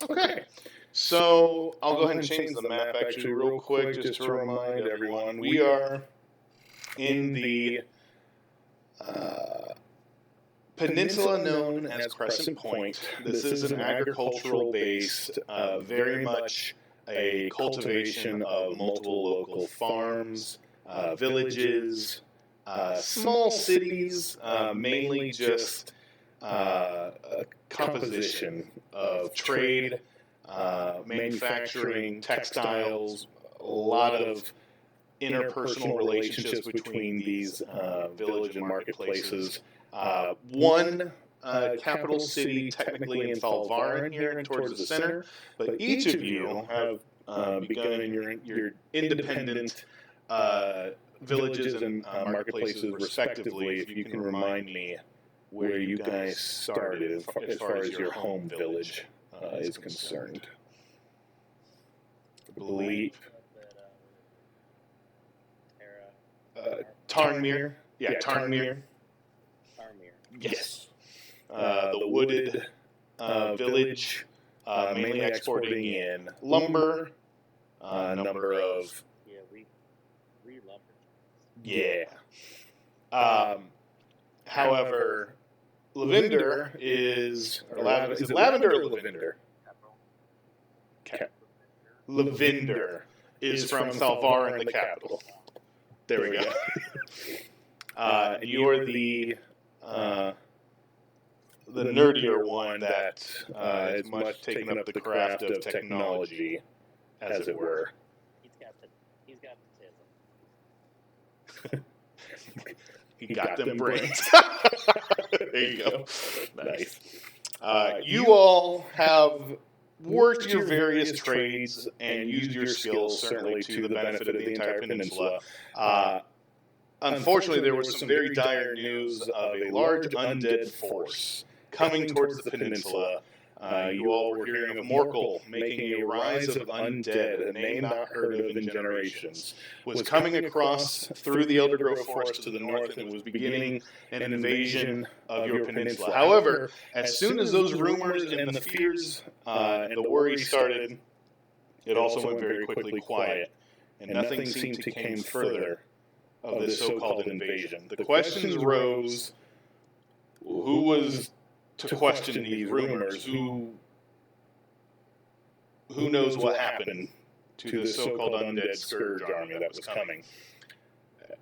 Okay. So I'll go ahead and change the map actually real quick just to remind everyone. We are in the peninsula known as Crescent Point. This is an agricultural-based, very much a cultivation of multiple local farms, villages, small cities, mainly just a composition of trade, manufacturing, textiles, a lot of interpersonal relationships between these village and marketplaces. One capital city technically in Falvarin here and towards the center, but each of you have begun in your independent villages and marketplaces respectively. If you can remind me where you guys started as far as your home village is concerned. I believe Tarnmere. Yeah, Tarnmere. Yes. The wooded village, mainly exporting in lumber, a number of... Yeah, we lumber. Yeah. However, Lavender is... Is it Lavender or Lavender? Lavender is from Falvarin, the capital. There we go. You're the nerdier one that is much taken up the craft of technology, as it were. He's got the He got them brains. There you go. Nice. You all have worked your various trades and used your skills, certainly to the benefit of the entire peninsula. Unfortunately, there was some very dire news of a large undead force coming towards the peninsula. You all were hearing of Morkel making a rise of undead, a name not heard of in generations, was coming across through the Eldergrove Forest to the north and was beginning an invasion of your peninsula. However, as soon as those rumors and the fears and the worry started, it also went very quickly quiet, and nothing seemed to come further of this so-called invasion. The questions rose: who was to question these rumors? Who knows what happened to the so-called undead scourge army that was coming?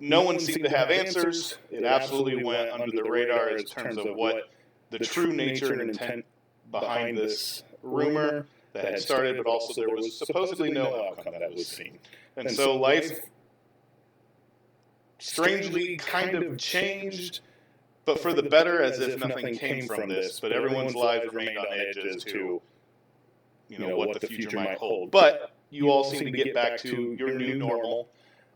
No one seemed to have answers. It absolutely went under the radar in terms of what the true nature and intent behind this rumor that had started, but also there was supposedly no outcome that was seen. And so life strangely kind of changed, but for the better, as if nothing came from this. But everyone's lives remained on edge as to, what the future might hold. But you all seem to get back to your new normal,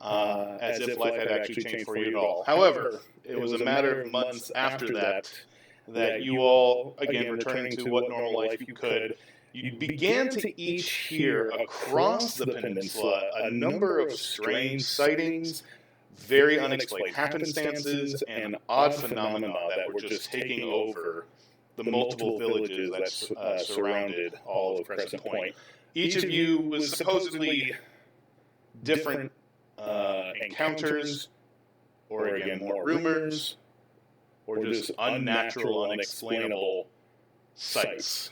as if life had actually changed for you at all. However, it was a matter of months after that you all, again, returning to what normal life you could, you began to each hear across the peninsula a number of strange sightings, very unexplained happenstances, and odd phenomena that were just taking over the multiple villages that surrounded all of Crescent Point. Each of you was supposedly different encounters, or again, more rumors, or just unnatural, unexplainable sights.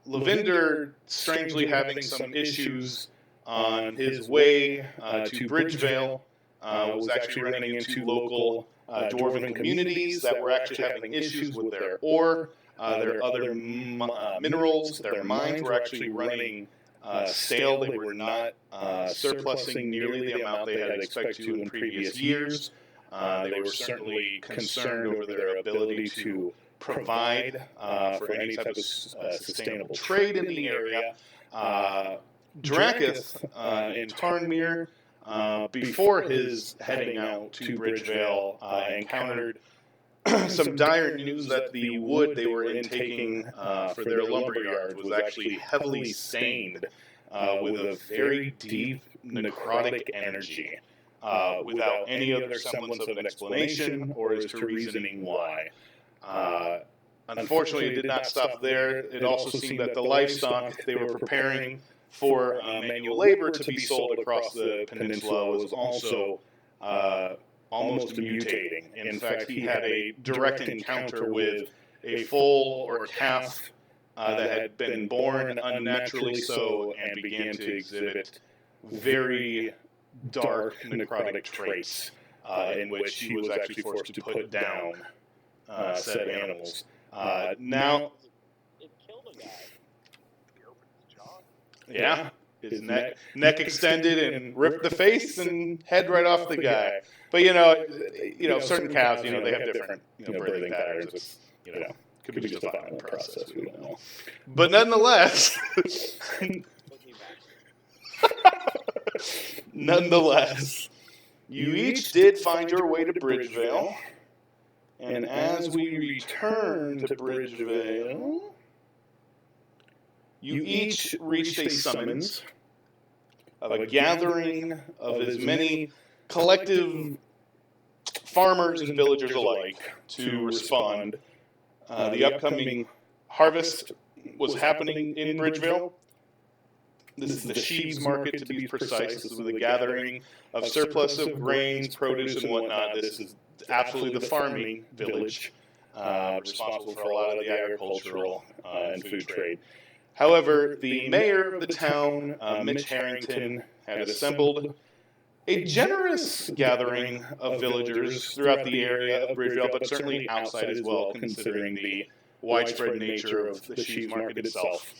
Lavender, strangely having some issues on his way to Bridgevale, was actually running into local dwarven communities that were actually having issues with their ore, their other minerals, their mines were actually running stale. They were not surplusing nearly the amount they had expected to in previous years. They were certainly concerned over their ability to provide for any type of sustainable trade in the area. Draketh in Tarnmere, before his heading out to Bridgevale, encountered some dire news that the wood they were intaking for their lumber yards was actually heavily stained with a very deep necrotic energy, without any other semblance of an explanation or as to reasoning why. unfortunately, it did not stop there. It also seemed that the livestock they were preparing for manual labor to be sold across the peninsula was also almost mutating. In fact, he had a direct encounter with a foal or calf that had been born unnaturally so and began to exhibit very dark necrotic traits in which he was actually forced to put down said animals. Now, It killed a guy. He opened his jaw. yeah, his neck extended and ripped the face and head right off the guy. But certain calves, they have different, birthing patterns. It's, could be just a violent process. We don't know. But nonetheless, you each did find your way to Bridgevale. And as we return to Bridgevale, you each reached a summons of a gathering of as many collective farmers and villagers alike to respond. The upcoming harvest was happening in Bridgevale. This is the sheaves market, to be precise. This is the gathering of surplus of grains, produce, and whatnot. This is absolutely the farming village, responsible for a lot of the agricultural and food trade. However, the mayor of the town, Mitch Harrington, had assembled a generous gathering of villagers throughout the area of Bridgevale, but certainly outside as well, considering the widespread nature of the sheaves market itself.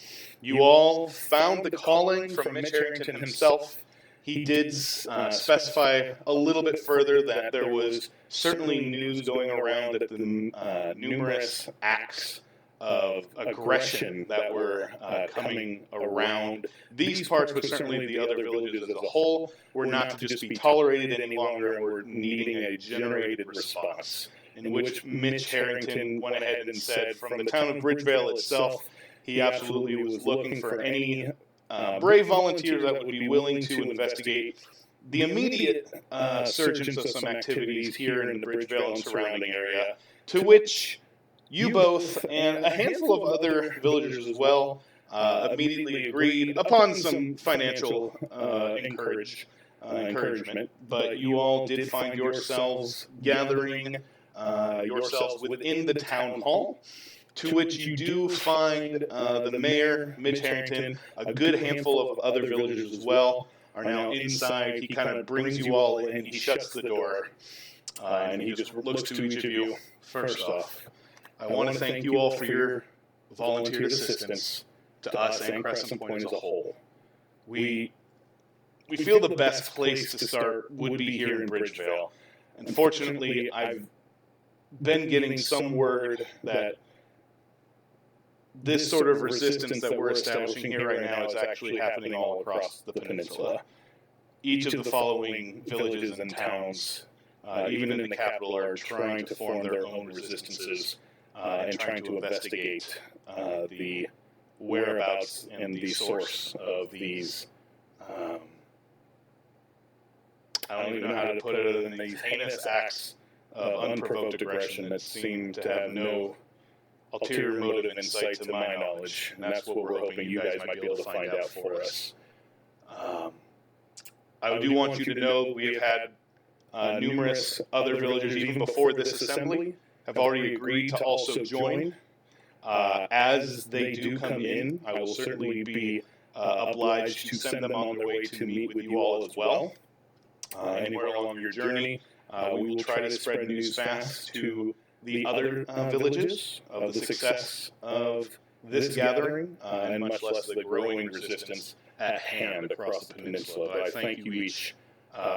You all found the calling from Mitch Harrington himself. He did specify a little bit further that there was certainly news going around that the numerous acts of aggression that were coming around these parts, but certainly the other villages as a whole, were not to just be tolerated any longer and were needing a generated response, in which Mitch Harrington went ahead and said from the town of Bridgevale itself, he absolutely was looking for any brave volunteers that would be willing to investigate the immediate surgence of some activities here in the Bridgevale and surrounding area, to which you both and a handful of other villagers as well immediately agreed upon some financial encouragement. But you all did find yourselves gathering yourselves within the town hall, to which you do find the mayor, Mitch Harrington, a good handful of other villagers as well, are now inside. He kind of brings you all in, he shuts the door, and he just looks to each of you. First off, I want to thank you all for your volunteered assistance to us and Crescent Point as a whole. We feel the best place to start would be here in Bridgevale. Unfortunately, I've been getting some word that this sort of resistance that we're establishing here right now is actually happening all across the peninsula. Each of the following villages and towns, even in the capital, are trying to form their own resistances and trying to investigate the whereabouts and the source of these, I don't even know how to put it other than these heinous acts of unprovoked aggression that seem to have no ulterior motive and insight to my knowledge, and that's what we're hoping you guys might be able to find out for us. I do want you to know we have had numerous other villagers, even before this assembly, have already agreed to also join. As they do come in, I will certainly be obliged to send them on their way to meet with you all as well. Anywhere along your journey, we will try to spread the news fast to the other villages of the success of this gathering, and much less the growing resistance at hand across the peninsula. But I thank you each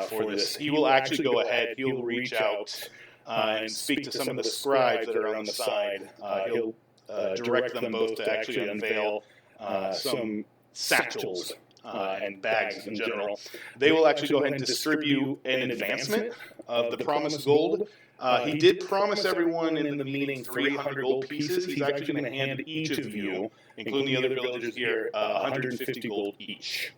for this. He will actually go ahead, he'll reach out and speak to some of the scribes that are on the side. He'll direct them both to actually unveil some satchels and bags in general. They will actually go ahead and distribute an advancement of the promised gold. He did promise everyone in the meeting 300 gold pieces. He's actually going to hand each of you, including the other villagers here, 150 gold each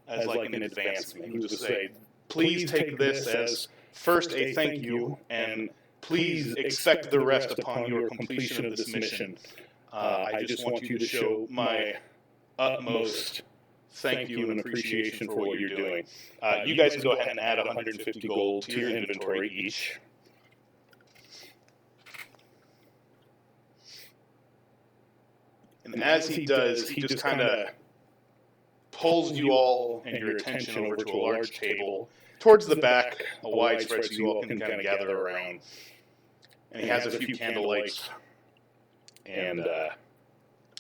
as like an advancement. He will just say, please take this as first a thank you, and please expect the rest upon your completion of this mission. I just want you to show my utmost thank you and appreciation for what you're doing. You guys can go ahead and add 150 gold to your inventory each. And as he does, he just kind of pulls you all and your attention over to a large table towards the back, a wide spread so you all can kind of gather around. And he has a few candle lights and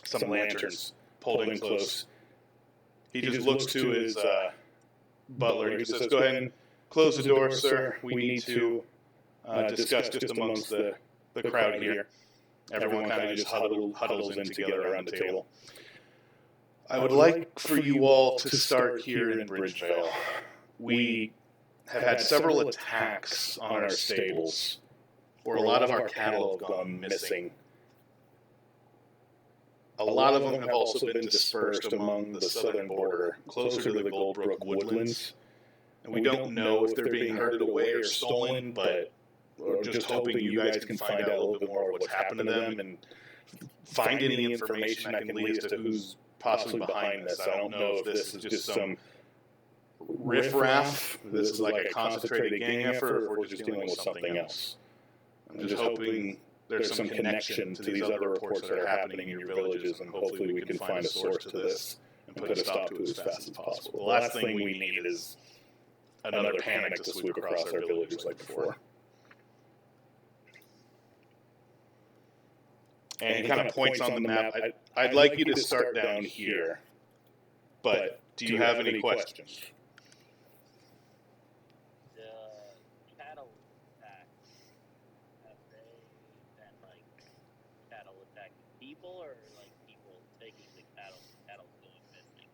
some lanterns pulled in close. He just looks to his butler. He says, "Go ahead and close the door, sir. We need to discuss just amongst the crowd here." Everyone kind of just huddles in together around the table. I would like for you all to start here in Bridgevale. We have had several attacks on our stables, where a lot of our cattle have gone missing. A lot of them have also been dispersed among the southern border, closer to the Goldbrook woodlands. And we don't know if they're being herded away or stolen, but we're just hoping you guys can find out a little bit more of what's happened to them and find any information that can lead us to who's possibly behind this. I don't know if this is just some riffraff, if this is like a concentrated gang effort, or if we're just dealing with something else. I'm just hoping there's some connection to these other reports that are happening in your villages, and hopefully we can find a source to this and put a stop to it as fast as possible. The last thing we need is another panic to sweep across our villages like before. And he kind of points on the map. I'd like you to start down here, but do you have any questions? The cattle attacks, have they been like cattle attacking people, or like people taking the cattle going missing?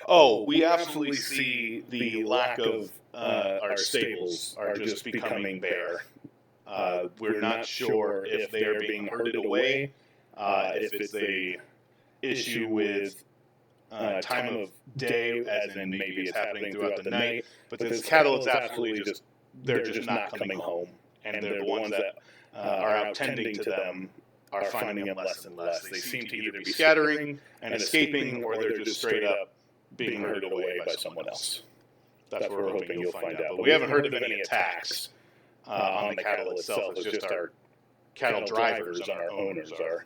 Oh, we absolutely see the lack of our stables are just becoming bare. We're not sure if they are being herded away, if it's a issue with time of day, as in maybe it's happening throughout the night. But this cattle is absolutely just, they're just not coming home. And they're the ones that are out tending to them are finding them less and less. They seem to either be scattering and escaping, or they're just straight up being herded away by someone else. That's what we're hoping you'll find out. But we haven't heard of any attacks on the cattle itself. It's just our cattle drivers and our owners are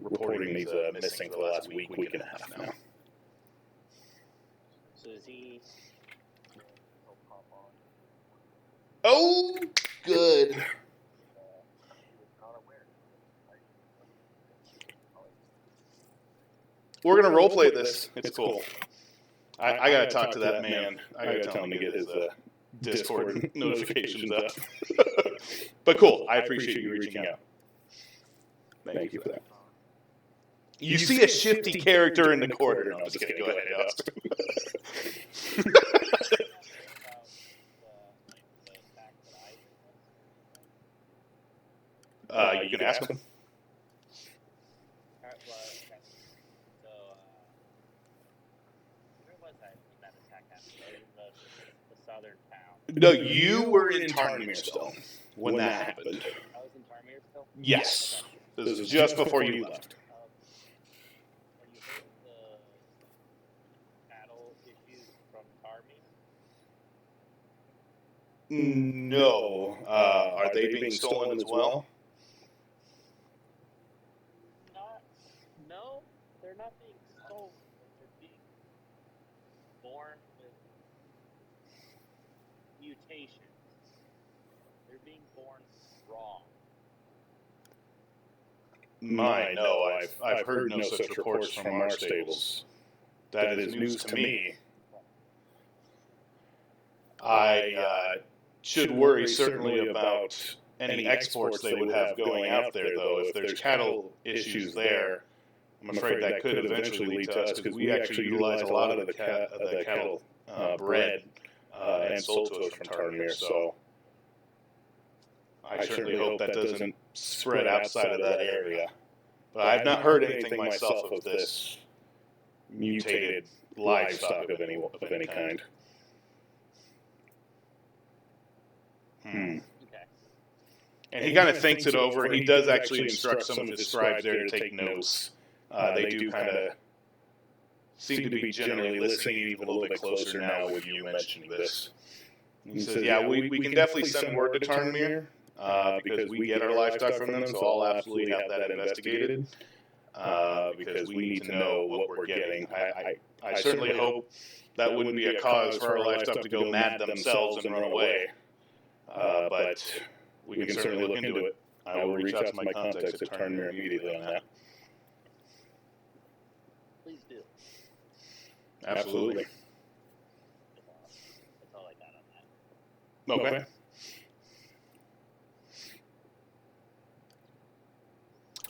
reporting these missing for the last week and a half now. So is he? Oh, good. We're going to roleplay this. It's cool. I got to talk to that man. I got to tell him to get his Discord notifications up. But cool. I appreciate you reaching out. Thank you for that. You see a shifty character in the corner. No, I'm just kidding. Go ahead, Austin. You can ask him. Where was I when that attack happened? The southern town. No, you were in Tarnmere still when that happened. I was in Tarmere still? Yes. This was just before you left. Have you heard the cattle issues from Tarmere? No. Are they being stolen as well? No, they're not being stolen. They're being born with mutations. They're being born wrong. No, I've heard no such reports from our stables. That is news to me. I should worry certainly about any exports they would have going out there, though. If there's cattle issues there, I'm afraid that could eventually lead to us, because we actually utilize a lot of the cattle bred and sold to us from Tarnmere, so I certainly hope that doesn't spread outside of that area. But I've not heard anything myself of this mutated livestock of any kind. Okay. And he kind of thinks it over, and he does actually instruct some of his scribes there to take notes. They do kind of seem to be generally listening even a little bit closer now with you mentioning this. He says, yeah, we can definitely send word to Tarnmere, because we get our livestock from them, so I'll absolutely have that investigated, because we need to know what we're getting. I certainly hope that wouldn't be a cause for our livestock to go mad themselves and run away, but we can certainly look into it. I will reach out to my contacts at Tarnmere immediately on that. Please do. Absolutely. That's all I got on that. Okay.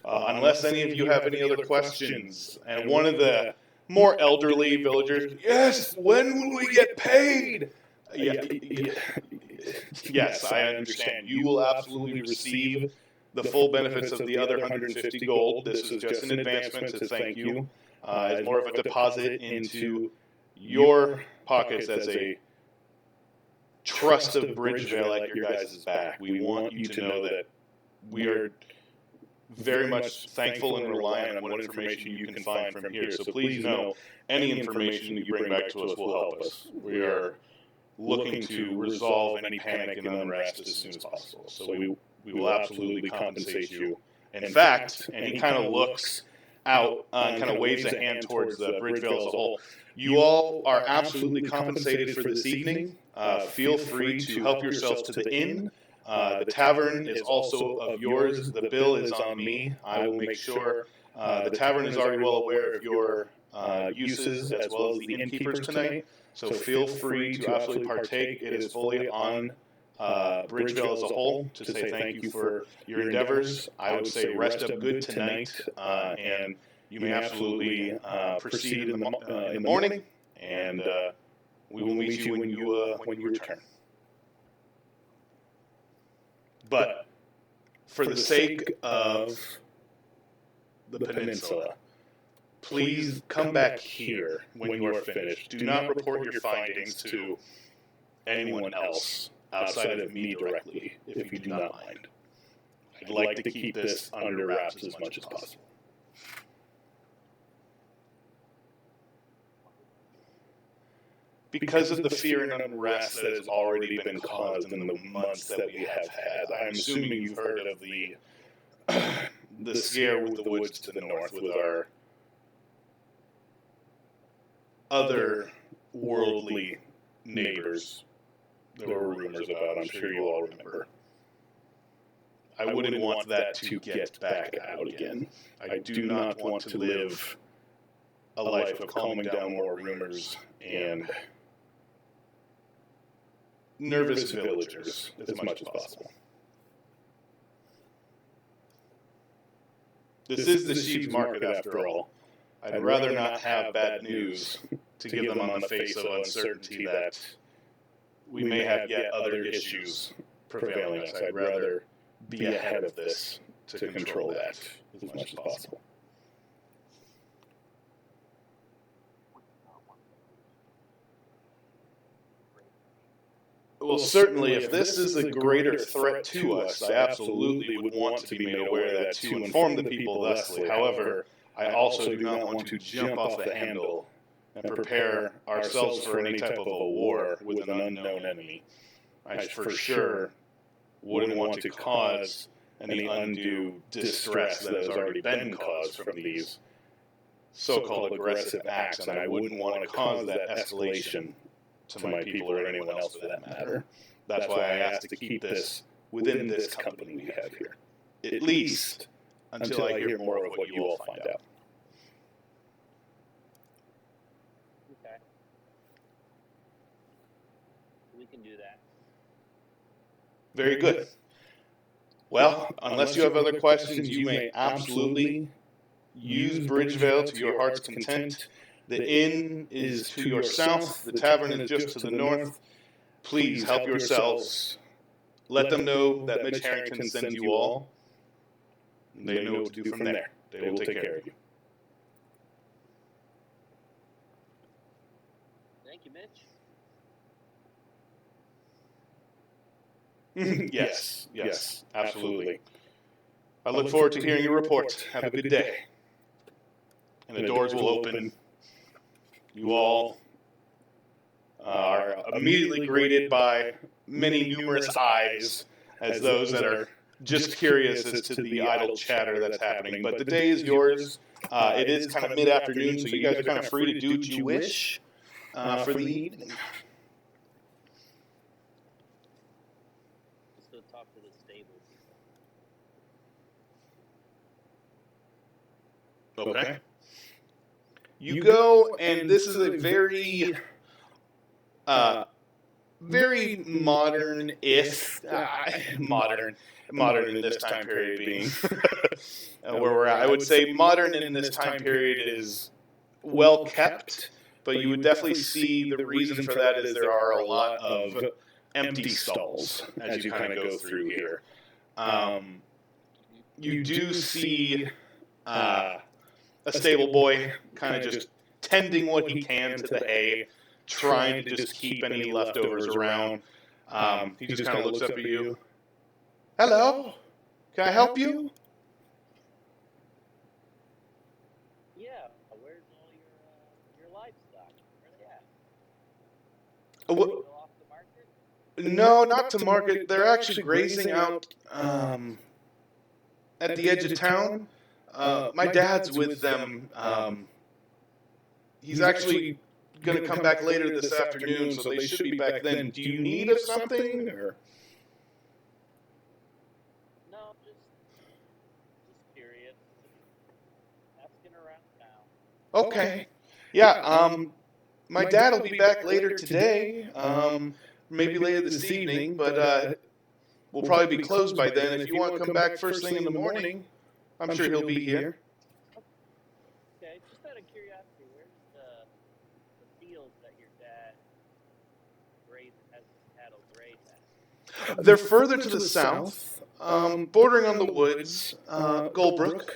Unless any of you have any other questions, and one of the more elderly villagers, yes, when will we get paid? Yes, I understand. You will absolutely receive the full benefits of the other 150 gold. This is just an advancement to thank you. It's more of a deposit into your pockets as a trust of Bridgevale at your guys' back. We want you to know that we are very much thankful and reliant on what information you can find from here. So please know, any information you bring back to us will help us. We are looking to resolve any panic and unrest as soon as possible. So we will absolutely compensate you. In fact, and he kind of looks out and kind of waves a hand towards the Bridgevale as a whole. You all are absolutely compensated for this evening. Feel free to help yourselves to the inn. The tavern is also of yours. The bill is on me. I will make sure. The tavern is already well aware of your uses as well as the innkeepers tonight. So feel free to absolutely partake. It is fully on Bridgevale as a whole to say thank you for your endeavors. I would say rest up good tonight, and you may absolutely proceed in the morning, and we will meet you when you return. But for the sake of the peninsula, please come back here when you are finished. Do not report your findings to anyone else outside of me directly, if you do not mind. I'd like to keep this under wraps as much as possible. Because of the fear and unrest that has already been caused in the months that we have had, I'm assuming you've heard of the scare with the woods to the north with our other worldly neighbors. There were rumors about, I'm sure you all remember. I wouldn't want that to get back out again. I do not want to live a life of calming down more rumors and nervous villagers as much as possible. This is the sheep's market after all. I'd rather not have bad news to give them on the face of uncertainty that we may have yet other issues prevailing us. I'd rather be ahead of this to control that as much as possible. Well, certainly, if this is a greater threat to us, I absolutely would want to be made aware of that to inform the people thusly. However, I also do not want to jump off the handle and prepare ourselves for any type of a war with an unknown enemy. I for sure wouldn't want to cause any undue distress that has already been caused from these so-called aggressive acts, and I wouldn't want to cause that escalation to my people or anyone else for that matter. That's why I asked to keep this within this company we have here, at least until I hear more of what you all find out. Okay. We can do that. Very good. Well, unless you have other questions, you may absolutely use Bridgevale to your heart's content. The inn is to your south. The tavern is just to the north. Please help yourselves. Let them know that Mitch Harrington sends you all. They know what to do from there. They will take care of you. Thank you, Mitch. Yes, absolutely. I look forward to hearing your report. Have a good day. And the doors will open. You all are immediately greeted by many numerous eyes as those that are just curious as to the idle chatter that's happening. But the day is yours. It is kind of mid-afternoon, so you guys are kind of free to do what you wish for the evening. Let's go talk to the stable people. Okay. You go, and this is a very, very modern, if modern in this time period being where we're at. I would say modern in this time period is well kept, but you would definitely see the reason for that is there are a lot of empty stalls as you kind of go through here. You do see a stable boy kind of just tending what he can to the hay, trying to just keep any leftovers around. He just kind of looks up at you. Hello? Can I help you? Yeah, where's all your livestock? Where are they at? What? Still off the market? No, not to market. They're actually grazing out at the edge of town. My dad's with them. He's actually going to come back later this afternoon, so they should be back then. Do you need something? Or? No, just curious. Asking around now. Okay. Yeah, my dad will be back later today, maybe later this evening, but we'll probably be closed by then. If you want to come back first thing in the morning, I'm sure he'll be here. Okay, just out of curiosity, where's the fields that your dad has his cattle graze at? They're further to the south, bordering on the woods, Goldbrook.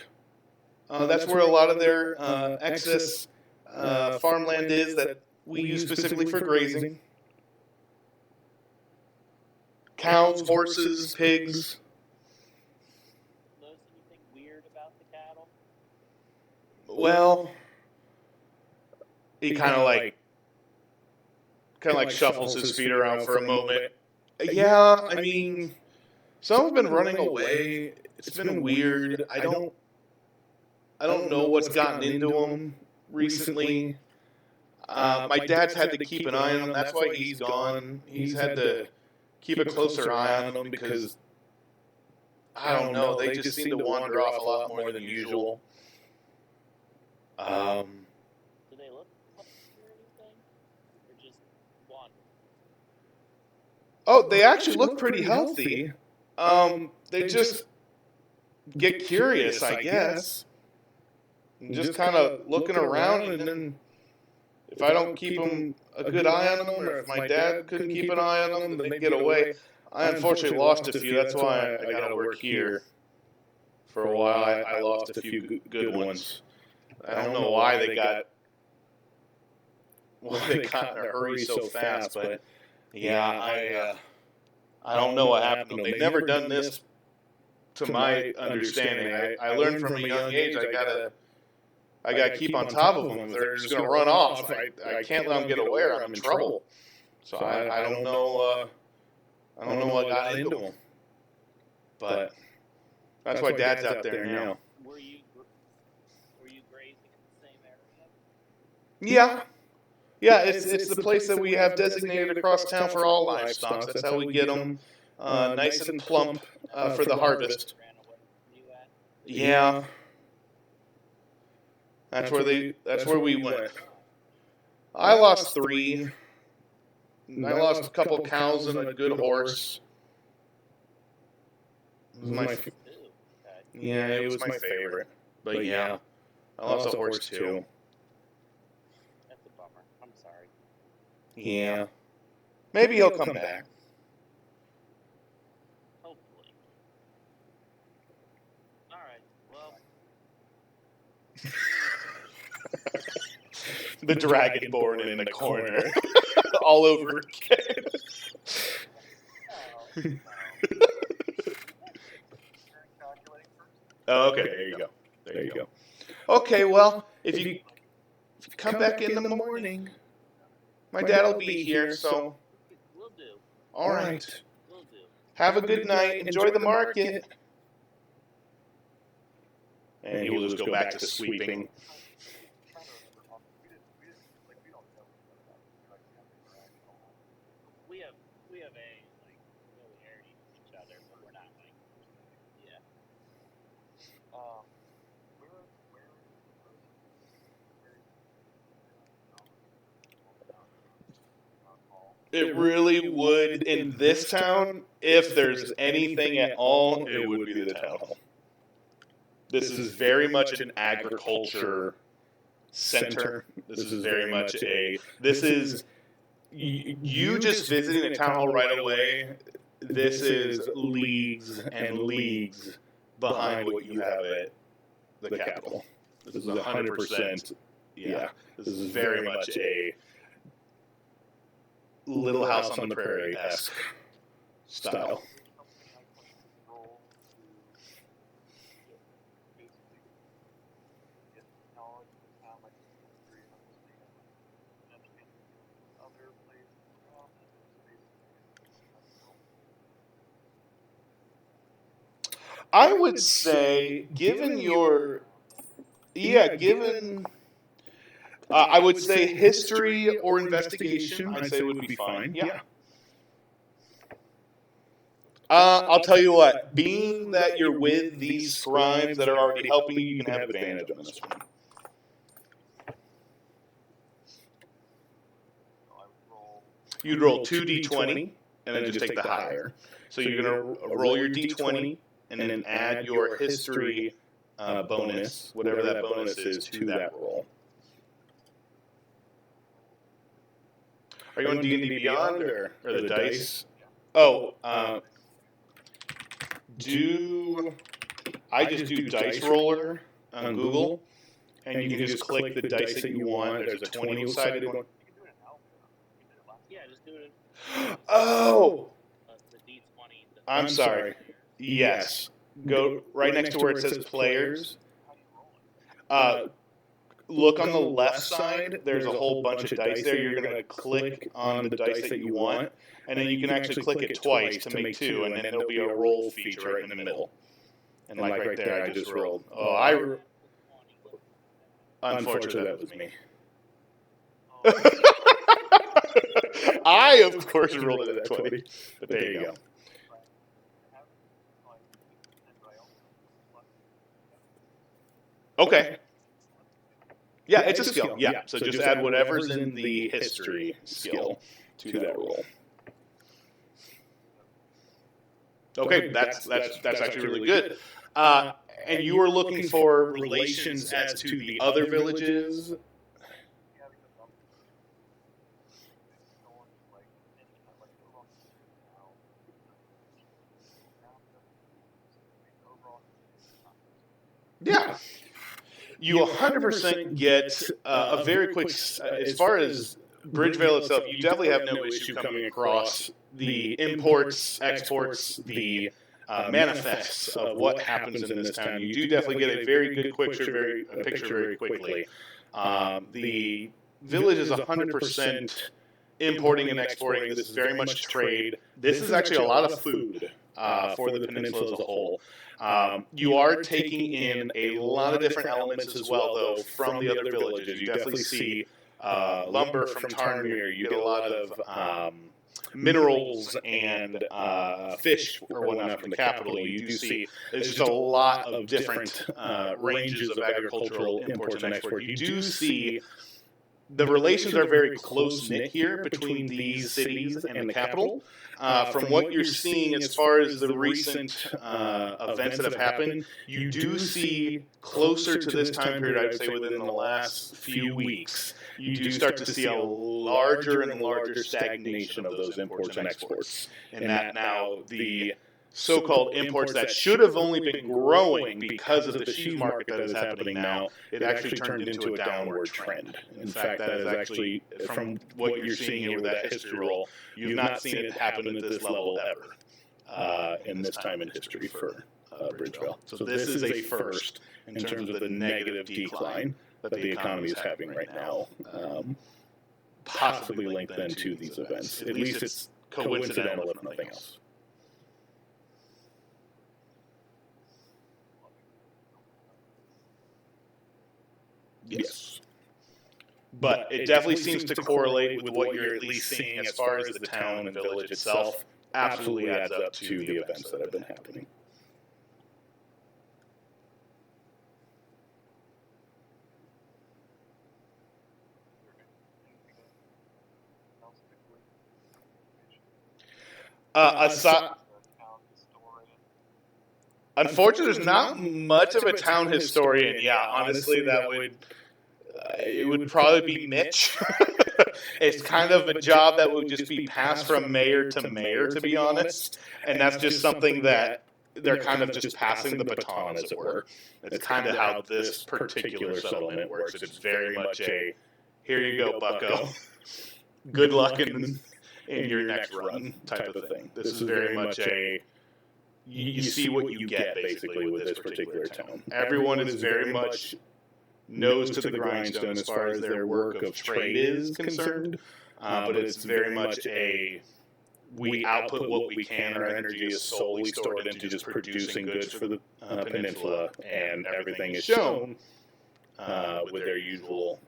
That's where a lot of their excess farmland is that we use specifically for grazing. Cows, horses, pigs. Notice anything weird about the cattle? Well, he kind of like shuffles his feet around for a moment. Yeah, I mean, some have been running away. It's been weird. I don't know what's gotten into them recently. My dad's had to keep an eye on them. That's why he's gone. He's had to keep a closer eye on them because, I don't know, they just seem to wander off a lot more than usual. Do they look healthy or anything? Or just wander? Oh, they actually look pretty healthy. They just get curious, I guess. And just kind of looking around, and then if I don't keep them a good eye on them, or if my dad couldn't keep an eye on them, then they get away. I unfortunately lost a few. That's why I got to work here. For a while, I lost a few good ones. I don't know why they got in a hurry so fast, but yeah, I don't know what happened to them. They've never done this, to my understanding. I learned from a young age I gotta keep on top of them. If they're just gonna run off, I can't let them get away, or I'm in trouble. So I don't know. I don't know what got into them. But that's why Dad's out there now. Were you grazing in the same area? Yeah. It's the place that we have designated across town for all livestock. That's how we get them nice and plump for the harvest. Ran away from you at? Yeah. That's where we went. I lost 3. I lost a couple cows and a good horse. It was my it was my favorite. But yeah, I lost a horse too. That's a bummer. I'm sorry. Yeah. Maybe he'll come back. Hopefully. All right. Well, The dragonborn in the corner. All over again. no. Oh, okay, there you go. There you go. Okay, well, if you come back in the morning, my dad will be here, so. Will do. All right. Will do. Have a good night. Enjoy the market. And he will just go back to sweeping. We have a like familiarity with each other, but we're not like yeah. It really would, in this town, if there's anything at all, it would be the town hall. This is very much an agriculture center. This is very much you just visiting a town hall right away, this is leagues and leagues behind what you have at the Capitol. This is 100%, yeah, this is very much a Little House on the Prairie-esque style. I would say, given I would say history or investigation, I'd say would be fine. Yeah. I'll tell you what, being that you're with these scribes that are already helping you, you can have advantage on this one. You'd roll 2d20 and then just take the higher. So you're going to roll your d20 and then add your history bonus, whatever that bonus is, to that roll. Are you on D&D Beyond or the dice? Oh, I just do Dice Roller on Google, and you can just click the dice that you want. There's a 20-sided one. Yeah, just do it. Oh! The D20. I'm sorry. Yes. Go right next to where it says Players. Look on the left side. There's a whole bunch of dice there. You're going to click on the dice that you want, and then you can actually click it twice to make two, and then there'll be a roll feature right in the middle. And like right there, I just rolled. Oh, unfortunately, that was me. I, of course, rolled it at 20. But there you go. Okay. Yeah, it's a skill. Yeah, so just add whatever's in the history skill to that roll. Okay, that's actually really good. And you were looking for relations as to the other villages. Yeah. You 100% get a very quick, as far as Bridgevale itself, you definitely have no issue coming across the imports, exports, the manifests of what happens in this town. You do definitely get a very good picture very quickly. The village is 100% importing and exporting. This is very much trade. This is actually a lot of food for the peninsula as a whole. You are taking in a lot of different elements as well, though, from the other villages. You definitely see lumber from Tarnmere. You get a lot of minerals and fish or whatnot from the capital. You do see there's just a lot of different ranges of agricultural imports and exports. You do see the relations are very close-knit here between these cities and the capital. From what you're seeing as far as the recent events that have happened, you do see closer to this time period, I would say within the last few weeks, you do start to see a larger and larger stagnation of those imports and exports. And that now the so-called imports that should have only been growing because of the sheave market that is happening now, it actually turned into a downward trend. In fact, that is actually, from what you're seeing here with that history roll, you've not seen it happen at this level ever in this time in history for Bridgeville. So this is a first in terms of the negative decline that the economy is having right now, possibly linked then to these events. At least it's coincidental, if nothing else. Yes. But it definitely seems to correlate with what you're at least seeing as far as the town and village itself. Absolutely adds up to the events that have been happening. Unfortunately, there's not much of a town historian. Yeah, honestly, that would it would probably be Mitch. It's kind of a job that would just be passed from mayor to mayor, to be honest. And that's just something that they're kind of just passing the baton, as it were. It's kind of how this particular settlement works. It's very much a, here you go, bucko. Good luck in your next run type of thing. This is very much a, you see what you get, basically, with this particular town. Everyone is very much nose to the grindstone as far as their work of trade is concerned, but it's very much a, we output what we can. Our energy is solely stored into just producing goods for the peninsula, and everything is shown with their usual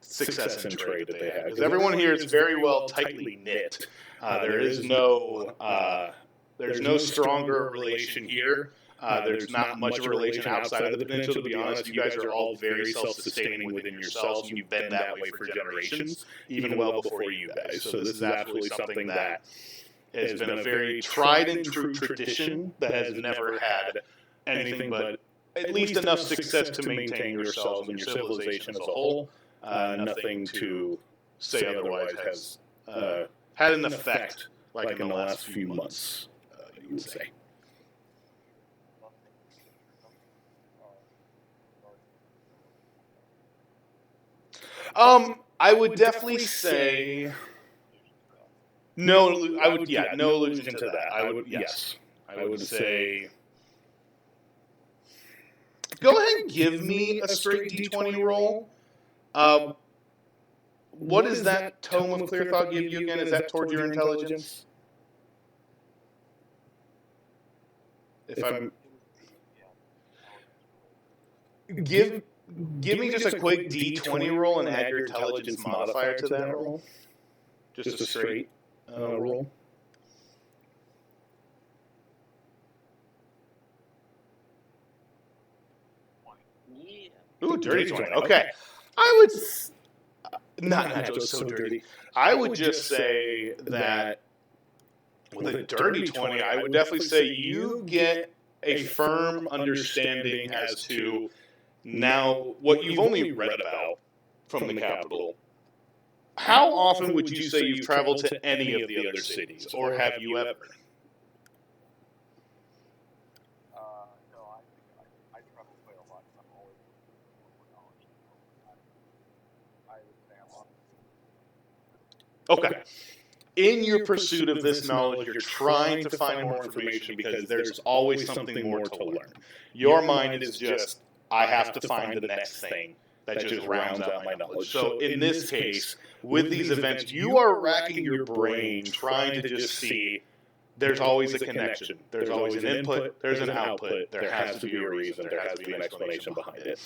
success in trade that they have. Because everyone here is very well tightly knit. There's no stronger relation here. There's not much of a relation outside of the peninsula, to be honest. You guys are all very self-sustaining within yourselves, and you've been that way for generations, even well before you guys. So this is absolutely something that has been a very tried and true tradition that has never had anything but at least enough success to maintain yourselves and your civilization as a whole. Nothing to say otherwise has had an effect like in the last few months, you would say. I would definitely say no. I would, yeah, no allusion to that. I would, yes, I would say. Go ahead and give me a straight D20 roll. What does that Tome of Clear Thought give you again? Is that towards your intelligence? If I'm give me just a quick D20 roll and add your intelligence modifier to that roll. Just a straight roll. Ooh, dirty 20. Okay. I would not natural, so dirty. I would just say that with a dirty 20, I would definitely say you get a firm understanding as to now what you've only read about from the capital. How often would you say you've traveled to any of the other cities, or have you ever? No, I travel quite a lot. I'm always looking for more knowledge. I would say a lot. Okay. In your pursuit of this knowledge, you're trying to find more information because there's always something more to learn. Your mind is just, I have to find the next thing that just rounds out my knowledge. So in this case, with these events, you are racking your brain trying to just see there's always a connection. There's always an input, there's an output, there has to be a reason, there has to be an explanation behind it.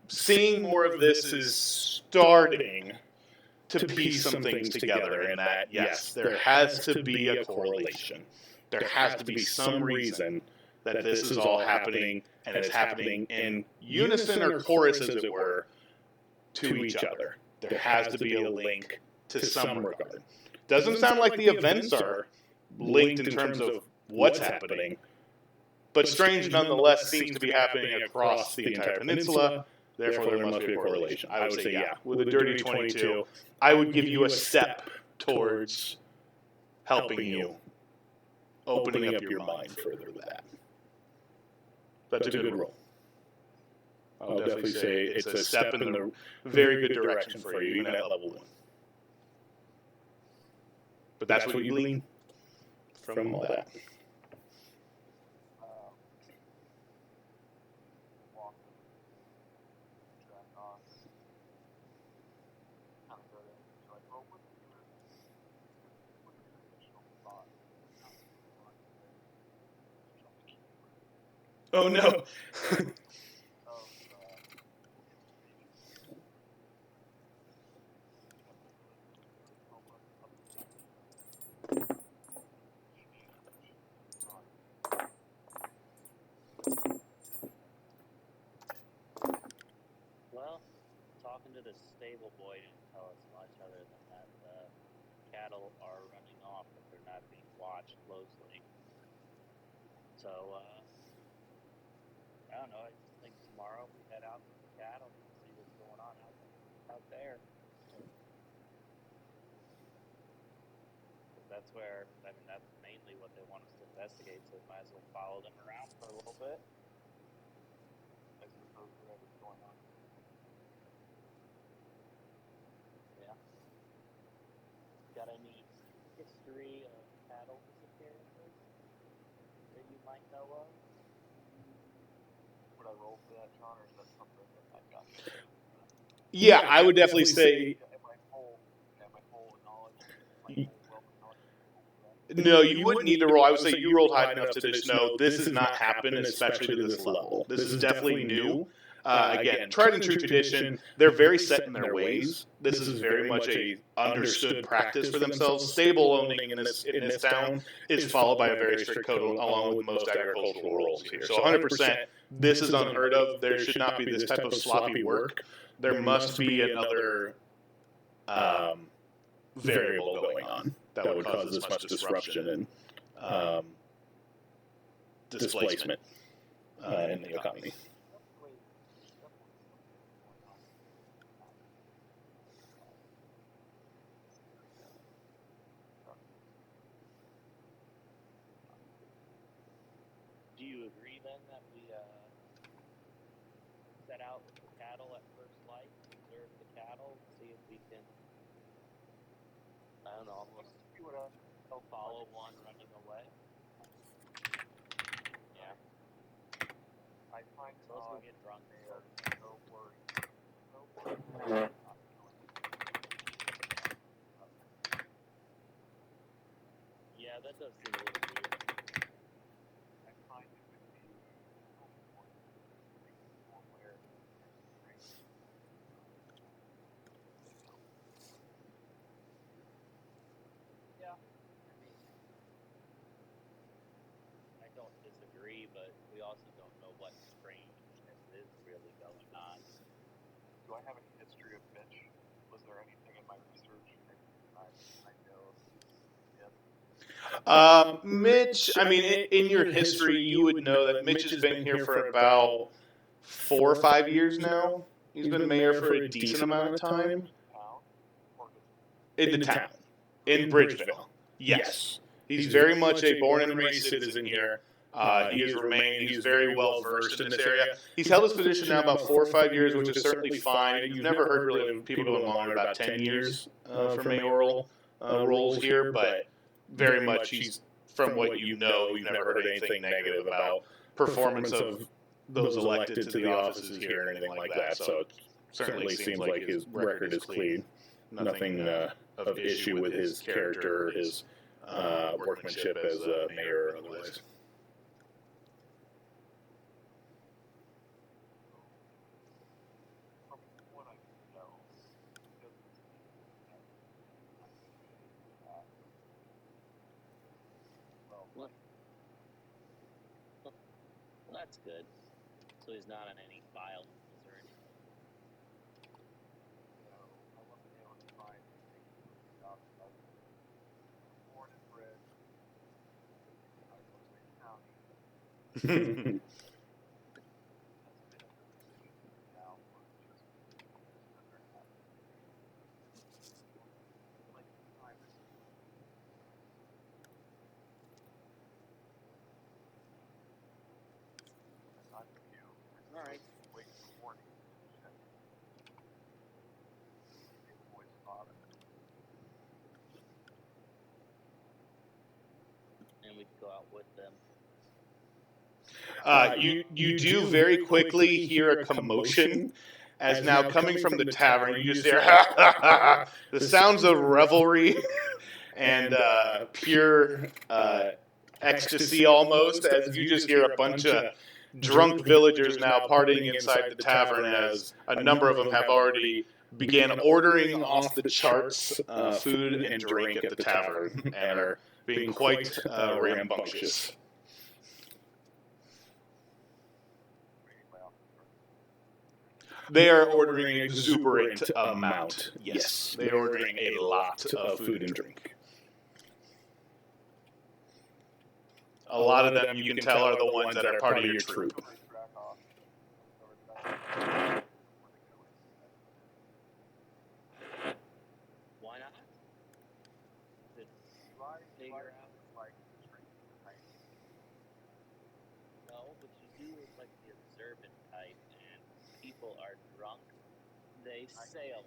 Seeing more of this is starting to piece some things together in that, yes, there has to be a correlation. There has to be some reason that this is all happening, and it's happening in unison or chorus, as it were, to each other. There has to be a link to some regard. Doesn't sound like the events are linked in terms of what's happening, but strange nonetheless seems to be happening across the entire peninsula. Therefore, there must be a correlation. I would say, yeah, with a dirty 22, I would give you a step towards helping you, opening up your mind further with that. That's a good roll. I'll definitely say it's a step in the very good direction for you, even at level 1. But that's what you glean from all that. what's your initial thought? How do you want to Oh no. of information? Well, talking to the stable boy didn't tell us much other than that the cattle are running off, but they're not being watched closely. So, I don't know. I just think tomorrow we head out with the cattle and see what's going on out there. 'Cause that's where, I mean, that's mainly what they want us to investigate, so we might as well follow them around for a little bit. I suppose whatever's going on. Yeah. Got any history of cattle disappearances that you might know of? Would I roll for that, John, or is that something that I got? Yeah, I would definitely say Am I full knowledge? My full wealth of knowledge? no, you wouldn't need to roll. I would say you rolled high enough to just know this has not happened, especially to this level. This is definitely new. Again, tried and true tradition. They're very set in their ways. This is very much a understood practice for themselves. Stable owning in this town is followed by a very strict code, along with most agricultural roles here. So 100%, this is unheard of. There should not be this type of sloppy work. There must be another variable going on that would cause this much disruption and displacement in the economy. Do you agree then that we set out with the cattle at first light, observe the cattle, see if we can, I don't know, almost follow one running away? Yeah. I find So let's go get drunk. No worries. Yeah, that does seem a little weird. I find it would be where Yeah. I mean, I don't disagree, but we also don't know what strangeness is really going on. do I have any history of Mitch? Was there anything in my research that I know? Mitch, I mean, in your history, you would know that Mitch has been here for about 4 or 5 years now. He's been mayor for a decent amount of time. In the town. In Bridgeville. Yes. He's very much a born and raised citizen here. He has remained, he's very well versed in this area. He's held his position now about 4 or 5 years, which is certainly fine. You've never heard really of people going longer than about 10 years for mayoral roles here, but very much he's, from what you know, you've never heard anything negative about performance of those elected to the offices here or anything like that. So it certainly seems like his record is clean. Nothing of issue with his character or his workmanship as a mayor or otherwise. From what I know, Well, that's good. So he's not on any violence or anything. I wasn't able to find anything about born and bred. I was in county. Now, like time is not you. All right. Wait for warning. Voice father. And we can go out with them. You do very quickly hear a commotion as now coming from the tavern, you just hear the sounds of revelry and pure ecstasy almost, as you just hear a bunch of drunk villagers now partying inside the tavern, as a number of them have already began ordering off the charts food and drink at the tavern and are being quite rambunctious. They are ordering an exuberant amount. Yes, they are ordering a lot of food and drink. A lot of them, you can tell, are the ones that are part of your troop. Why not? Figure out. No, but you do look like the observant type, and people are drunk. They say a lot.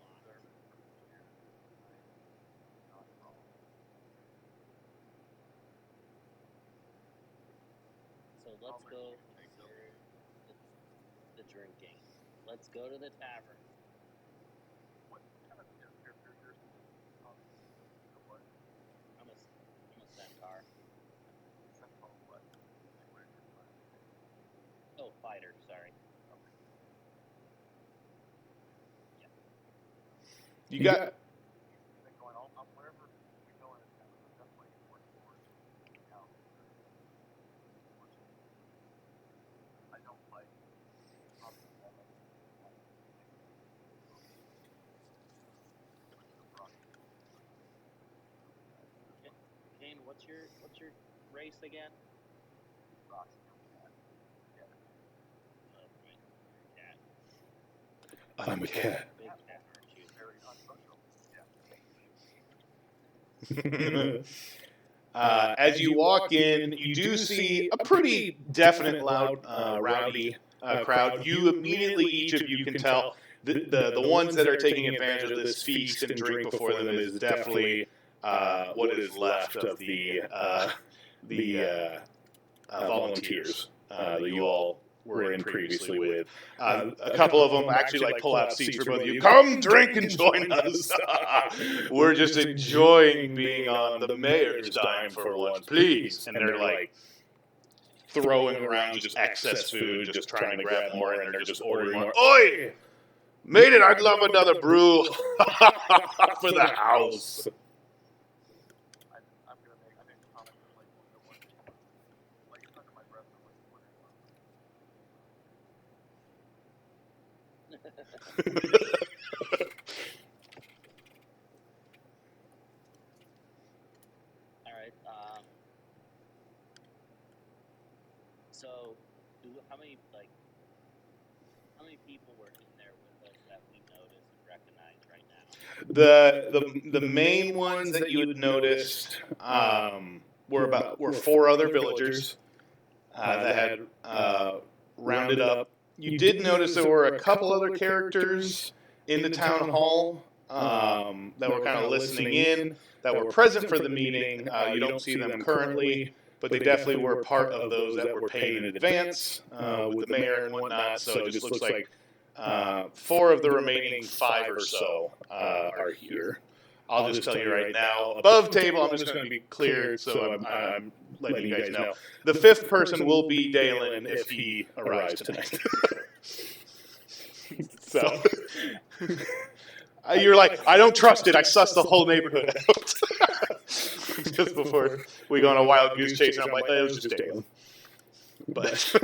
So let's go for the drinking. Let's go to the tavern. I'm a centaur. Oh, fighter, sorry. You got... Kane, what's your race again? I'm a cat. Big cat, aren't you? As you walk in, you do see a pretty definite, loud, rowdy crowd. You immediately, each of you can tell, the ones that are taking advantage of this feast and drink before them is definitely what is left of the volunteers that you all were in previously with. A couple of them actually pull out seats for both of you. Come drink and join us. We're just enjoying being on the mayor's dime for once, please. And they're throwing around just excess food, just trying to grab more, and they're just ordering more. Oi! Made it, I'd love another brew for the house. Alright, so, how many people were in there with us that we noticed and recognized right now? The main ones that you had noticed were 4 other villagers that had rounded up. You did notice there were a couple other characters in the town hall that were kind of listening in, that were present for the meeting. You don't see them currently, but they definitely were part of those that were paid in advance with the mayor and whatnot. So it just looks like 4 of the remaining 5 or so are here. I'll just tell you right now, above table, I'm just going to be clear, so I'm letting you guys know. The 5th person will be Dalen if he arrives tonight. So, you're like, I don't trust it. I sussed the whole neighborhood out. Just before we go on a wild goose chase, I'm like, it was just Dalen. But...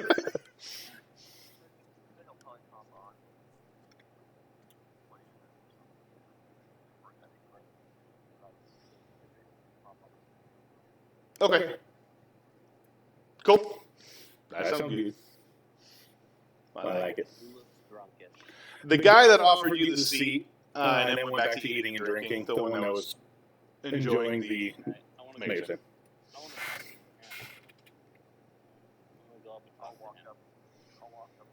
Okay. Cool. That sounds good. I like it. Who looks drunken? The guy that offered you the seat and then went back to eating and drinking, the one that was enjoying the mayor's thing. I want to go up and talk to him. I'll walk up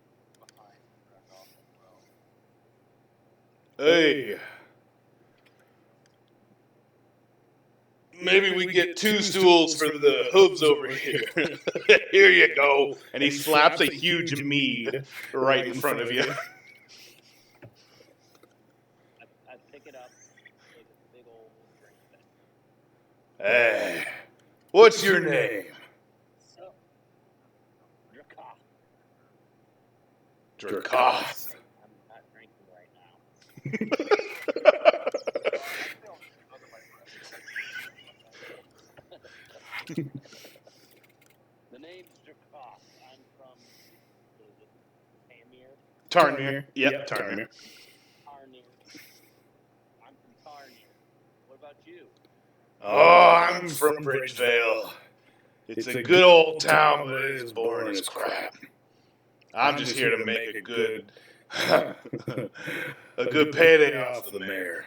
behind and back off as well. Hey. Maybe we get 2 stools for the hooves over here. Here you go. And he slaps a huge mead right in front of you. old drink thing. Hey, what's your name? So, Dracoth. Dracoth. I'm not drinking right now. The name's Dracoth. I'm from, what is it, Tamir? Tarnmere. Yep, Tarnmere. Tarnir. I'm from Tarnir. What about you? Oh, I'm from Bridgevale. It's a good old town, but it is boring as crap. I'm just here to make a good payday off the mayor.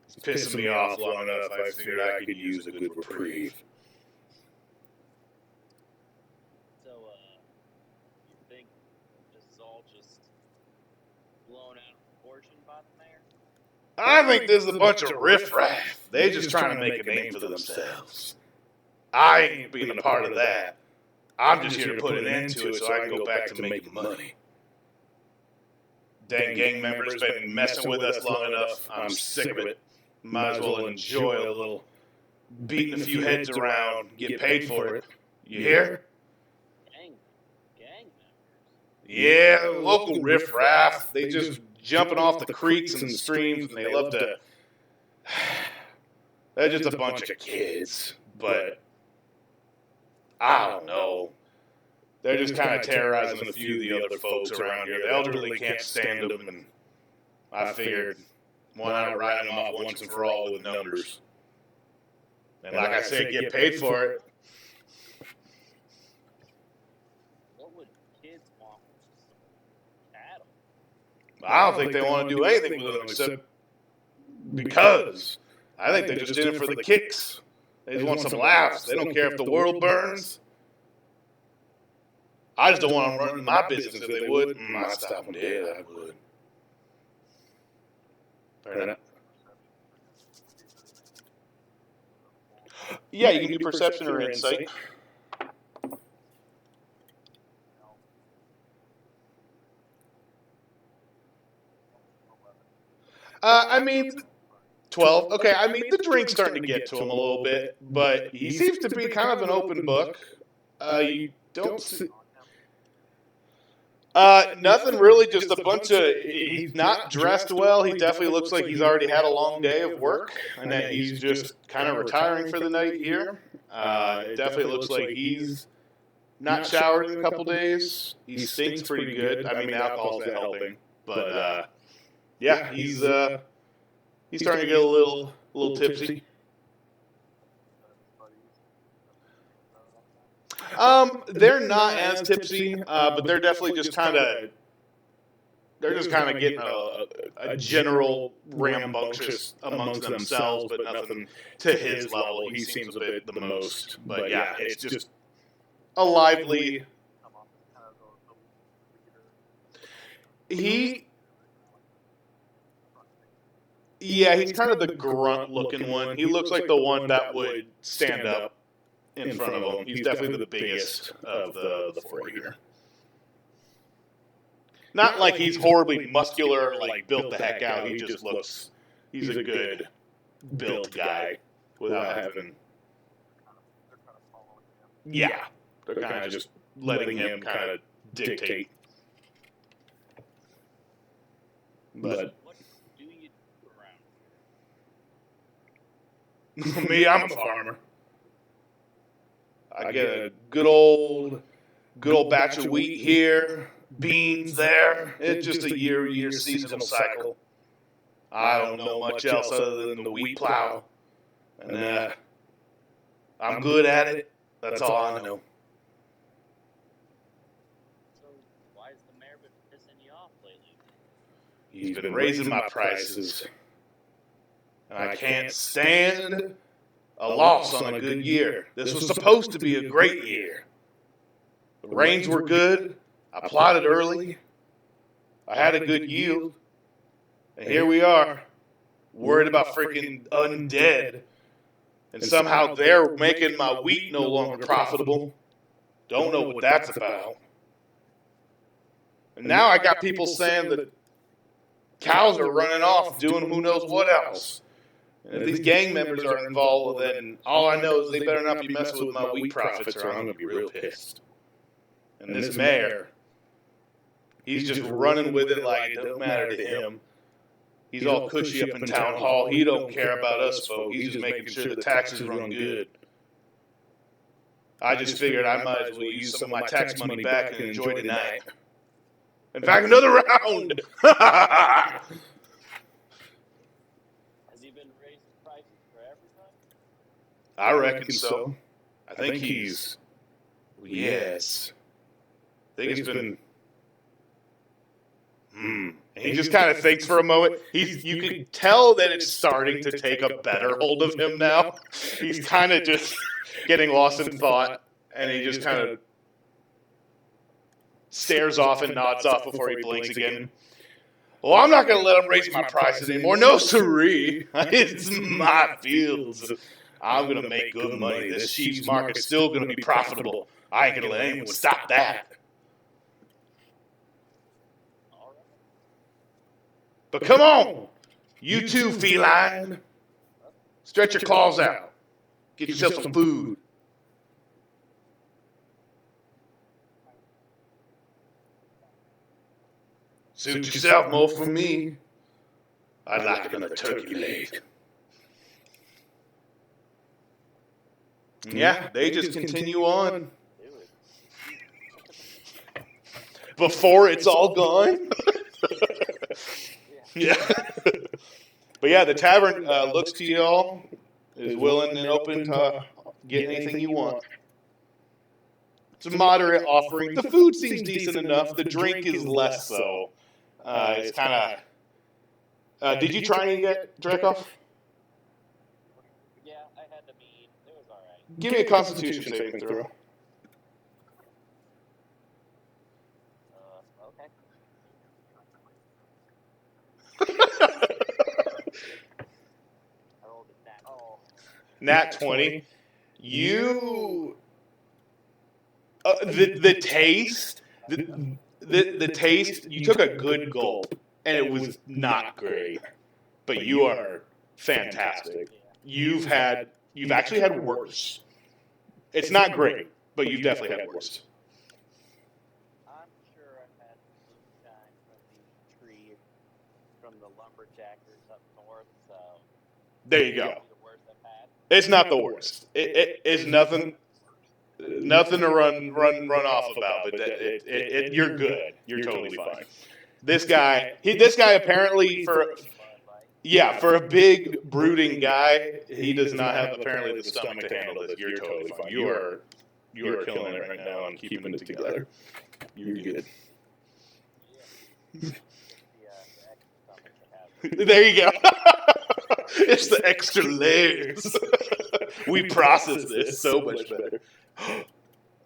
It's pissing me off long enough. I figured I could use a good reprieve. So, you think this is all just blown out of proportion by the mayor? I think this is a bunch of riffraff. They just trying to make a name for themselves. I ain't being a part of that. I'm just here to put an end to it so I can go back to making money. Dang gang members been messing with us long enough. I'm sick of it. Might as well enjoy a little beating a few heads around, get paid for it. You hear? Gang members? Yeah, local riffraff. They just jumping off the creeks and the streams, and they love to. They're just a bunch of kids, but I don't know. They're just kind of terrorizing a few of the other folks around here. The elderly can't stand them, and I figured, why not write them off once and for all with numbers? And like I said, get paid for it. What would kids want with some cattle? I don't think they want to do anything with them except because. I think they're just in it for the kicks. They just want some laughs. They don't care if the world burns. I just don't want them running my business. If they would, I'd stop them dead. I would. Fair enough. Yeah, you can do perception or insight. I mean, 12. Okay, I mean, the drink's starting to get to him a little bit, but he seems to be kind of an open book. You don't see... nothing really, just a bunch of... He's not dressed well. He definitely looks like he's already had a long day of work, and that he's just kind of retiring for the night here. It definitely looks like he's not showered in a couple days. He stinks pretty good. I mean, the alcohol's not helping, but yeah, he's starting to get a little tipsy. They're not as tipsy, but they're definitely just kind of getting a general rambunctious amongst themselves, but nothing to his level. He seems a bit the most, but yeah, it's just a lively. He's kind of the grunt-looking one. He looks like the one that would stand up in front of him. He's definitely the biggest of the four here. Not like he's horribly muscular, like built the heck out. He just looks, he's a good built guy without having. Yeah, they're kind of just letting him kind of dictate. But What do you do around? me, I'm a farmer. I get a good old batch of wheat here, beans there. It's just a year seasonal cycle. I don't know much else other than the wheat plow, and I'm good at it. That's all I know. So, why has the mayor been pissing you off lately? He's been raising my prices, and I can't stand a loss on a good year. This was supposed to be a great year. The rains were good. I plotted early. I had a good yield. And here we are, worried about freaking undead. And somehow they're making my wheat no longer profitable. Don't know what that's about. And now I got people saying that cows are running off doing who knows what else. And if these gang members are involved, then all I know is they better not be messing with my wheat profits or I'm going to be real pissed. And this mayor, he's just running with it like it don't matter to him. He's all cushy up in town hall. He don't care about us, folks. He's just making sure the taxes run good. I just figured I might as well use some of my tax money back and enjoy tonight. In fact, another round! Has he been raising prices for everybody? I reckon so. I think he's... Yes. I think it's been... And he just kind of thinks for a moment. You can tell that it's starting to take a better hold of him now. He's kind of just getting lost in thought, and he just kind of stares off and nods off before he blinks again. Well, I'm not going to let him raise my prices anymore. No, sirree. It's my fields. I'm going to make good money. This sheep's market's still going to be profitable. I ain't going to let anyone stop that. But come on, you two, feline. Stretch your claws out. Get yourself some food. Suit yourself, more for me. I'd like another turkey leg. Yeah, they just continue on. Before it's all gone. Yeah. But yeah, the tavern looks to y'all, is willing and open to get anything you want. It's a moderate offering. The food seems decent enough. The drink is less so. It's kind of... did you try any yet, Drekoff? Yeah, I had the mead. It was alright. Give me a Constitution saving throw. Okay. I rolled a nat. Oh. Nat 20. You... the taste... The taste, you took a good gulp, and it was not great. But you are fantastic. You've actually had worse. It's not great, but you've definitely had worse. I'm sure I've had moonshine from the tree, from the lumberjackers up north, so... There you go. The worst I've had. It's not the worst. It's nothing to run off about, but you're good. You're totally fine. This guy apparently for a big brooding guy, he does not have apparently the stomach to handle this. You're totally fine. You are killing it right now and keeping it together. You're good. There you go. It's the extra layers. We process this so much better.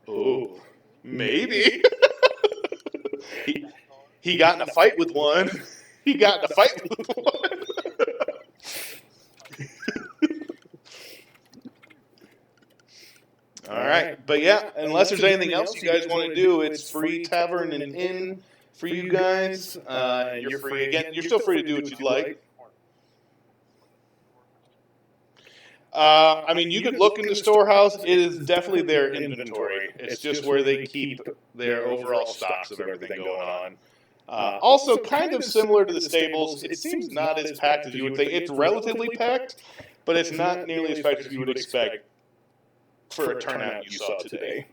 Oh, maybe. He got in a fight with one. All right, but yeah, unless there's anything else you guys want to do, it's free tavern and inn for you guys. You're free again. You're still free to do what you'd like. I mean, you could look in the storehouse. It is definitely their inventory. It's just where they keep their overall stocks of everything going on. Also, kind of similar to the stables, it seems not as packed as you would think. It's relatively packed, but it's not nearly as packed as you would expect for a turnout you saw today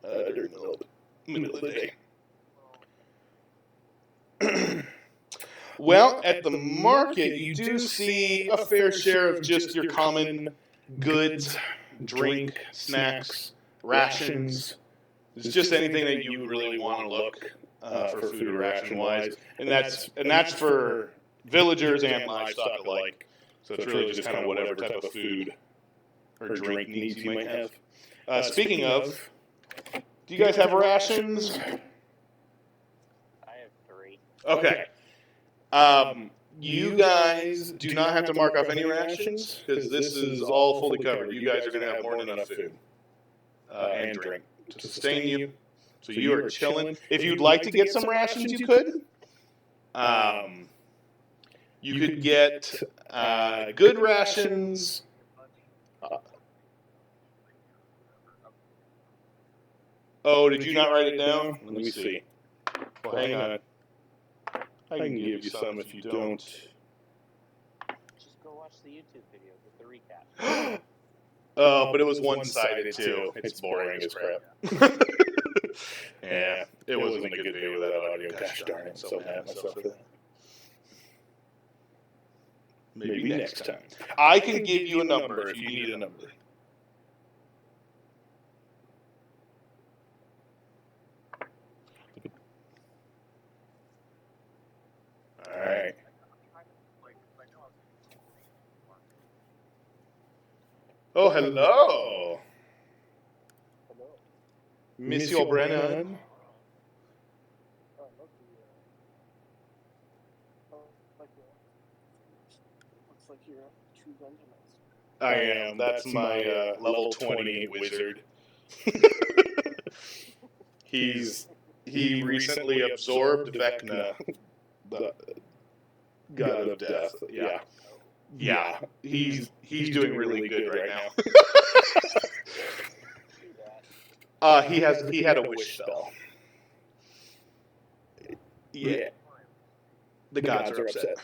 during the middle of the day. Well, at the market, you do see a fair share of just your common goods, drink, snacks, rations. It's just anything that you really want to look for food ration-wise. And that's for villagers and livestock alike. So it's really just kind of whatever type of food or drink needs you might have. Speaking of, do you guys have rations? I have 3. Okay. You guys do not have to mark off any rations because this is all fully covered. You guys are going to have more than enough food and drink to sustain you. So you are chilling. If you'd like to get some rations, you could. You could get good rations. Oh, did you not write it down? Let me see. Well, hang on. I can give you some if you don't. Just go watch the YouTube video, get the recap. Oh, but it was one-sided too. It's boring as crap. Yeah, it wasn't a good video without audio. Gosh darn it, I'm so mad at myself for that. Maybe next time. I can give you a number if you need a number. All right. Oh, hello. Monsieur Brennan. Looks like you're a true dungeon master. I am. That's my level 20 wizard. He recently absorbed Vecna, the god of death. Yeah. Yeah. He's doing really good right now. He had a wish spell. Yeah. The gods are upset.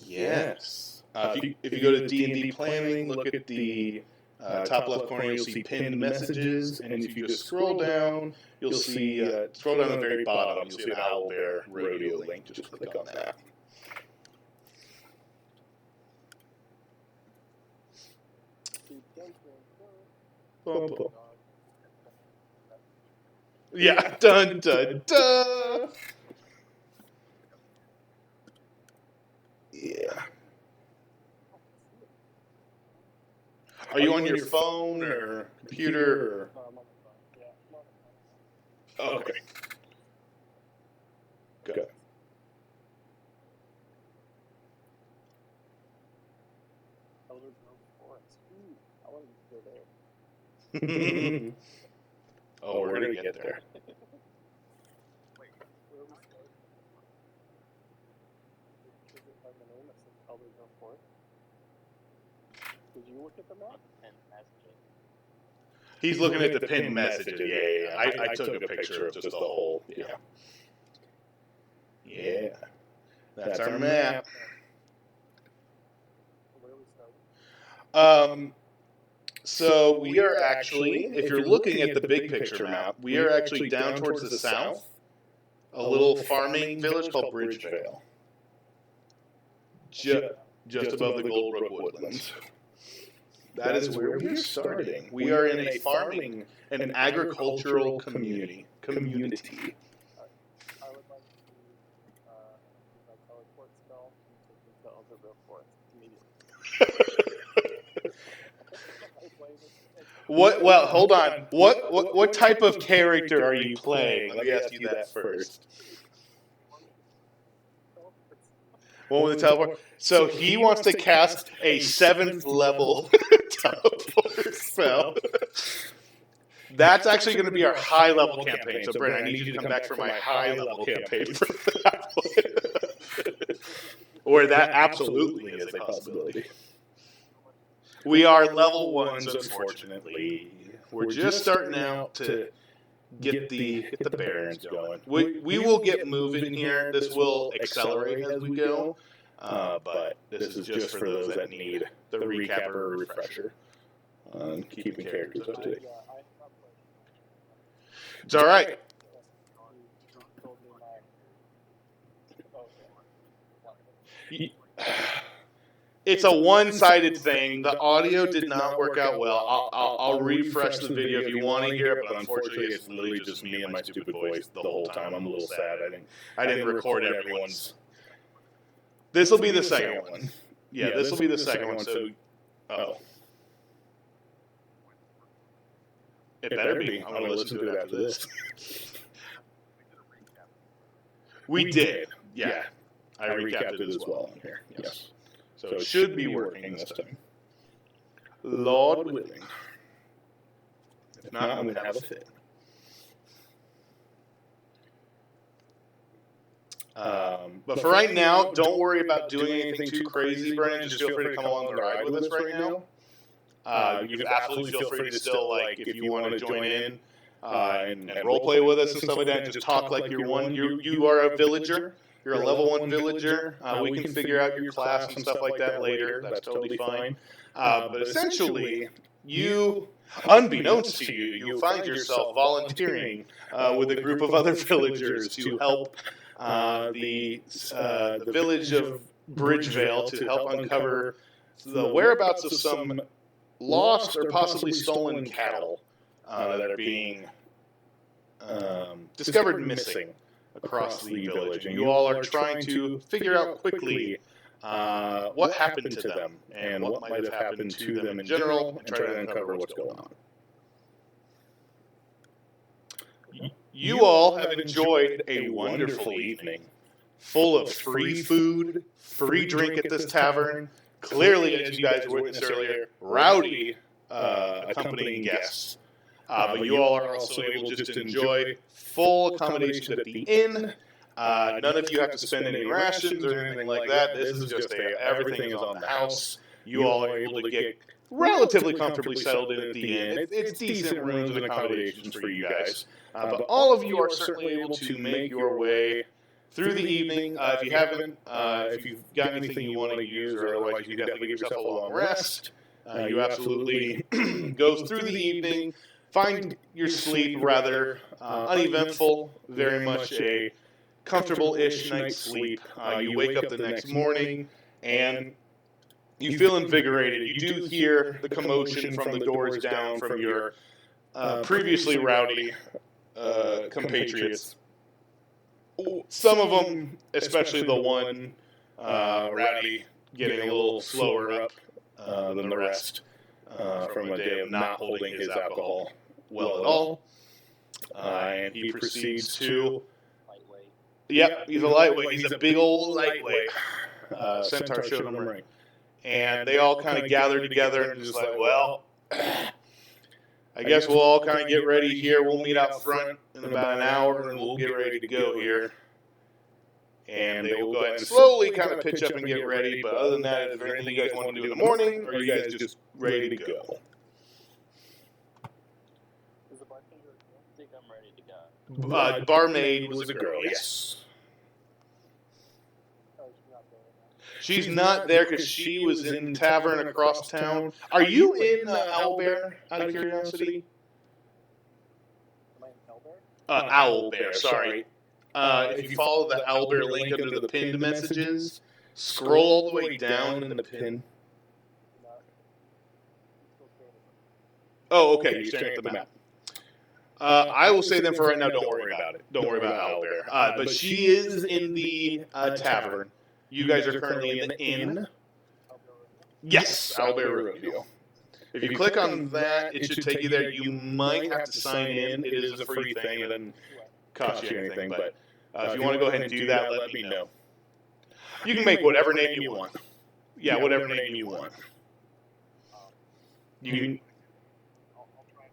Yes. If you go to D&D planning, look at the top left corner, you'll see pinned messages, and if you just scroll down, you'll see, scroll down to the very bottom, you'll see an Owlbear rodeo link. Just click on that. Yeah, dun dun dun. Yeah. Are you on your phone or computer? Or? Oh, okay. Good. Oh, we're gonna get there. Did you look at the map? He's looking at the pinned messages. Yeah. I took a picture of just the whole. Yeah. Yeah. That's our map. So we are actually, if you're looking at the big picture map, we are actually down towards the south, a little farming village called Bridgevale, just above the Goldbrook Woodlands. That is where we're starting. We are in a farming, an agricultural community. I would like to use my teleport spell and take me to other real forest immediately. Well, hold on. What type of character are you playing? Let me ask you that first. One with the teleport. So he wants to cast a 7th level teleport spell. That's actually going to be our high level campaign. So Brent, I need you to come back for my high level campaign for that one. Or that absolutely is a possibility. We are level 1s, unfortunately. We're just starting out to get the barons going. We will get moving here. This will accelerate as we go. But this is just for those that need the recap or refresher on keeping characters up to date. It's all right. It's a one-sided thing. The audio did not work out well. I'll refresh the video if you want to hear it, but unfortunately, it's literally just me and my stupid voice the whole time. I'm a little sad. I didn't record everyone's. This will be the second one. Yeah, this will be the second one. So, it better be. I'm going to listen to it after this. We did. Yeah, I recapped it as well in here. Yes. So it should be working this time. Lord willing. If not, I'm going to have a fit. But for right now, don't worry about doing anything too crazy, Brennan. Just feel free to come along the ride with us right now. You can absolutely feel free to still, like, if you want to join in and role play with us and stuff like that, just talk like you're one. You are a villager. You're a level 1 villager. We can figure out your class and stuff like that later. That's totally fine. But essentially, you, unbeknownst to you, you'll find yourself volunteering with a group of other villagers to help the village of Bridgevale to help uncover the whereabouts of some lost or possibly stolen cattle that are being discovered missing across the village. And you all are trying to figure out quickly what happened to them and what might have happened to them in general and try to uncover what's going on. You all have enjoyed a wonderful evening, full of free food, free drink at this tavern. Clearly, as you guys witnessed earlier, rowdy accompanying guests. But you all are also able just to enjoy full accommodations at the inn. None of you have to spend any rations or anything like that. This is just everything is on the house. You all are able to get relatively comfortably settled in at the inn. It's decent rooms and accommodations for you guys. But all of you are certainly able to make your way through the evening. If you haven't, if you've got anything you want to use, or otherwise you can definitely give yourself a long rest. You absolutely go through the evening, find your sleep rather uneventful, very much a comfortable-ish night's sleep. You wake up the next morning, and you feel invigorated. You do hear the commotion from the doors down from your previously rowdy compatriots. Some of them, especially the one rowdy, getting a little slower up than the rest from a day of not holding his alcohol well at all. And he proceeds to... Lightweight. Yep, he's a lightweight. He's a big old lightweight. Centaur showed him a ring. And they all kind of gather together and just like, well, I guess we'll all kind of get ready here. We'll meet out front in about an hour, and we'll get ready to go here. And they will go ahead and slowly kind of pitch up and get ready. But other than that, is there anything you guys want to do in the morning, or are you guys just ready to go? Is the bartender? I think I'm ready to go. Barmaid was a girl, yes. Oh, she's not there now. She's not there because she was in the tavern across town. Are you in Owlbear, out of curiosity? Am I in Elbear? Owlbear, sorry. If you follow the Owlbear link under the pinned messages, scroll all the way down in the pin. No. I'm still staring at Oh, okay, you're staring at the map. I will say then for right now, don't worry about it. Don't worry about Owlbear. But she is in the tavern. You guys are currently in the inn. Yes, Owlbear Rodeo. If you click on that, it should take you there. You might have to sign in. It is a free thing. It doesn't cost you anything. But if you want to go ahead and do that, let me know. You can make whatever name you want. Yeah, whatever name you want. You can... I'll try.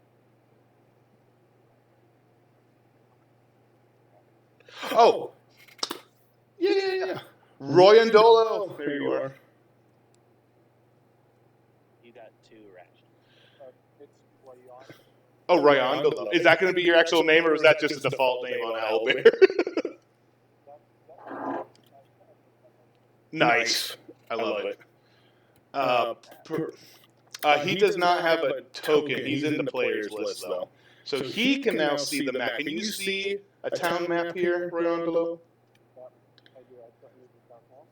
Oh! Yeah. Royandolo. There you are. You got 2 rations. It's Rayon. Oh, Royandolo. Is that going to be your actual name, or is that just a default name on Owlbear? Nice. I love it. He does not have a token. He's in the players list, though. So he can now see the map. Can you see a town map here, Royandolo?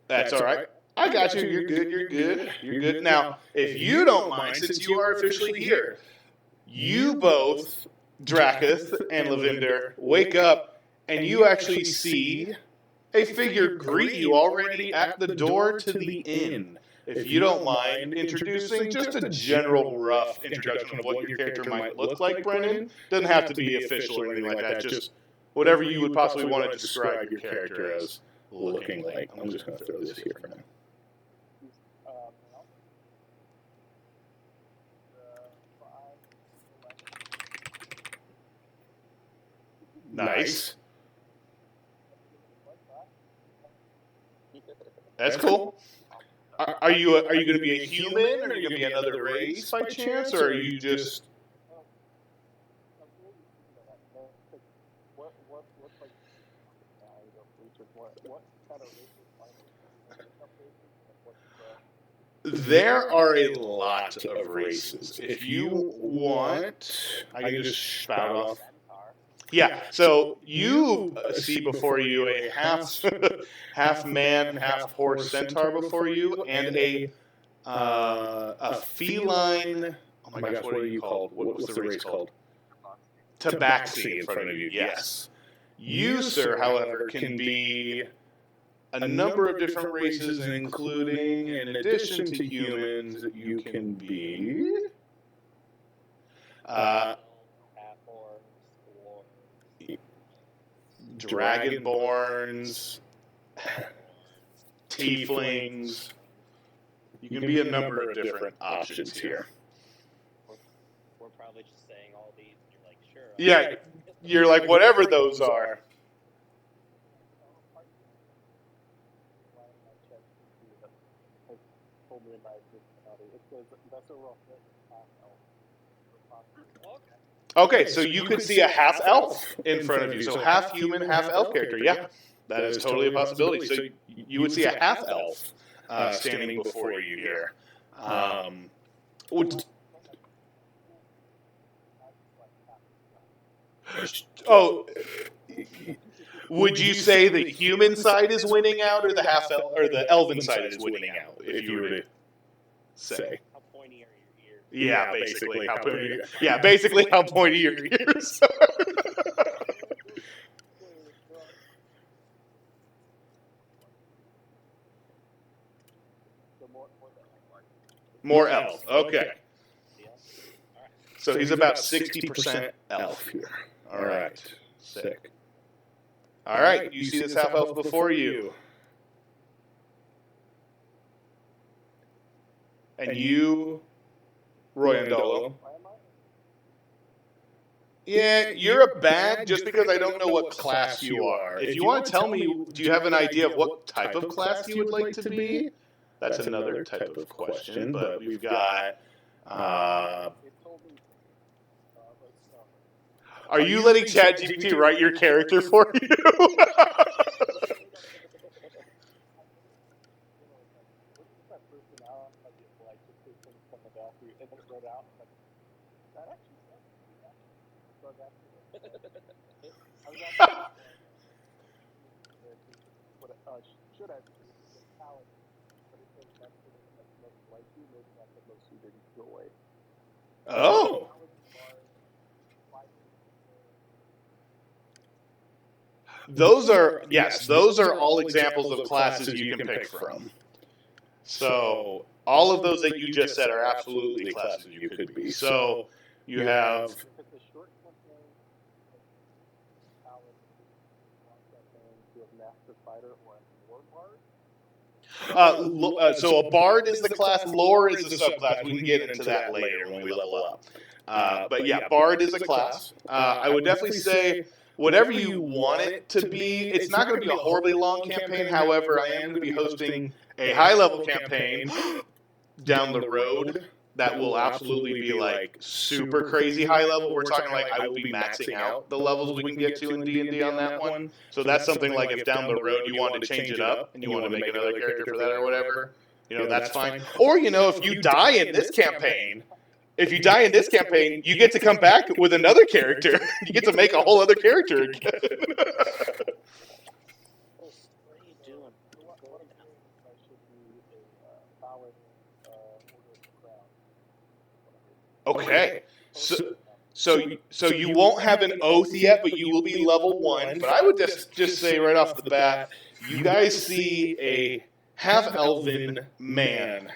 That's all right. I got you. You're good. Now, if you don't mind, since you are officially here, you both, Dracus and Lavender, wake up and you actually see a figure greet you already at the door to the inn. If you don't mind introducing just a general rough introduction of what your character might look like, Brennan. Doesn't have to be official or anything like that. Just whatever you would possibly want to describe your character as looking like. I'm just going to throw this here for now. Nice. That's cool. Are you going to be a human, or are you going to be another race by chance, or are you just? There are a lot of races. If you want, I can just spout off. Yeah, so you see before you a half man, half horse centaur before you, and a feline. Oh my gosh, what are you called? What's the race called? Tabaxi in front of you. Yes. You, sir, however, can be a number of different races, including, in addition to humans, you can be dragonborns, tieflings. You can be a number of different options here. We're probably just saying all these, and you're like, sure. Yeah, you're like, whatever those are. Okay, so you could see a half elf in front of you. So half human, half elf character. Yeah, that is totally a possibility. So you would see a half elf standing before you here. Would you say the human side is winning out, or the half elf, or the elven side is winning out? If you were to say. How pointy are your ears? Yeah, basically how pointy. Yeah, basically how pointy your ears are. More elf. Okay. So he's about 60% elf here. All right. Sick. All right. You see this half elf before you. And you, Royandolo. Yeah, you're a bag just because I don't know what class you are. If you want to tell me, do you have an idea of what type of class you would like to be? That's another type of question, but we've got... are you letting ChatGPT write your character for you? Oh. Those are, yes, those are all examples of classes you can pick from. So all of those that you just said are absolutely classes you could be. So you have... So a bard is the class, lore is the subclass. We can get into that later when we level up. But yeah, bard is a class. I would definitely say whatever you want it to be. It's not going to be a horribly long campaign. However, I am going to be hosting a high-level campaign down the road that will absolutely be like super crazy high level. We're talking like I will be maxing out the levels we can get to in D&D on that one. So that's something like if down the road you want to change it up and you want to make another character for that or whatever, you know, that's fine. Or, you know, if you die in this campaign, you get to come back with another character. You get to make a whole other character again. Okay, so you won't have an oath yet, but you will be level 1. But I would just say right off the bat, you guys see a half-elven man,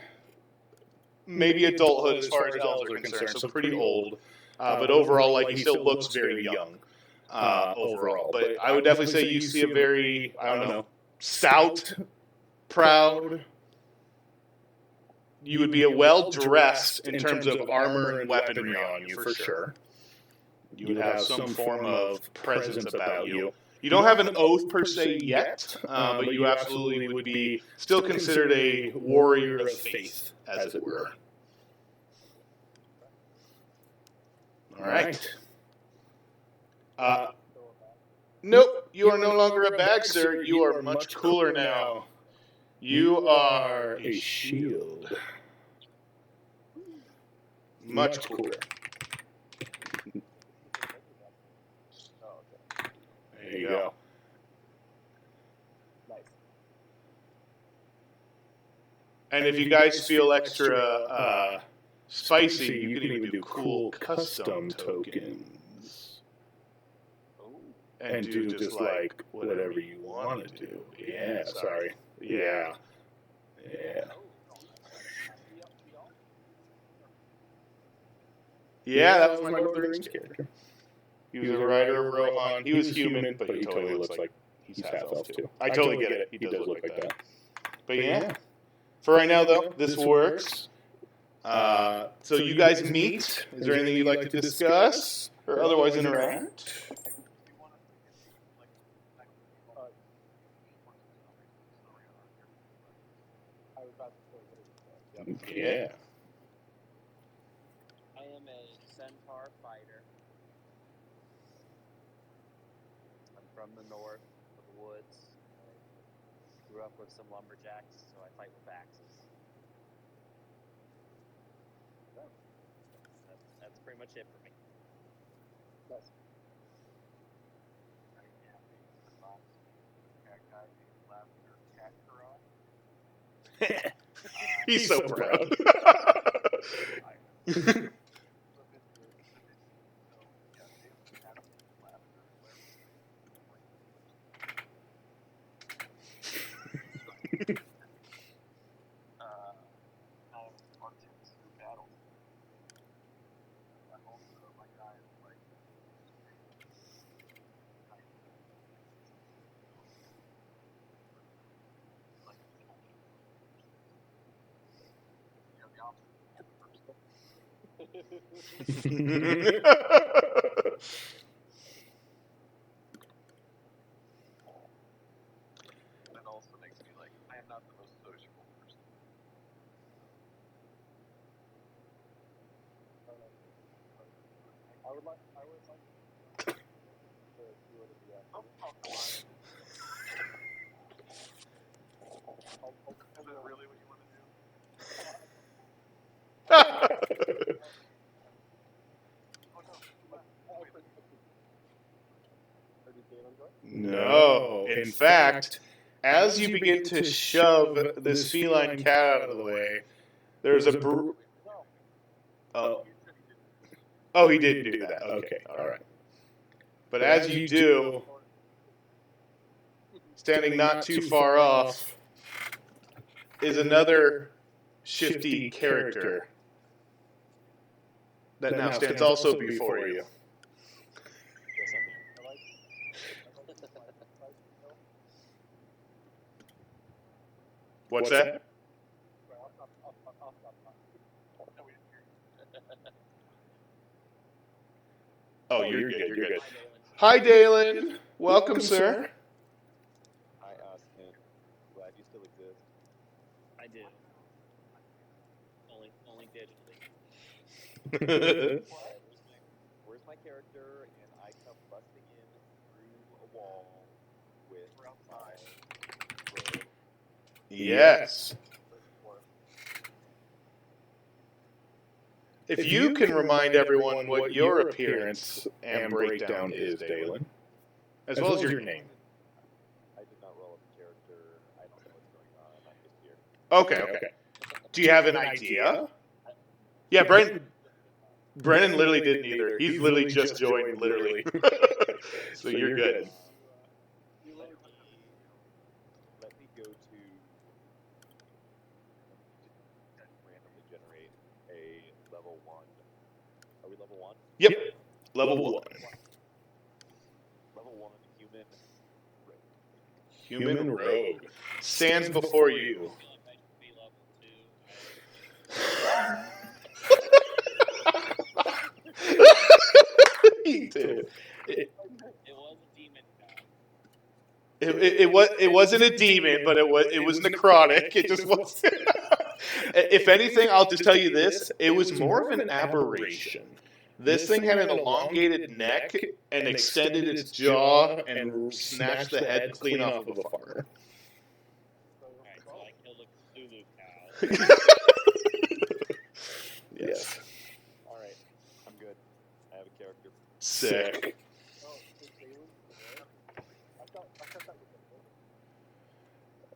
maybe adulthood as far as elves are concerned, so pretty old, but overall, like, he still looks very young overall. But I would definitely say you see a very, I don't know, stout, proud... You would be a well-dressed in terms of armor and weaponry on you, for sure. You would have some form of presence about you. You don't have an oath per se yet, but you absolutely would be still considered a warrior of faith, as it were. All right. Nope, you are no longer a bag, sir. You are much cooler now. You are a shield. Much cooler. There you go. Nice. And if you guys feel extra spicy, you can even do cool custom tokens. And do just like whatever you want to do. Yeah, sorry. Yeah. Yeah. Yeah, that was my Lord of the Rings character. He was a rider of Rohan. He was human, but he totally looks like he's half-elf too. I totally get it. He does look like that. But yeah. For right now, though, this works. So you guys meet. Is there anything you'd like to discuss or otherwise interact? Yeah. I am a centaur fighter. I'm from the north of the woods. I grew up with some lumberjacks, so I fight with axes. That's pretty much it for me. He's so proud. That also makes me like, I am not the most sociable person. I would like to do it at the end. Oh, come on. Is that really what you want to do? No. In fact, as you begin to shove this feline cat out of the way, there's a... Oh, he didn't do that. Okay, all right. But as you do, standing not too far off, is another shifty character that now stands also before you. What's that? Oh, you're good. You're good. Hi, Dalen. Welcome, sir. Hi, Austin. Glad you still exist. I do. Only digitally. Where's my character? And I come busting in through a wall with my robe. Yes. If you can remind everyone what your appearance and breakdown is, Dalen, as well as your name. I did not roll up a character. I don't know what's going on. I'm just here. Okay. Do you have an idea? Yeah, Brennan literally didn't either. He's literally just joined, literally. So you're good. Let me go to randomly generate a level 1. Are we level 1? Yep. Level 1. Level 1 human rogue. Human rogue stands before you. He did. It was a demon god. It wasn't a demon, but it was necrotic. It just was. If anything, I'll just tell you this: it was more of an aberration. This thing had an elongated neck and extended its jaw and snatched the head clean off of a farmer. Alright, so I killed a Cthulhu cow. Yes. Alright, I'm good. I have a character. Sick.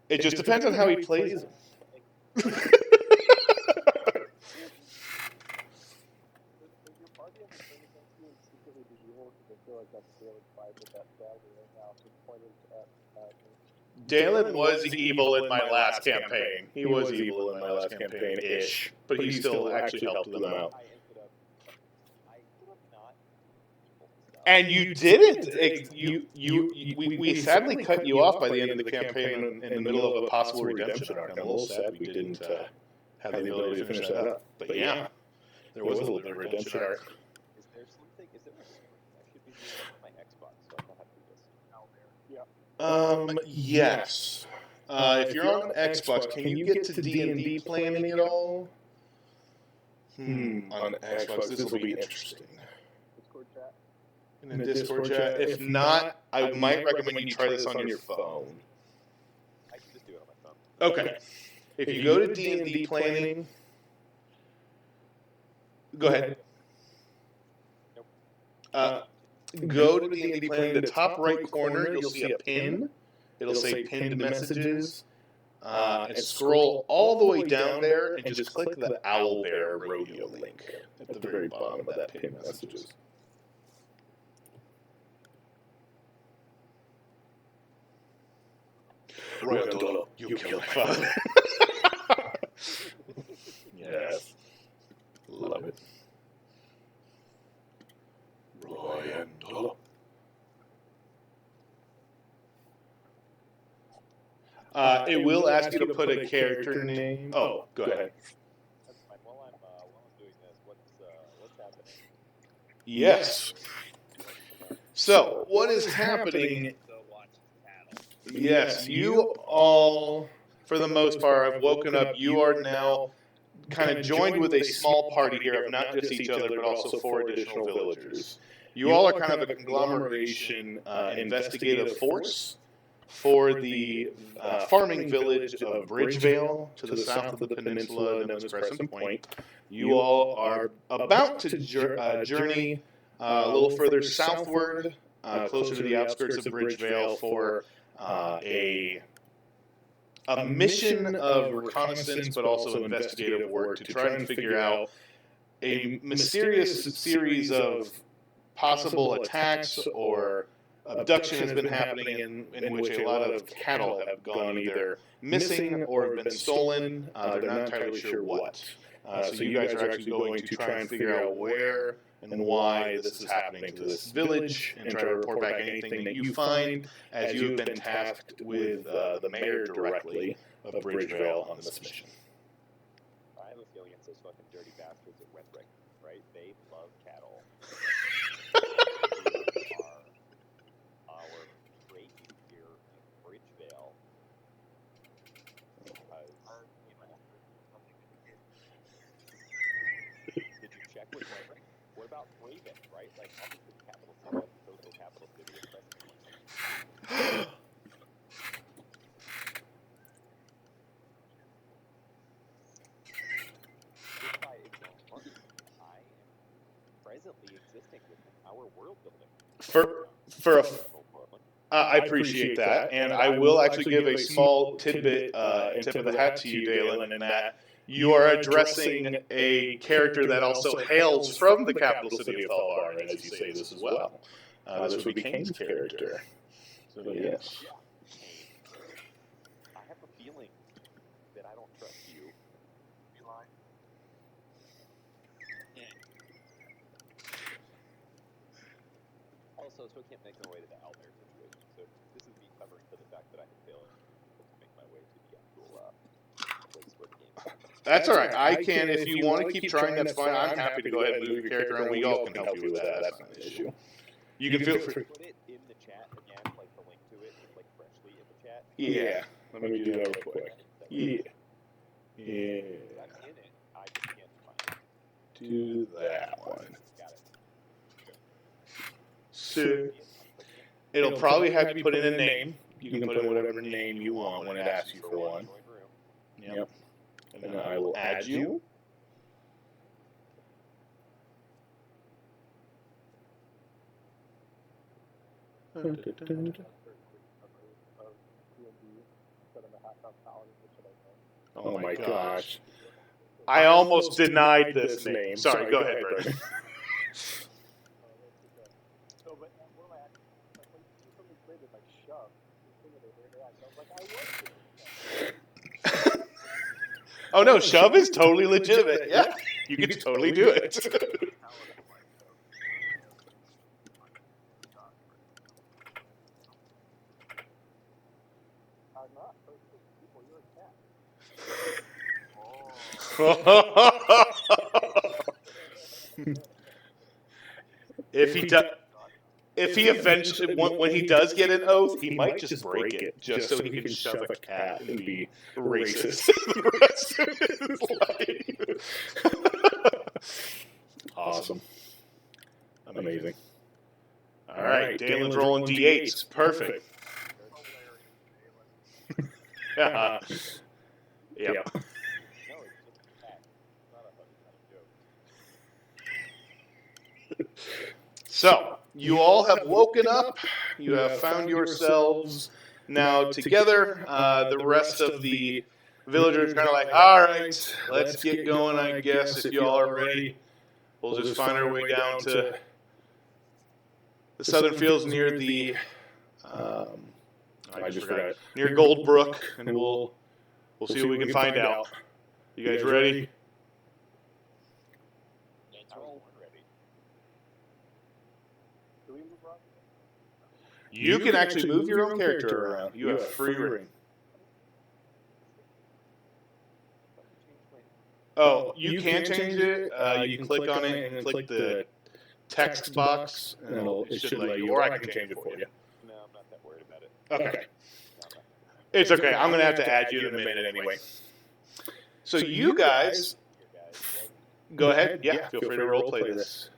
It just depends on how he plays them. Dalen was evil in my last campaign. He was evil in my last campaign-ish. But he still actually helped them out. I ended up not evil stuff. And you didn't. We sadly cut you off by the end of the campaign in the middle of a possible redemption arc. I'm a little sad we didn't have the ability to finish that up. But yeah, there was a little bit of a redemption arc. Is there something? Is there a I should be doing my Xbox, so I don't have to do this out there. Yeah. Yes. If you're on Xbox, can you get to DnD planning at all? On Xbox, this will be interesting. Discord chat. In a Discord chat. If not, I might recommend you try this on your phone. I can just do it on my phone. Okay. If you go to D&D planning, go ahead. Go to D&D planning. The top right corner, you'll see a pin. It'll say pinned messages. And scroll all the way down there and just click the Owlbear rodeo link at the very bottom of that pinned messages. Roy Dolo, you killed my father. Yes. Love it. Roy and Dolo. It will ask you to put a character name. Oh, go ahead. That's fine. While I'm doing this, what's happening? Yes. So, what is happening? Go watch cattle. Yes, you all, for the most part, have woken up. You are now kind of joined with a small party here of not just each other, but also 4 additional villagers. You all are kind of a conglomeration investigative force for the farming village of Bridgevale to the south of the peninsula known as Crescent Point. You all are about to journey a little further southward, closer to the outskirts of Bridgevale for a mission of reconnaissance, but also investigative work to try and figure out a mysterious series of possible attacks or abduction has been happening in which a lot of cattle have gone either missing or have been stolen. They're not entirely sure what. So you guys are actually going to try and figure out where and why this is happening to this village and try to report back anything that you find as you have been tasked with the mayor directly of Bridgevale on this mission. I have a feeling it's those fucking dirty bastards at Wendrick, right? They love cattle. Our great here in Bridgevale. Did you check with Wendrick? What about Raven, right? Like, obviously the capital city, the coastal capital city of Crescent. If by example, I am presently existing within our world building. I appreciate that, and I will actually give a small tidbit and tip of the hat to you, Dalen, in that you are addressing a character that also hails from the capital city of Thalbar, and as you say this as well. This would be Kane's character. So, yes. I have a feeling that I don't trust you. You lying? Also, so I can't make my way to the Owlbear situation. So this is me covering for the fact that I can fail to make my way to the actual place where the game is. That's all right. I can, if you want to keep trying, that's fine. I'm happy to go ahead and move your character, and we all can help you with that. That's not an issue. You can feel free. Put it in the chat again, like the link to it, like freshly Yeah. Let me do that real quick. Yeah. Yeah. I'm in it. I just can't find it. Do that one. Got it. So I'm clicking it. it'll probably have you put in a name. You can put in whatever name you want when it asks you for one. Join room. Yep. And then I will add you. Oh my gosh. I almost denied this name. Sorry, go ahead, Brendan. So, but what am I actually? Like, when somebody played this, like shove. I was like, Oh no, shove is totally legitimate. Yeah, you can totally do it. I'm not. People, you're a cat. If he eventually, when he does get an oath, he might just break it, just so he can shove a cat and be racist the rest of his life. Awesome. Amazing. All right, Dalen's rolling D8s. Perfect. Yeah. No, it's just a cat. It's not a joke. So, you all have woken up. You have found yourselves now together. The rest of the villagers kind of like, all right, let's get going, I guess, if you all are ready. We'll just find our way down to the southern fields near the, I just forgot, near Goldbrook, and we'll see what we can find out. You guys ready? I was ready. Do we move around? You can actually move your own character around. You have free reign. Oh, you can change it. You can click on it and click the text box, and it should let you, or I can change it for you. No, I'm not that worried about it. Okay. It's okay. I'm going to have to add you in a minute anyway. So you guys, go ahead. Yeah, feel free to roleplay this.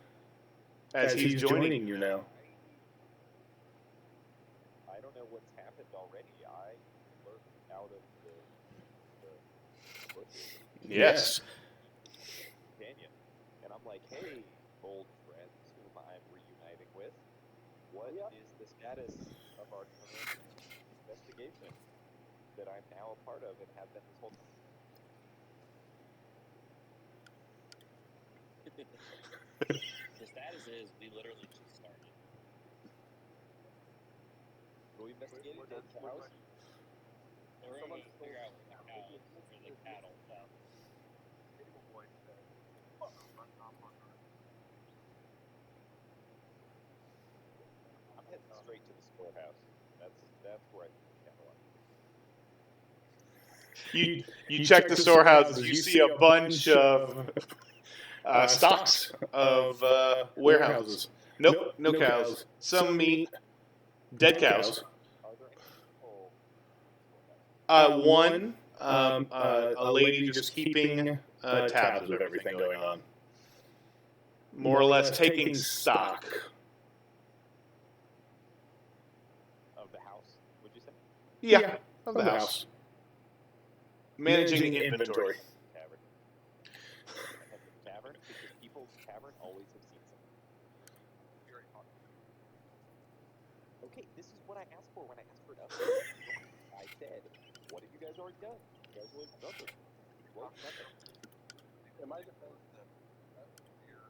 As he's joining you now. I don't know what's happened already. I lurked out of the bushes. Yes. Canyon. And I'm like, hey, old friends whom I'm reuniting with, what is the status of our current investigation that I'm now a part of and have been this whole time? The status is we literally just started. So we investigated dead cows. We're going to figure out where the cows or the cattle fell. I'm heading straight to the storehouse. That's where I think the cattle are. You check the storehouses. You see a bunch of stocks of warehouses. Nope, no cows. Some meat. Dead cows. Are there any people? One, a lady just keeping tabs of everything going on. More or less taking stock. Of the house, would you say? Yeah, of the house. Managing inventory. Tavern. I have the tavern because people's tavern always have seen something. Okay, this is what I asked for when I asked for an update. I said, what have you guys already done? You guys already done nothing. What? Nothing. Am I supposed to here?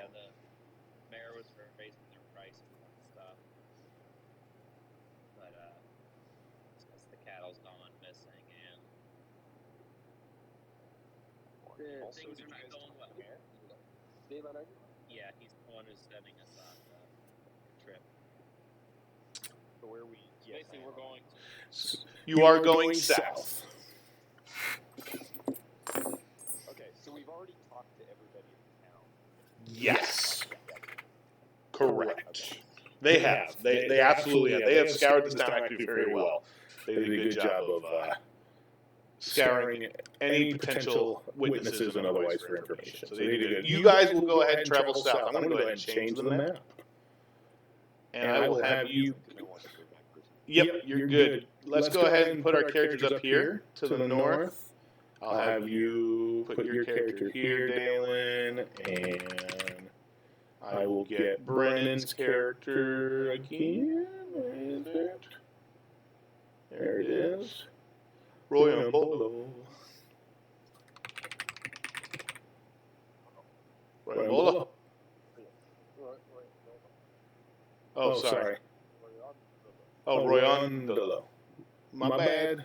The mayor was raising their prices on stuff, but since the cattle's gone missing and things are not going well. Yeah, he's the one who's sending us on the trip. So where we? Yes, basically, we're going to. You are going south. Okay, so we've already talked to everybody in the Yes. Correct. They have. They absolutely have. They have scoured this town actually very well. They did a good job of scouring any potential witnesses and otherwise for information. So they did good. You guys will go ahead and travel south. I'm going to go ahead and change the map. And I will have you... Yep, you're good. Let's go ahead and put our characters up here to the north. I'll have you put your character here, Dalen, and I will get Brennan's character again. Where is it? There it is. Roy and Bolo. Roy and Bolo. Oh, sorry. Oh, Royondolo. My bad.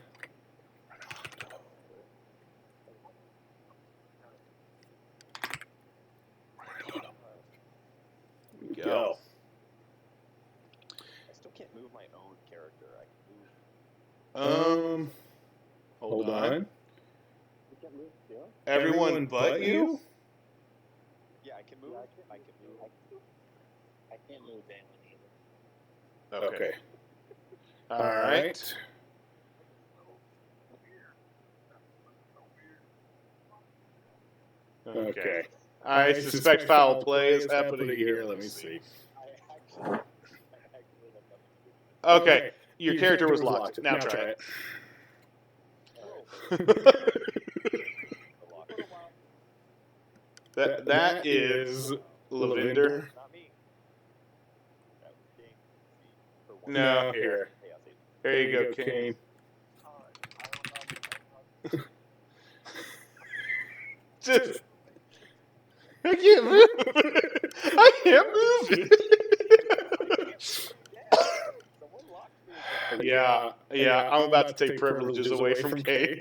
Go. I still can't move my own character. I can move. Hold on. Everyone but you? Yeah, I can move. I can move. I can't move Dalen either. Okay. All right. Okay. I suspect foul play is happening here. Let me see. Okay. Your character was locked. Now try it. That is Lavender. Not me. That was King. For one. No, here. There you go, Kane. Just, I can't move. I can't move. Someone locked me. Yeah. I'm about to take privileges away from Kane.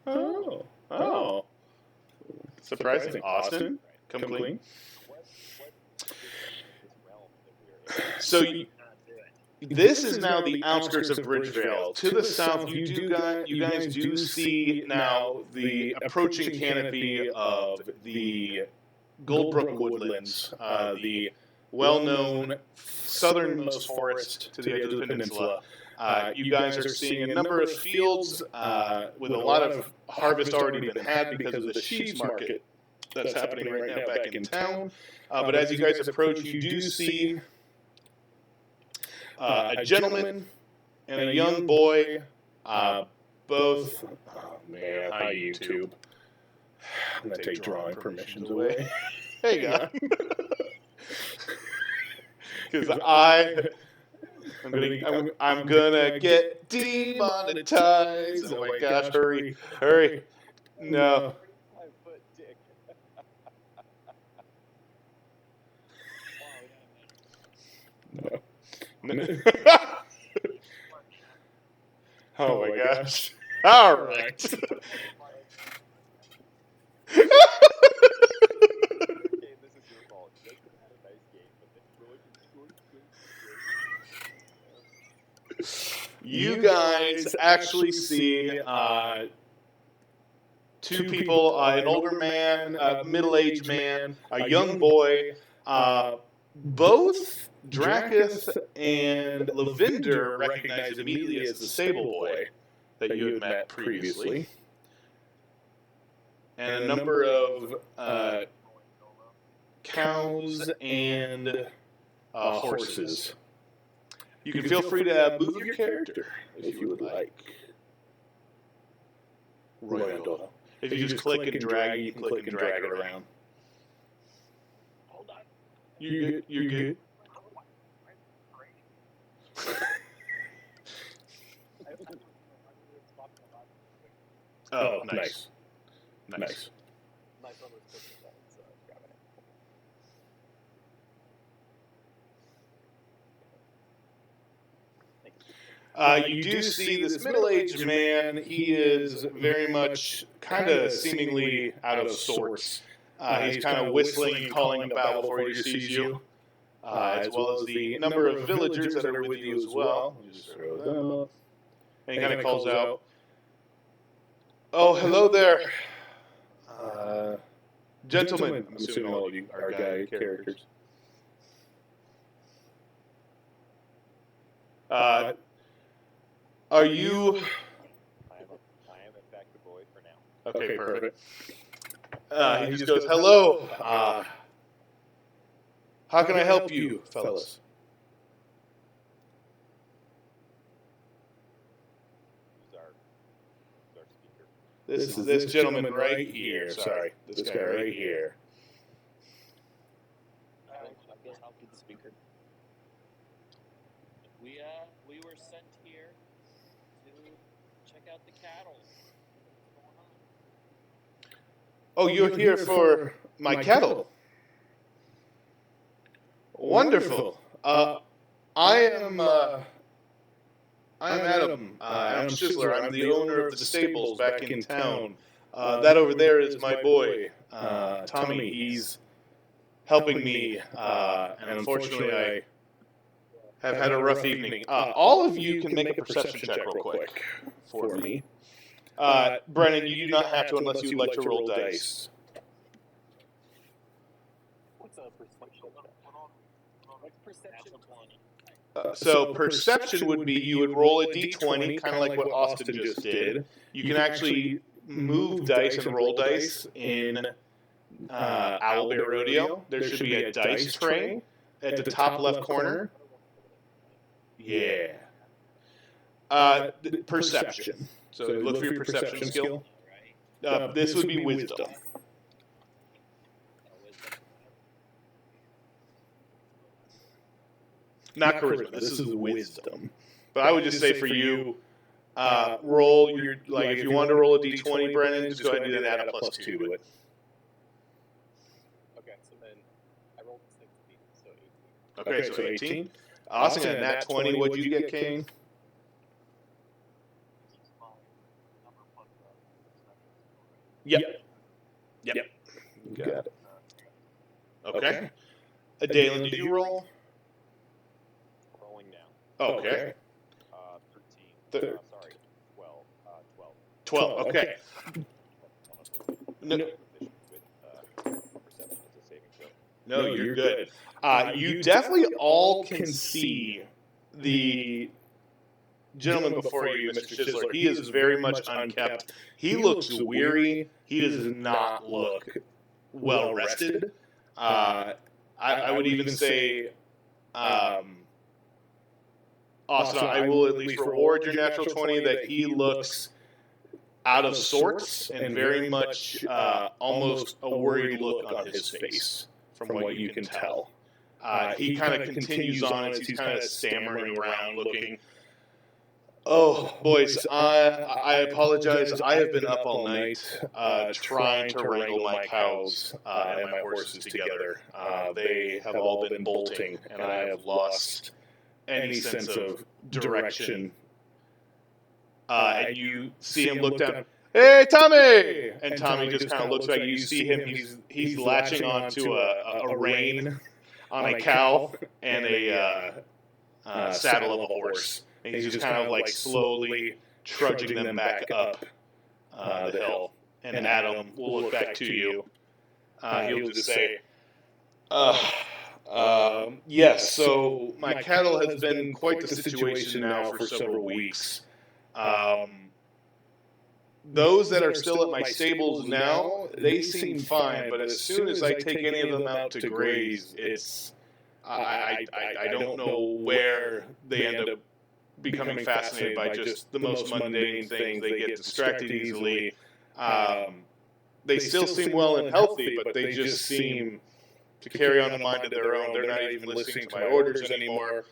Oh. Surprising. Austin, come clean. So this is now the outskirts of Bridgevale. To the south, you guys do see now the approaching canopy of the Goldbrook Woodlands, the well-known southernmost forest to the edge of the peninsula. You guys are seeing a number of fields with a lot of harvest already been had because of the sheep's market that's happening right now back in town. But as you guys approach, you do see a gentleman and a young boy, both... Oh, man, hi, YouTube. I'm going to take drawing permissions away. Hang on. Because I'm gonna get demonetized. Oh my gosh, hurry. No. I put dick. No. Oh my gosh. All right. Okay, this is your fault. You guys could have had a nice game, but then you were like, You guys actually see two people, an older man, a middle-aged man, a young boy. Both Dracus and Lavender recognize immediately as the Sable Boy that you had met previously. And a number of cows and horses. You can feel free to move your character if you would like. Royando. If you just click and drag, you can click and drag it around. Hold on. You're good. Oh, nice. my brother's cooking that, so grabbing it. You do see this middle-aged man. He is very much kind of seemingly out of sorts. He's kind of whistling and calling about before he sees you, as well as the number of villagers that are with you as well. Just throw them up. And he kind of calls out, "Oh, hello there. Gentlemen, I'm assuming all of you are guy characters. Are you... I am in fact a boy for now. Okay, perfect. He just goes, hello. How can I help you, fellas? Who's our speaker? This is this gentleman right here. Sorry, this guy right here. I guess I'll be the speaker. We were sent here to check out the cattle. What's going on? Oh, you're here for my cattle. Wonderful. I am Adam. Adam Schisler. I'm the owner of the stables back in town. That over there is my boy, Tommy. He's helping me, and unfortunately I have had a rough evening. All of you can make a perception check real quick for me. Brennan, you do not have to unless you'd like to roll dice. What's a perception? What's perception 20? So perception would be you would roll a d20, kind of like what Austin just did. You can actually move dice and roll dice in Owlbear Rodeo. There should be a dice tray at the top left corner. Yeah. Perception. So look for your perception skill. This would be wisdom. Not charisma. This is wisdom. But I would just say for you, roll your, like, if you wanted to roll a d20, Brennan, just go ahead and do that, add a +2 to it. Okay, so then I rolled 16, so 18. Okay, so 18. Austin got nat 20. What'd you get, Kane? Yep. Yep. You got it. Okay. Dalen, did you roll? Rolling now. Okay. 13. Sorry, 12. 12. Okay. No, With perception as a saving throw. no, you're good. You definitely all can see the gentleman before you, Mr. Schisler. He is very much unkept. He looks weary. He does not look well rested. I would even say, Austin, I will at least reward your natural 20 that he looks out of sorts and very much almost a worried look on his face, from what you can tell. He kind of continues on as he's kind of stammering around looking. Oh, boys, I apologize. I have been up all night trying to wrangle my cows and my horses together. They have all been bolting, and I have lost any sense of direction. And you see him look down. Hey, Tommy! And Tommy just kind of looks back. You see him. He's latching onto a rein on a cow and a saddle of a horse. And he's just kind of like slowly trudging them back up the hill. And Adam will look back to you. He'll just say, yes, so my cattle has been quite the situation now for several weeks. Those that are still at my stables now, they seem fine, but as soon as I take any of them out to graze, it's... I don't know where they end up becoming fascinated by just the most mundane things. They get distracted easily. They still seem well and healthy, but they just seem to carry on a mind of their own. They're not even listening to my orders anymore.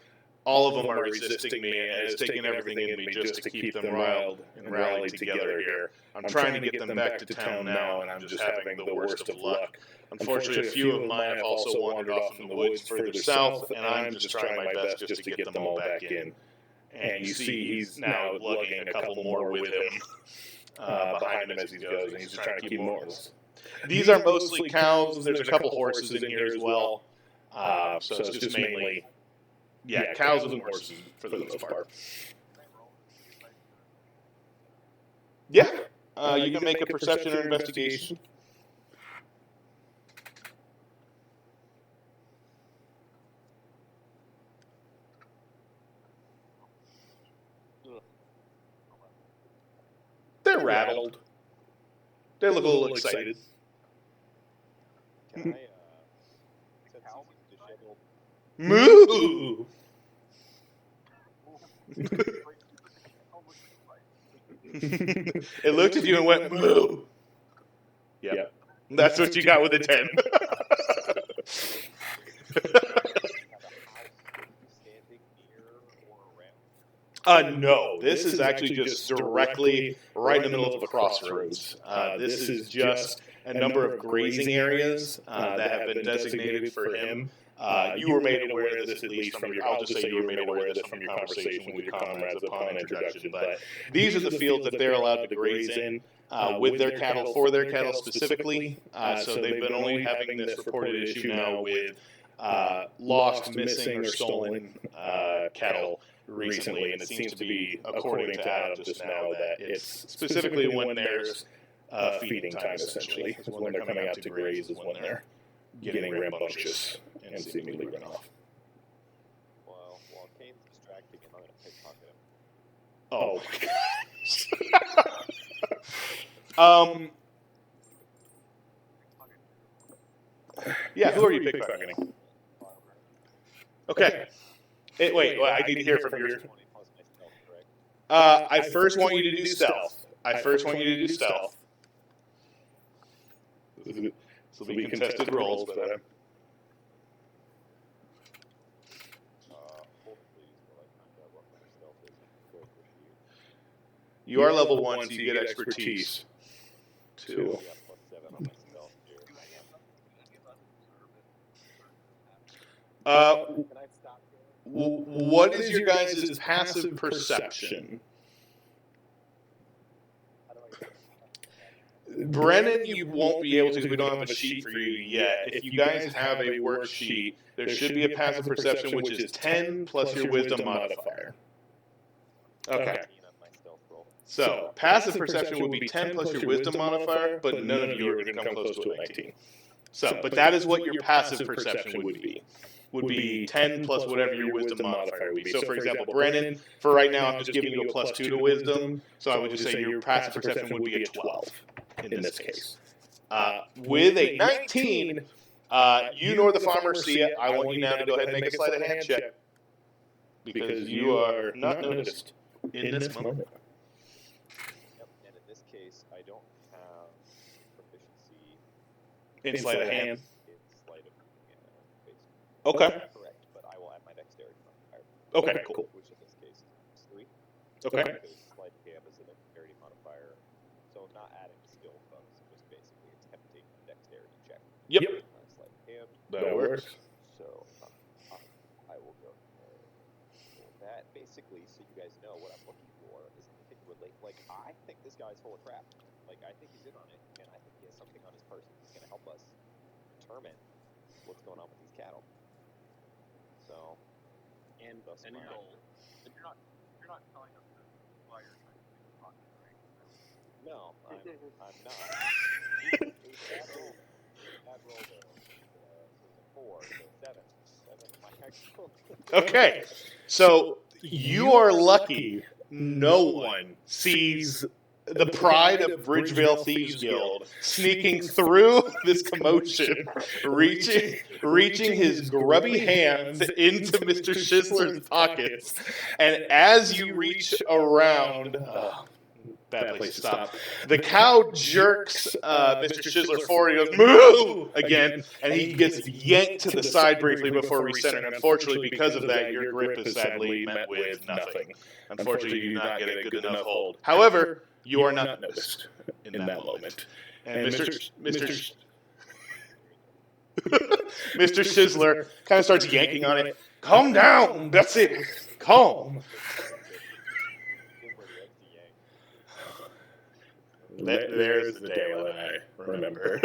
All of them are resisting me, and it's taken everything in me just to keep them riled and rallied together here. I'm trying to get them back to town now, and I'm just having the worst of luck. Unfortunately, a few of mine have also wandered off in the woods further south, and I'm just trying my best just to get them all back in. And you see he's now lugging a couple more with him behind him as he goes, and he's just trying to keep them orders. These are mostly cows. There's a couple horses in here as well. So it's just mainly, yeah, cows and horses for the most part. Yeah, you can make a perception or investigation. rattled. They look a little excited. Can I, since he's disheveled, Moo! It looked at you and went, moo! Yep. That's what you got with a 10. have a house standing near or around? No. This is actually just directly right in the middle of a crossroads. This is just a number of grazing areas that have been designated for him. You were made aware of this, at least from your, I'll just say you were made aware of this from your conversation with your comrades upon introduction, but these are the fields that they're allowed to graze in with their cattle, for their cattle specifically. So they've been only having this reported issue now with lost, missing, or stolen cattle recently, and it seems to be, according to Adam just now, that it's specifically when there's feeding time, essentially, is when they're coming out to graze, is when they're getting rambunctious and seemingly run off. Well, while Kane's distracting him, I'm going to pickpocket him. Oh. Yeah, who are you pickpocketing? Okay. Wait, I need to hear from your... 20 plus my stealth, correct? I first want you to do stealth. This will be contested rolls, but Hold please while I find out what my stealth is. Good for you. you are level 1, so you get expertise. 2. I got plus 7 on my stealth here. Do any of them Can I stop here? What is your guys' passive perception? How do I get Brennan, you won't be able to because we don't have a sheet for you yet. If you guys have a worksheet, there should be a passive perception, which is 10 plus your wisdom modifier. Okay. 19 on my stealth roll? So, passive perception would be 10 plus your wisdom modifier, but none of you are going to come close to a 19. So, but that is what your passive perception would be. Would be 10 plus whatever your wisdom modifier would be. So, for example, Brennan, for right now, I'm just giving you a plus 2 to wisdom, so I would just say your passive perception would be a 12 in this case. With a 19, you nor the farmer see it. I want you now to go ahead and make a sleight of hand check, because you are not noticed in this moment. Yep, and in this case, I don't have proficiency In sleight of hand. in sleight of face. Okay. Correct, but I will add my dexterity modifier. Okay, cool. Which in this case is 3. Okay. Because sleight of hand is a dexterity modifier, so not adding skill bonus, just basically attempting a dexterity check. Yep. Sleight of hand. That works. So I will go for that. Basically, so you guys know what I'm looking for is anything related. Like, I think this guy's full of crap. Like, I think he's in on it, and I think he has something on his person that's going to help us determine what's going on with these cattle. So, and That's and fine. gold. But you're not telling us why you're trying to make a pocket, right? no, I'm not. That rolled a 4, so 7. 7 my actual. Okay. So you are lucky no one sees the pride of Bridgevale Thieves Guild sneaking through this commotion, reaching his grubby hands into Mr. Schizler's pockets, and as you reach around, bad place to stop, the cow jerks Mr. Schizler forward. He goes, "Moo!" again, and he gets yanked to the side briefly before recentering. Unfortunately, because of that, your grip is sadly met with nothing. Unfortunately, you do not get a good enough hold. However, you are not noticed in that moment. And Mr. Schizler kind of starts yanking on it. Calm down. That's it. Calm. There's the day when I remember.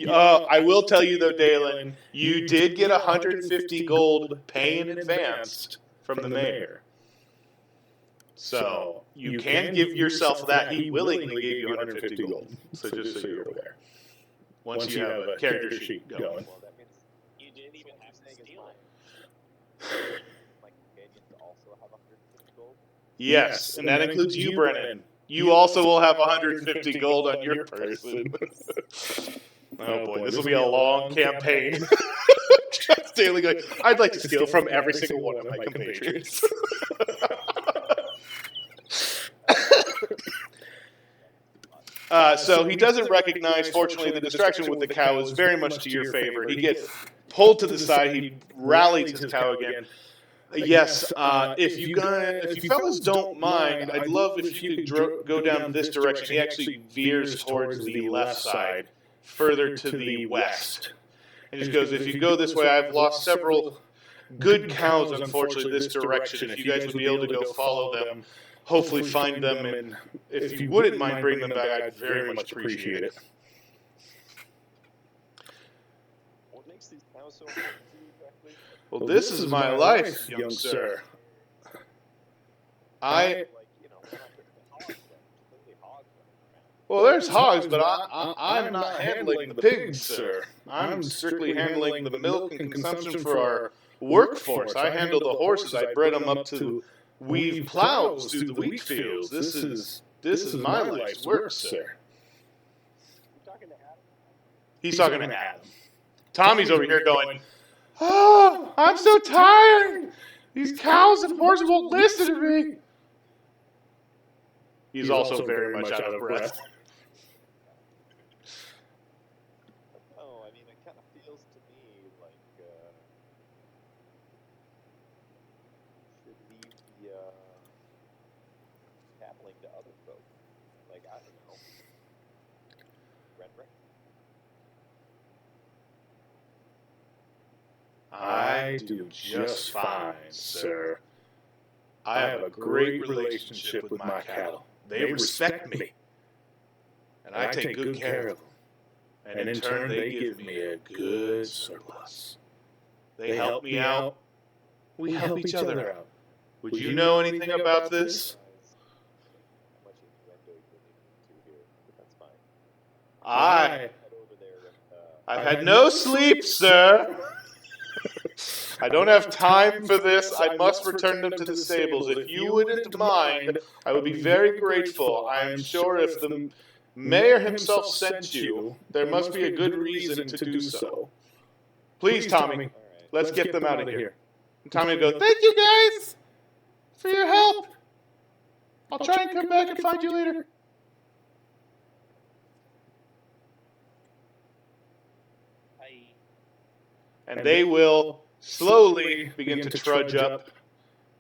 I will tell you though, Dalen, you did get 150 gold pay in advance from the mayor. So you can give yourself that. He willingly gave you 150 gold. So just so you're aware. Once you have a character sheet going. Well, that means You did Yes, and that includes you, Brennan. You also will have 150 gold on your person. Oh boy, this will be a long campaign. Stanley going, I'd like to steal from every single one of my compatriots. So he doesn't recognize, fortunately, the distraction with the cow is very much to your favor. He gets pulled to the side. He rallies his cow again. Yes, if you fellas don't mind, I'd love if you could go down this direction. He actually veers towards the left side, further to the west. And just goes, if you go this way, I've lost several good cows, unfortunately, this direction. If you guys would be able to go follow them, hopefully find them, and if you wouldn't mind bringing them back, I'd very much appreciate it. What makes these cows so important to you exactly? Well, this is my life, young sir. Like, you know, we're not hogs, then. Clearly hogs running around. Well, there's hogs, but I'm not handling the pigs, sir. I'm strictly handling the milk and consumption for our workforce. I handle the horses. I bred them up to weave plows through the wheat fields. This is my life's work, sir. You talking to Adam? He's talking to Adam. Tommy's over here going, oh, I'm so tired. These cows and horses won't listen to me. He's also very much out of breath. Oh, I mean, it kind of feels to me like should leave the tattling to other folk. Like, I don't know. Renrick? I do just fine, sir. I have a great relationship with my cattle. They respect me, and I take good care of them. And in turn, they give me a good surplus. They help me out. We help each other out. Would you know anything about this? How much innuendo you need to here, but that's fine. I Head over there and, I've had no sleep, sir. I don't have time for this. I must return them to the stables. If you wouldn't mind, I would be very grateful. I am sure if the mayor himself sent you, there must be a good reason to do so. Please, Tommy, all right. let's get them out of here. And Tommy would go, thank you guys for your help. I'll try and come back and find you later. And they will slowly begin to trudge up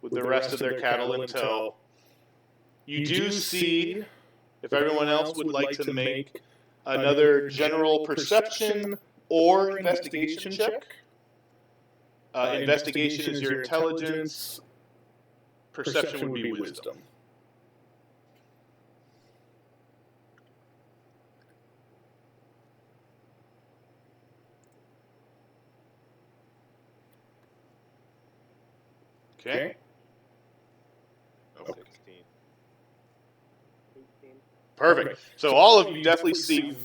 with the rest of their cattle in tow. You do see, if everyone else would like to make another general perception or investigation check. Investigation is your intelligence. Perception would be wisdom. Okay. 16. Perfect. So all of you definitely see.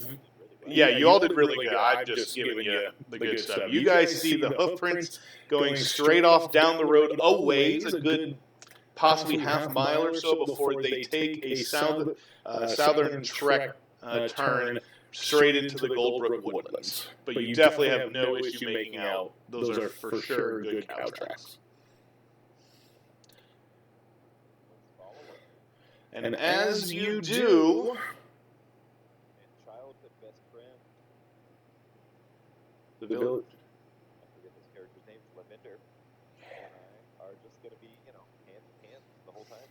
Yeah, you all did really good. I'm just giving you the good stuff. You guys see the hoof prints going straight off down the road a ways, a good possibly half mile or so before they take a southern trek turn straight into the Goldbrook woodlands. But you definitely have no issue making out. Those are for sure good cow tracks. And as you do, And childhood best friend, the village. I forget this character's name, Lavender, and I are just going to be, you know, hand in hand the whole time.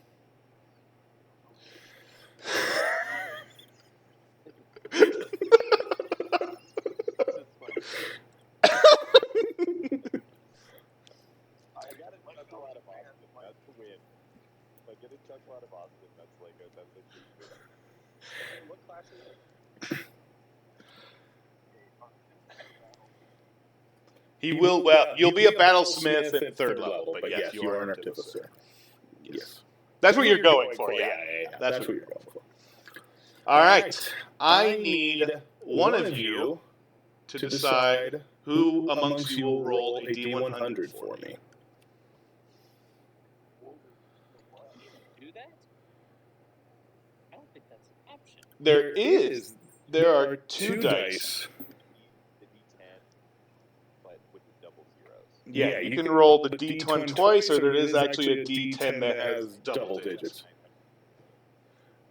I got a chuckle out of Austin, that's the win. If I get a chuckle out of Austin, that's like a treat for me. What class is it? He will. Well, you'll be a battlesmith at third level, but yes, you are an artificer. Yes, that's what you're going for. Yeah, that's what you're going for. All right, I need one of you to decide who amongst you will roll a D100 for me. Do that? option? There is. There are 2 dice. The D10, but with the double zeros. Yeah, you can roll the D10 twice, or there is actually a D10 that has double digits.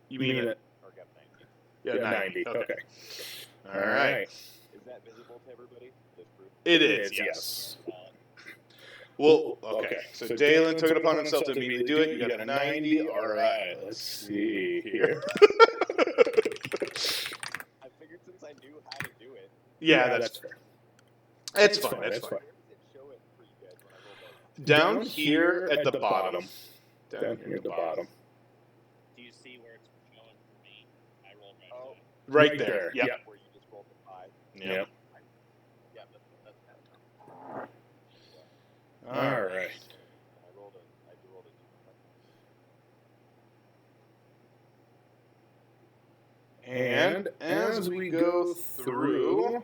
You mean it? Or got 90. Yeah, 90. Okay. All right. Is that visible to everybody? This group? It is, yes. Well, okay. So Dalen took it upon himself to immediately do it. You got a 90. All right. Let's see here. I figured since I knew how to do it. Yeah, that's fair. It's fine. That's fine. Where does it show it for you guys when I roll that? Down here at the bottom. Down here at the bottom. Do you see where it's showing for me? I rolled right Oh. away. Right there. Yep. Where you just rolled the 5. Yep. Yeah, that's All right. I do roll a And as we go through,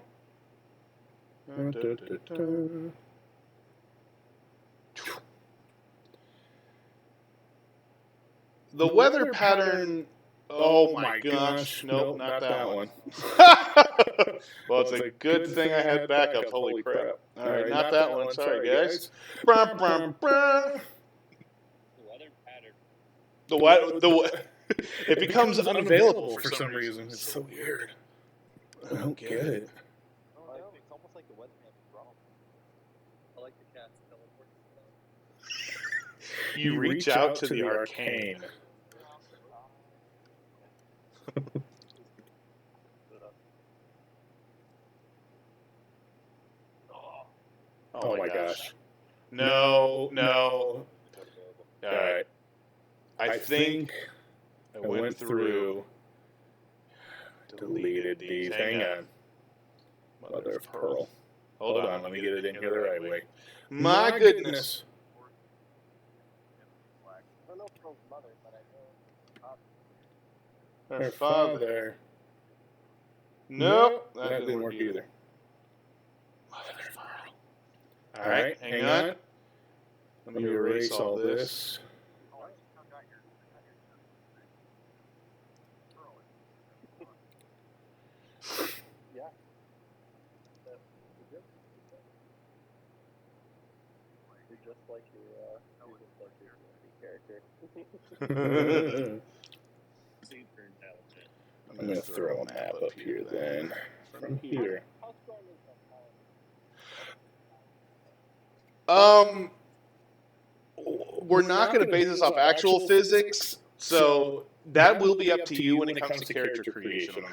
the weather pattern. Oh my gosh! Nope, not that one. Well, it's a good thing I had backup. Holy crap! All right, not that one. Sorry, guys. The weather pattern. The what? It becomes unavailable for some reason. It's so weird. I don't get it. Oh, no, it's almost like the weatherman is wrong. I like the cast teleport. You reach out to the arcane. Oh my gosh. No. All right. I think I went through, deleted these. Hang on. Mother of pearl. Hold on, let me get it in here the right way. My goodness. I don't know Pearl's mother, but I know. Her father. Nope, that didn't work either. Mother of pearl. All right, hang on. Let me erase all this. Yeah. You're just like your character. Super intelligent. I'm going to throw a map up here then. From here. How strong is that power? We're not going to base this off actual physics, so that will be up to you when it comes to character creation.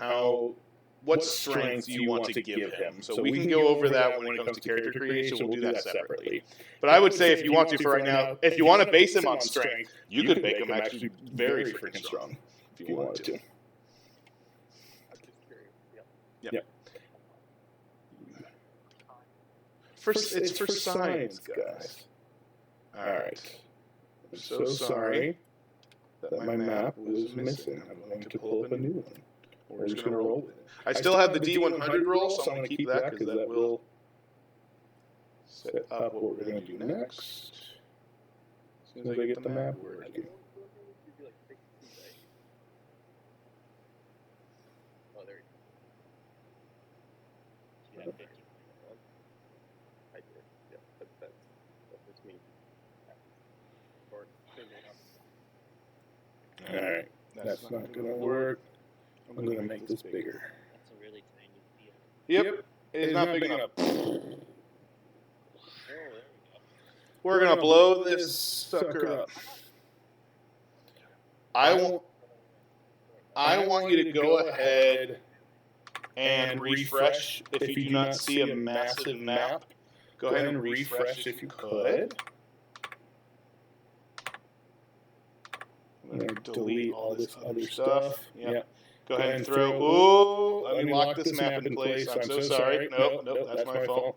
What strengths you want to give him. So we can go over that when it comes to character creation. We'll do that separately. But I would say if you want to for right now, if you want to base him on strength, you could make him actually very freaking strong if you wanted to. I'm just curious. Yep. It's for science, guys. All right. I'm so sorry that my map was missing. I'm going to pull up a new one. We're just going to roll with it. I still have the D100 roll, so I'm going to keep that because that will set up what we're going to do next. As soon as I get the map working. Oh, there you go. I did. Yeah, that's just me. Alright, that's not going to work. I'm going to make this bigger. That's a really tiny field. Yep, it's not big enough. Oh, there we go. We're going to blow this sucker up. I want you to go ahead and refresh if you do not see a massive map. Go ahead and refresh if you could. I'm going to delete all this other stuff. Yep. Go ahead and throw. Ooh, let me lock this map in place. I'm so sorry. Nope, that's my fault.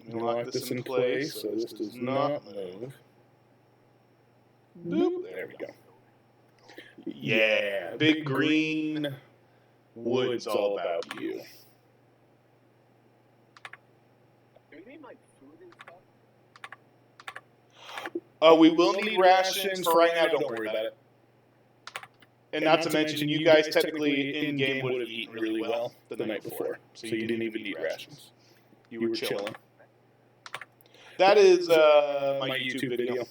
Let me lock this in place so this does not move. Boop. There we go. Yeah, big green wood's all about you. Do we need like food and stuff? We will need rations for right now. Don't worry about it. And not to mention, you guys technically in-game would have eaten really well the night before. So you didn't even need rations. You were chilling. That is my YouTube video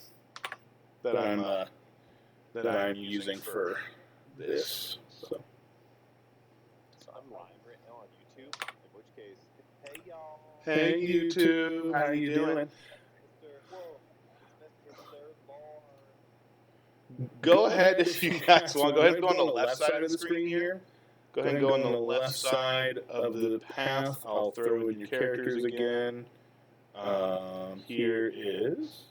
that I'm using for this. So I'm live right now on YouTube, in which case, hey y'all. hey YouTube, how you doing? Mr. Whoa, Mr. Third Bar. Go ahead if you guys want. Go ahead and go on the left side of the screen here. Go ahead and go on the left side of the path. I'll throw in your characters again. Here is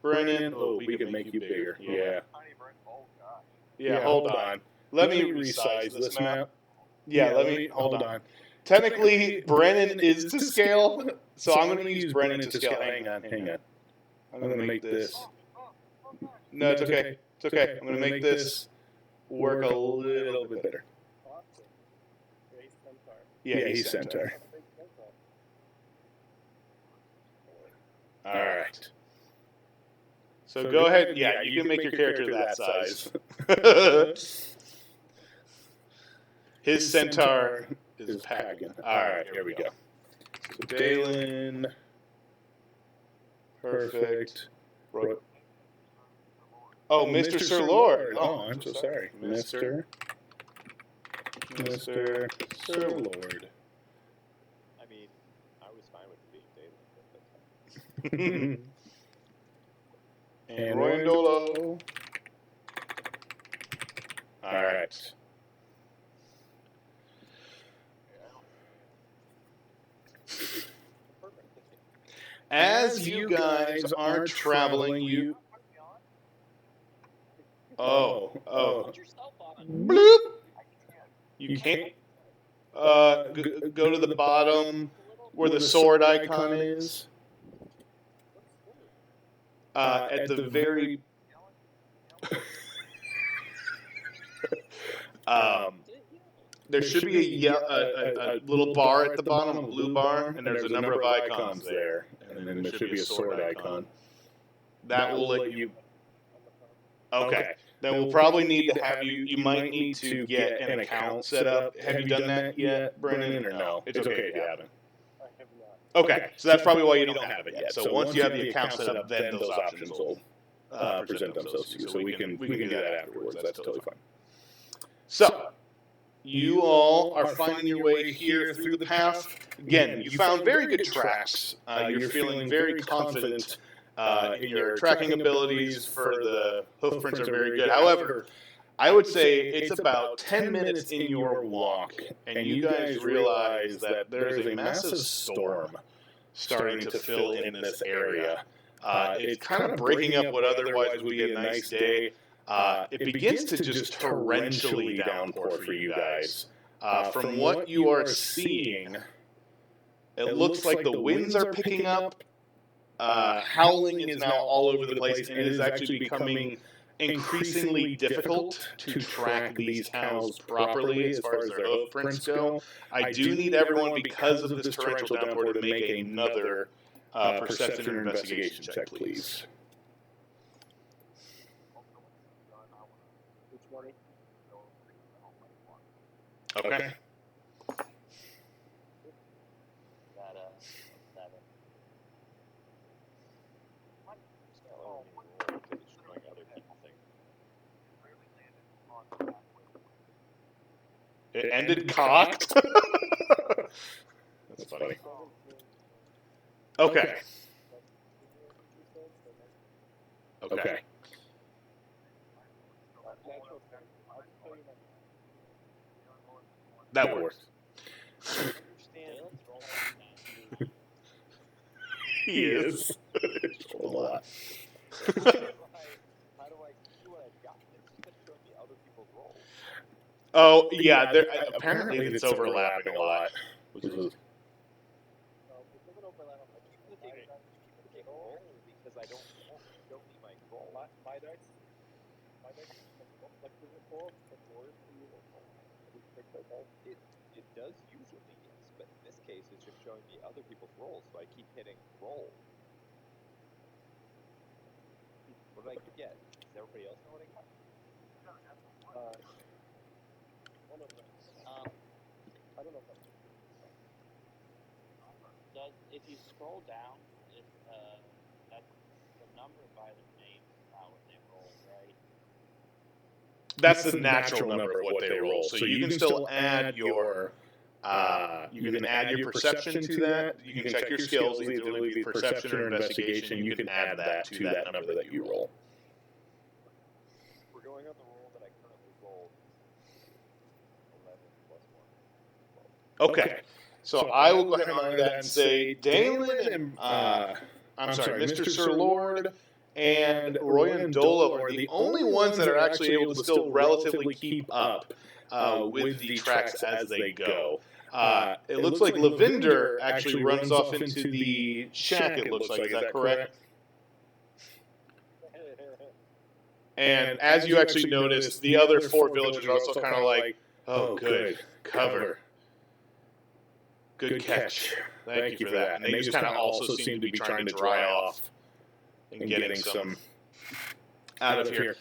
Brennan. Oh, we can make you bigger. Yeah. Oh gosh. Yeah, hold on. Let me resize this map. Yeah, let me, hold on. Technically, Brennan is to scale, so I'm going to use Brennan to scale. Hang on. I'm going to make this. No, it's okay. It's okay. I'm going to make this work a little bit better. Yeah, he's Centaur. All right. So go ahead. Yeah, you can make your character that size. His Centaur is Pagan. All right, here we go. So Dalen. Perfect. Oh, Mr. Sir Lord. Oh, I'm so sorry. Mr. Sir Lord. I mean, I was fine with being David, but that's fine. And Royandolo. All right. As you guys are traveling, you. Oh. Put yourself on. Bloop. You can't. Go to the bottom where the sword icon is. At the very. There should be a little bar at the bottom, a blue bar, and there's a number of icons there. And then there should be a sword icon. That will let you. Okay. Then we'll probably need to have you. You might need to get an account set up. Have you done that yet, Brennan, or no? It's okay if you haven't. I have not. Okay, so that's probably why you don't have it yet. So once you have the account set up, then those options will present themselves to you. So we can do that afterwards. That's totally fine. So you all are finding your way here through the path. Again, you found very good tracks. You're feeling very confident in your tracking abilities. For the hoof prints are very good. However, I would say it's about 10 minutes in your walk, and you guys realize that there's a massive storm starting to fill in this area. It's kind of breaking up what otherwise would be a nice day. It begins to just torrentially downpour for you guys. From what you are seeing, it looks like the winds are picking up. Howling is now all over the place, and it is actually becoming increasingly difficult to track these cows properly as far as their hoof prints go. I do need everyone, because of this torrential downpour, to make another perception or investigation check, please. Okay. That, 7. Destroying other people's things. It ended cocked. That's funny. Okay. Okay. That works. He is. It's a lot. How do I see what I've got? It's just showing me other people's roles. Oh, yeah. Apparently, it's overlapping a lot. Which is It doesn't overlap. I keep looking roll because I don't show me my roll. My dice like before it does usually, yes, but in this case it's just showing me other people's rolls, so I keep hitting roll. What did I get? Does everybody else know what I got? One of them. I don't know if that's if you scroll down, that's the number by the name, not what they roll, right? That's the natural number of what they roll. So you can still add your perception to that. You can check your skills, either be perception or investigation. You can add that to that number that you roll. We're going on the roll that I currently rolled. 11 plus 1. Okay. So I will go ahead and monitor that and say Dalen and Mr. Sir Lord and Roy and Dolo are the only ones that are actually able to still relatively keep up with the tracks as they go. It looks like Lavender actually runs off into the shack, it looks like. Is that correct? And as you actually notice, the other 4 villagers are also kind of like, oh, good, cover. Good catch. Thank you for that. And they just kind of also seem to be trying to dry off and getting some out of here.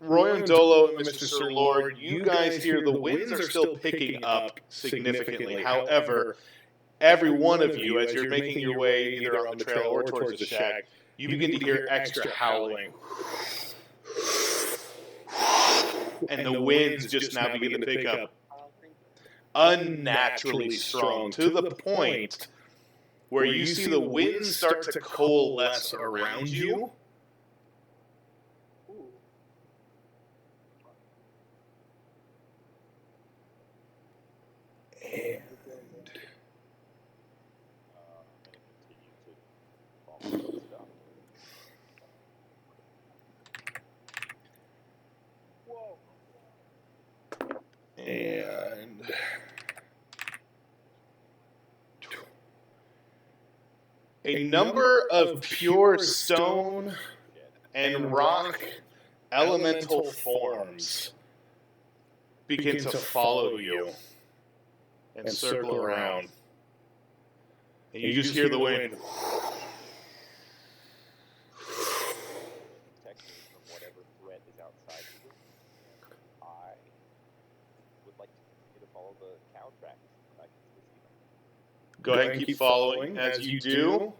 Roy and Dolo and Mr. Sir Lord, you guys here, the winds are still picking up significantly. However, every one of you, as you're making your way either on the trail or towards the shack, you begin to hear extra howling. And the winds just now begin to pick up unnaturally strong, to the point where you see the winds start to coalesce around you. And and a number of pure stone and rock elemental forms begin to follow you and circle around. And you just hear the wind. Protect me from whatever threat is outside of you. I would like to continue to follow the cow tracks. I can still see them. Go ahead and keep following. As you do,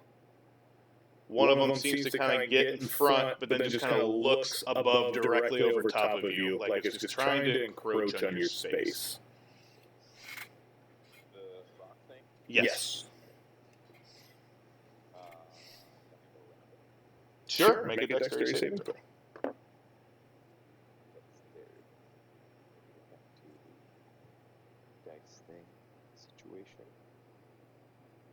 one of them seems to kind of get in front, but then just kind of looks above directly over top of you, like it's just trying to encroach on your space. The rock thing? Yes. Let me go around it. Sure, make a dexterity saving throw. That's there. Back to the dice thing situation.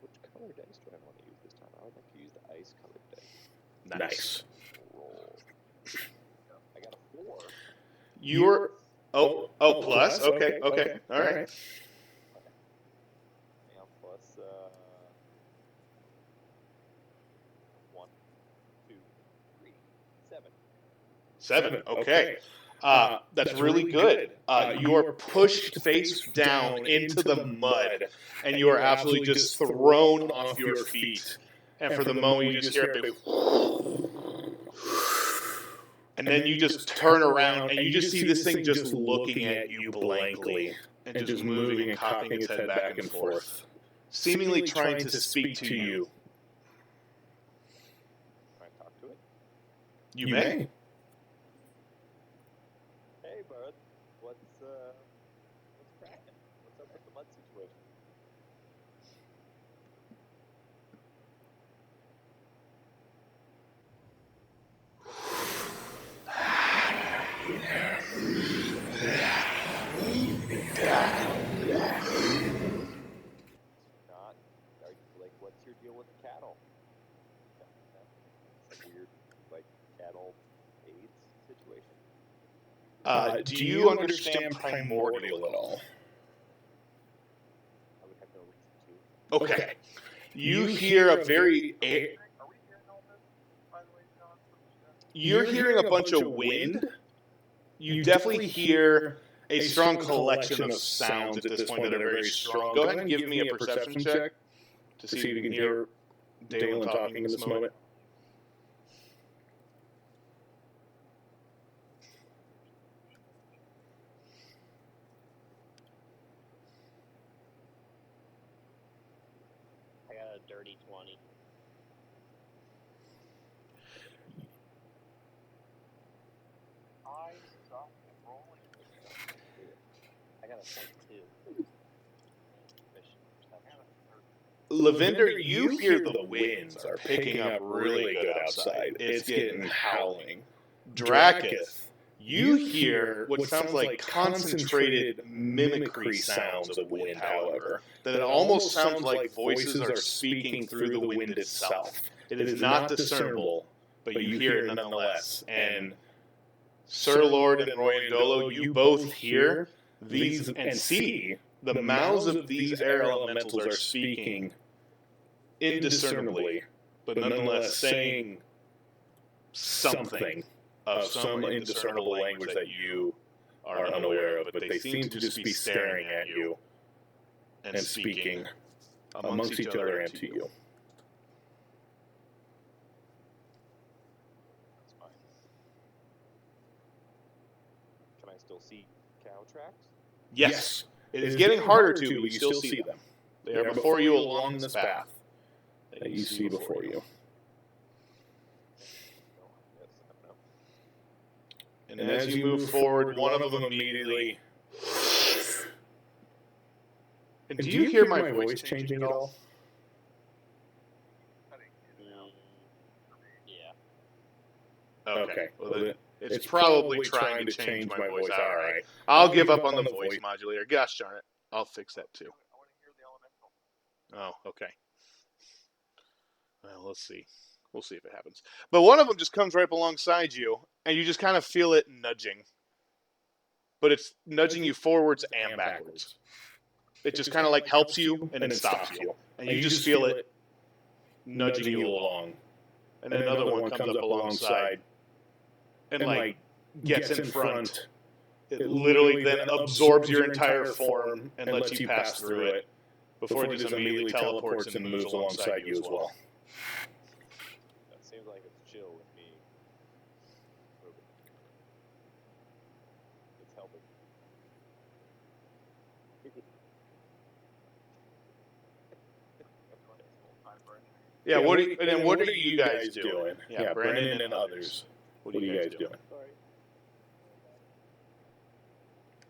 Which color dice do I want to use this time? I would like to use the ice colored dice. Nice. Roll. I got a 4. You're plus. Okay. All right. Hang on, plus 1, 2, 3, 7. 7. Okay. That's really good. You are pushed face down into the mud, and you are absolutely just thrown off your feet. And for the moment, you just hear a big... And then you just turn around, and you just see this thing just looking at you blankly, and just moving and cocking its head back and forth, seemingly trying to speak to you. Can I talk to it? You may. Hey, bud. What's cracking? What's up with the mud situation? Not. Are you, like, what's your deal with the cattle? It's a weird, like, cattle AIDS situation. Do you understand primordial at all? I would have no reason to. Okay. You hear a very... You're hearing a bunch of wind. You definitely hear a strong collection of sounds at this point that are very strong. Go ahead and give me a perception check to see if you can hear Dalen talking in this moment. dirty 20. I suck at rolling. I got a 22. Lavender, you hear the winds are picking up really good outside. It's getting howling. Dracus, you hear what sounds like concentrated mimicry sounds of wind, however. That it almost sounds like voices are speaking through the wind itself. It is not discernible, but you hear it nonetheless. And Sir Lord and Royandolo, you both hear these and see the mouths of these air elementals are speaking indiscernibly, but nonetheless saying something of some indiscernible language that you are unaware of, but they seem to just be staring at you and speaking amongst each other and to you. That's fine. Can I still see cow tracks? Yes, it is getting harder to, but you still see them. They are before you along this path that you see before you. And as you move forward, one of them immediately... And do you hear my voice changing at all? Yeah. Okay. Well, then it's probably trying to change my voice. All right. I'll give up on the voice modulator. Gosh darn it. I'll fix that too. I want to hear the elemental. Oh, okay. Well, let's see. We'll see if it happens. But one of them just comes right up alongside you, and you just kind of feel it nudging. But it's nudging you forwards and backwards. It just kind of like helps you and then stops you. And you just feel it nudging you along. And then another one comes up alongside and like gets in front. It literally then absorbs your entire form and lets you pass through it before it just immediately teleports and moves alongside you as well. That seems like it's chill with me. It's helping. Yeah, what are you guys doing? Yeah, Brennan and others. What are you guys doing?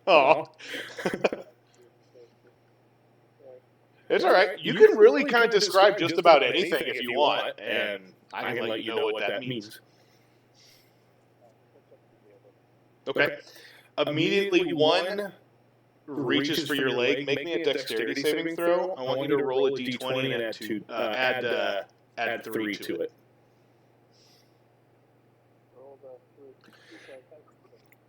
Oh. It's all right. You can really kind of describe just about anything if you want, and I can let you know what that means. Okay. Immediately, one reaches for your leg. Make me a dexterity saving throw. I want you to roll a d20 and add 3 to it.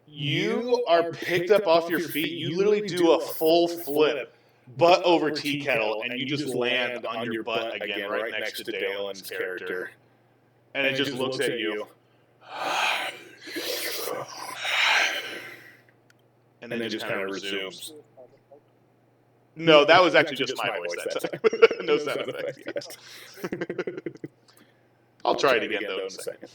You are picked up off your feet. You literally do a full flip, butt over tea kettle, and you just land on your butt again, right next to Dalen's character. And it just looks at you. And then just kind of resumes. No, that was actually just my voice that time. No sound effects. Yeah. I'll try it again, though, in a second.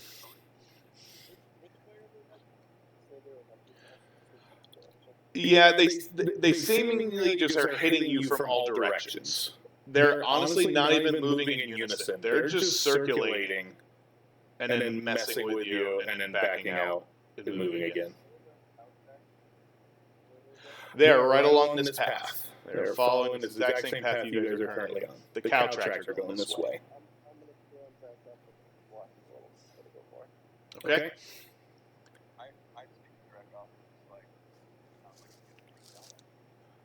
Yeah, they seemingly just are hitting you from all directions. They're honestly not even moving in unison. They're just circulating and then messing with you and then backing out and moving again. They're right along this path. They're following the exact same path you guys are currently on. The cow tracks are going this way. Okay.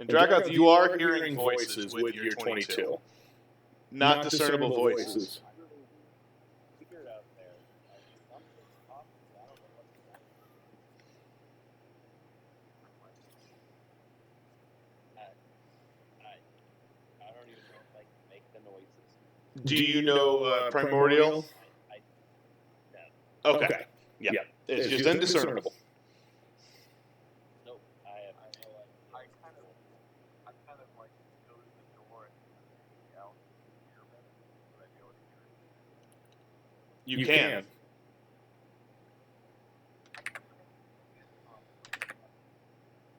And Dragoth, you are hearing voices with your 22. Not discernible voices. Do you know Primordial? No. Okay. Yeah. It's just indiscernible. Nope. I'm kind of like go to the door and out here, but I feel You can.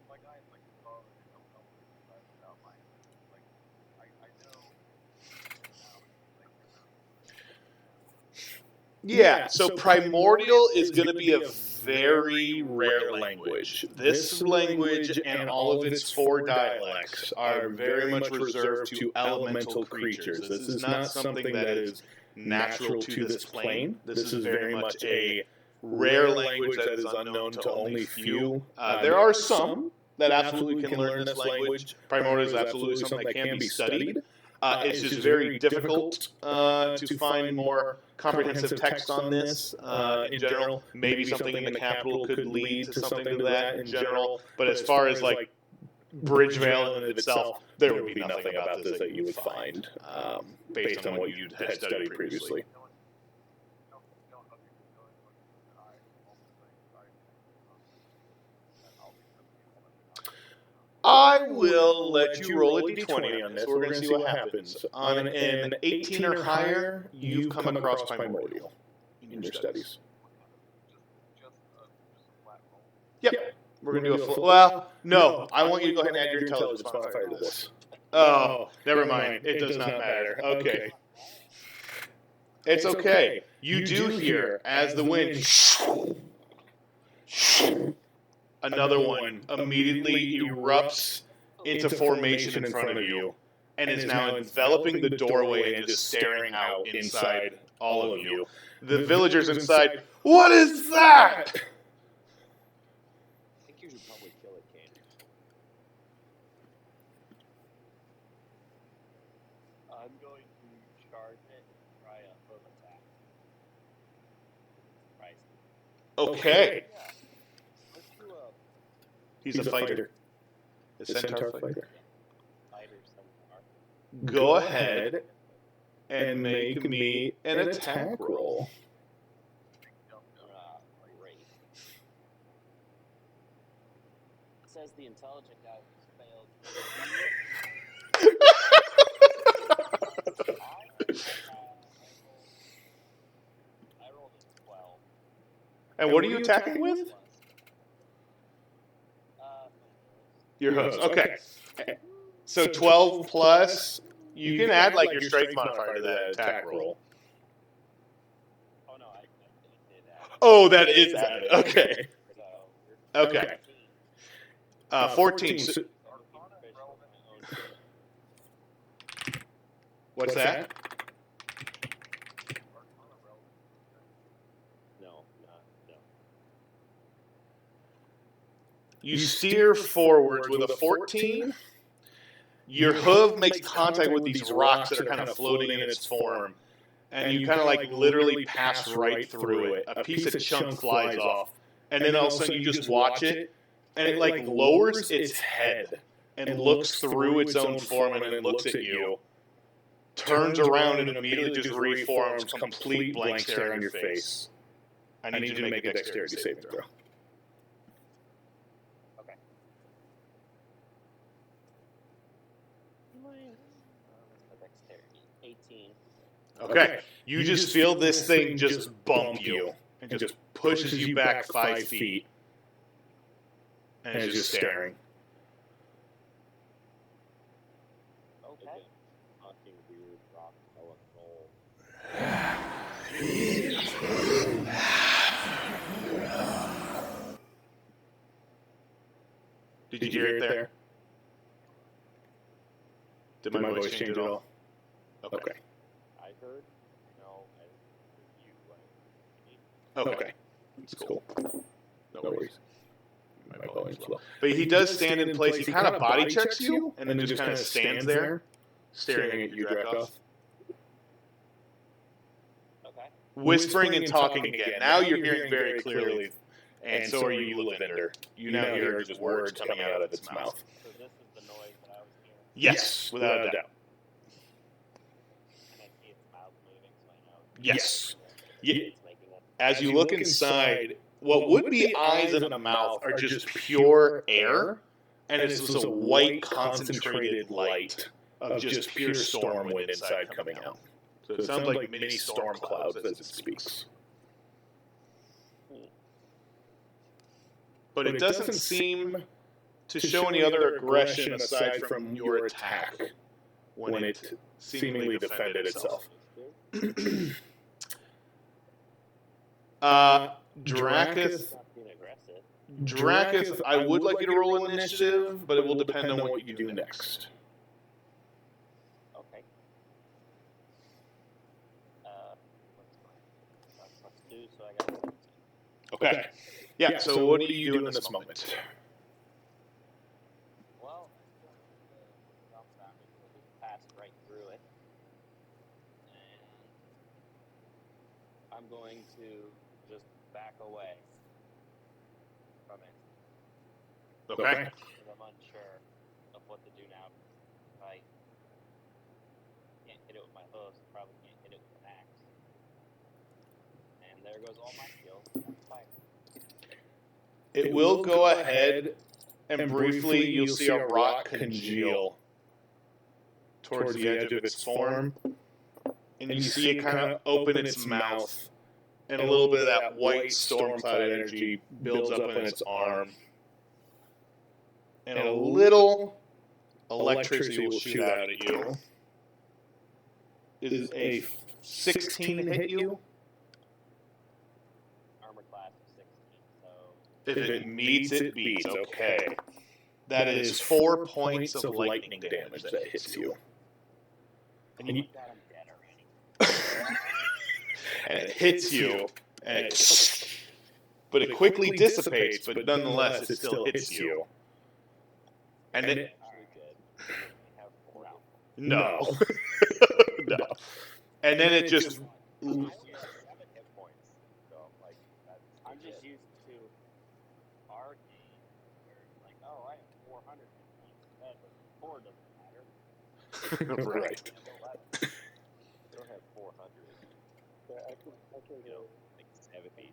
My guy is like I don't know about my like I know now like Yeah, so primordial is going to be a very rare language. This language and all of its 4 dialects are very much reserved to elemental creatures. This is not something that is natural to this plane. This is very much a rare language that is unknown to only few. There are some that absolutely can learn this language. Primordial is absolutely something that can be studied. It's just very difficult to find more comprehensive text on this in general. Maybe something in the capital could lead to something to that in general. But as far as like Bridgevale in and of itself, there would be nothing about this that you would find based on what you had studied previously. I will let you roll a d20 on this. We're going to see what happens. On an 18 or higher, you've come across primordial in your studies. Yep. We're going to do a full... Well, no. I want you to go ahead and add your intelligence modifier to this. Oh, never mind. It does not matter. Okay. It's okay. You do hear, as the wind... Another one immediately erupts into formation in front of you and is now enveloping the doorway and just staring out inside all of you. The villagers inside, what is that? I think you should probably kill it, Candy. I'm going to charge it and try a hook attack. Okay. Yeah. Let's do a... He's a fighter. A centaur fighter. Fighter centaur. Go ahead and make me an attack roll. Great. It says the intelligent guy who's failed. I rolled a 12. And what are you attacking with? Your hooves. Okay. So 12 plus, you can add like your strength modifier to that attack roll. Oh no, I did that. Oh, that is added. Okay. So, Okay. 14. So, what's that? No. You steer forwards with a 14. Your hoof makes contact with these rocks that are kind of floating in its form. And you kind of like literally pass right through it. A piece of chunk flies off. And then all of a sudden you just watch it. And it like lowers its head and looks through its own form and then looks at you. Turns around and immediately just reforms, complete blank stare on your face. I need you to make a dexterity saving throw. Dexterity. 18. Okay. You just feel this thing just bump you and just pushes you back 5 feet. And it's just staring. Okay. Fucking weird rock elemental. Did you hear it there? Did my voice change at all? Okay. I heard? No, I didn't hear you. Okay. It's cool. No worries. My volume's low. But he does stand in place. He kind of body checks you and then just kind of stands there, staring at you, Dracoth. Okay. Whispering and talking again. Now you're hearing very clearly, and so are you, Lavender. You now hear just words coming out of its mouth. So this is the noise that I was hearing. Yes, without a doubt. And I see its mouth moving, so I know. Yes. Yeah. It's making a... As you look inside, what would be eyes and a mouth are just pure air, and it's just a white concentrated light of just pure storm wind inside coming out. So it sounds like mini storm clouds as it speaks. But it doesn't seem to show any other aggression aside from your attack when it seemingly defended itself. Drakath. Not being aggressive. Drakath, I would like you to roll initiative, but it will depend on what you do next. Okay. That's +2, so I got 17. Okay. Yeah, so what do you do in this moment? Well, the dumbfounded will just pass right through it. And I'm going to just back away from it. Okay. Because I'm unsure of what to do now. If I can't hit it with my hooves, I probably can't hit it with an axe. And there goes all my skills. Fine. It will go ahead and briefly you'll see a rock congeal towards the edge of its form. And you see it kind of open its mouth. And a little bit of that white storm cloud energy builds up in its arm. And a little electricity will shoot out at you. Is a 16 hit you? Armor class of 16, so If it meets, it beats. Okay. That is 4 points of lightning damage that hits you. And you, God, I'm dead already. and it hits you, and but it quickly dissipates, but nonetheless it still hits you. And it, Actually good. I have 4 now. no. No. And then it just, I only have 7 hit points, so like that's I'm just legit. used to our game where it's like, oh, I have 400 hit points. That, but 4 doesn't matter. right. I don't have 400. I can You know, like 70.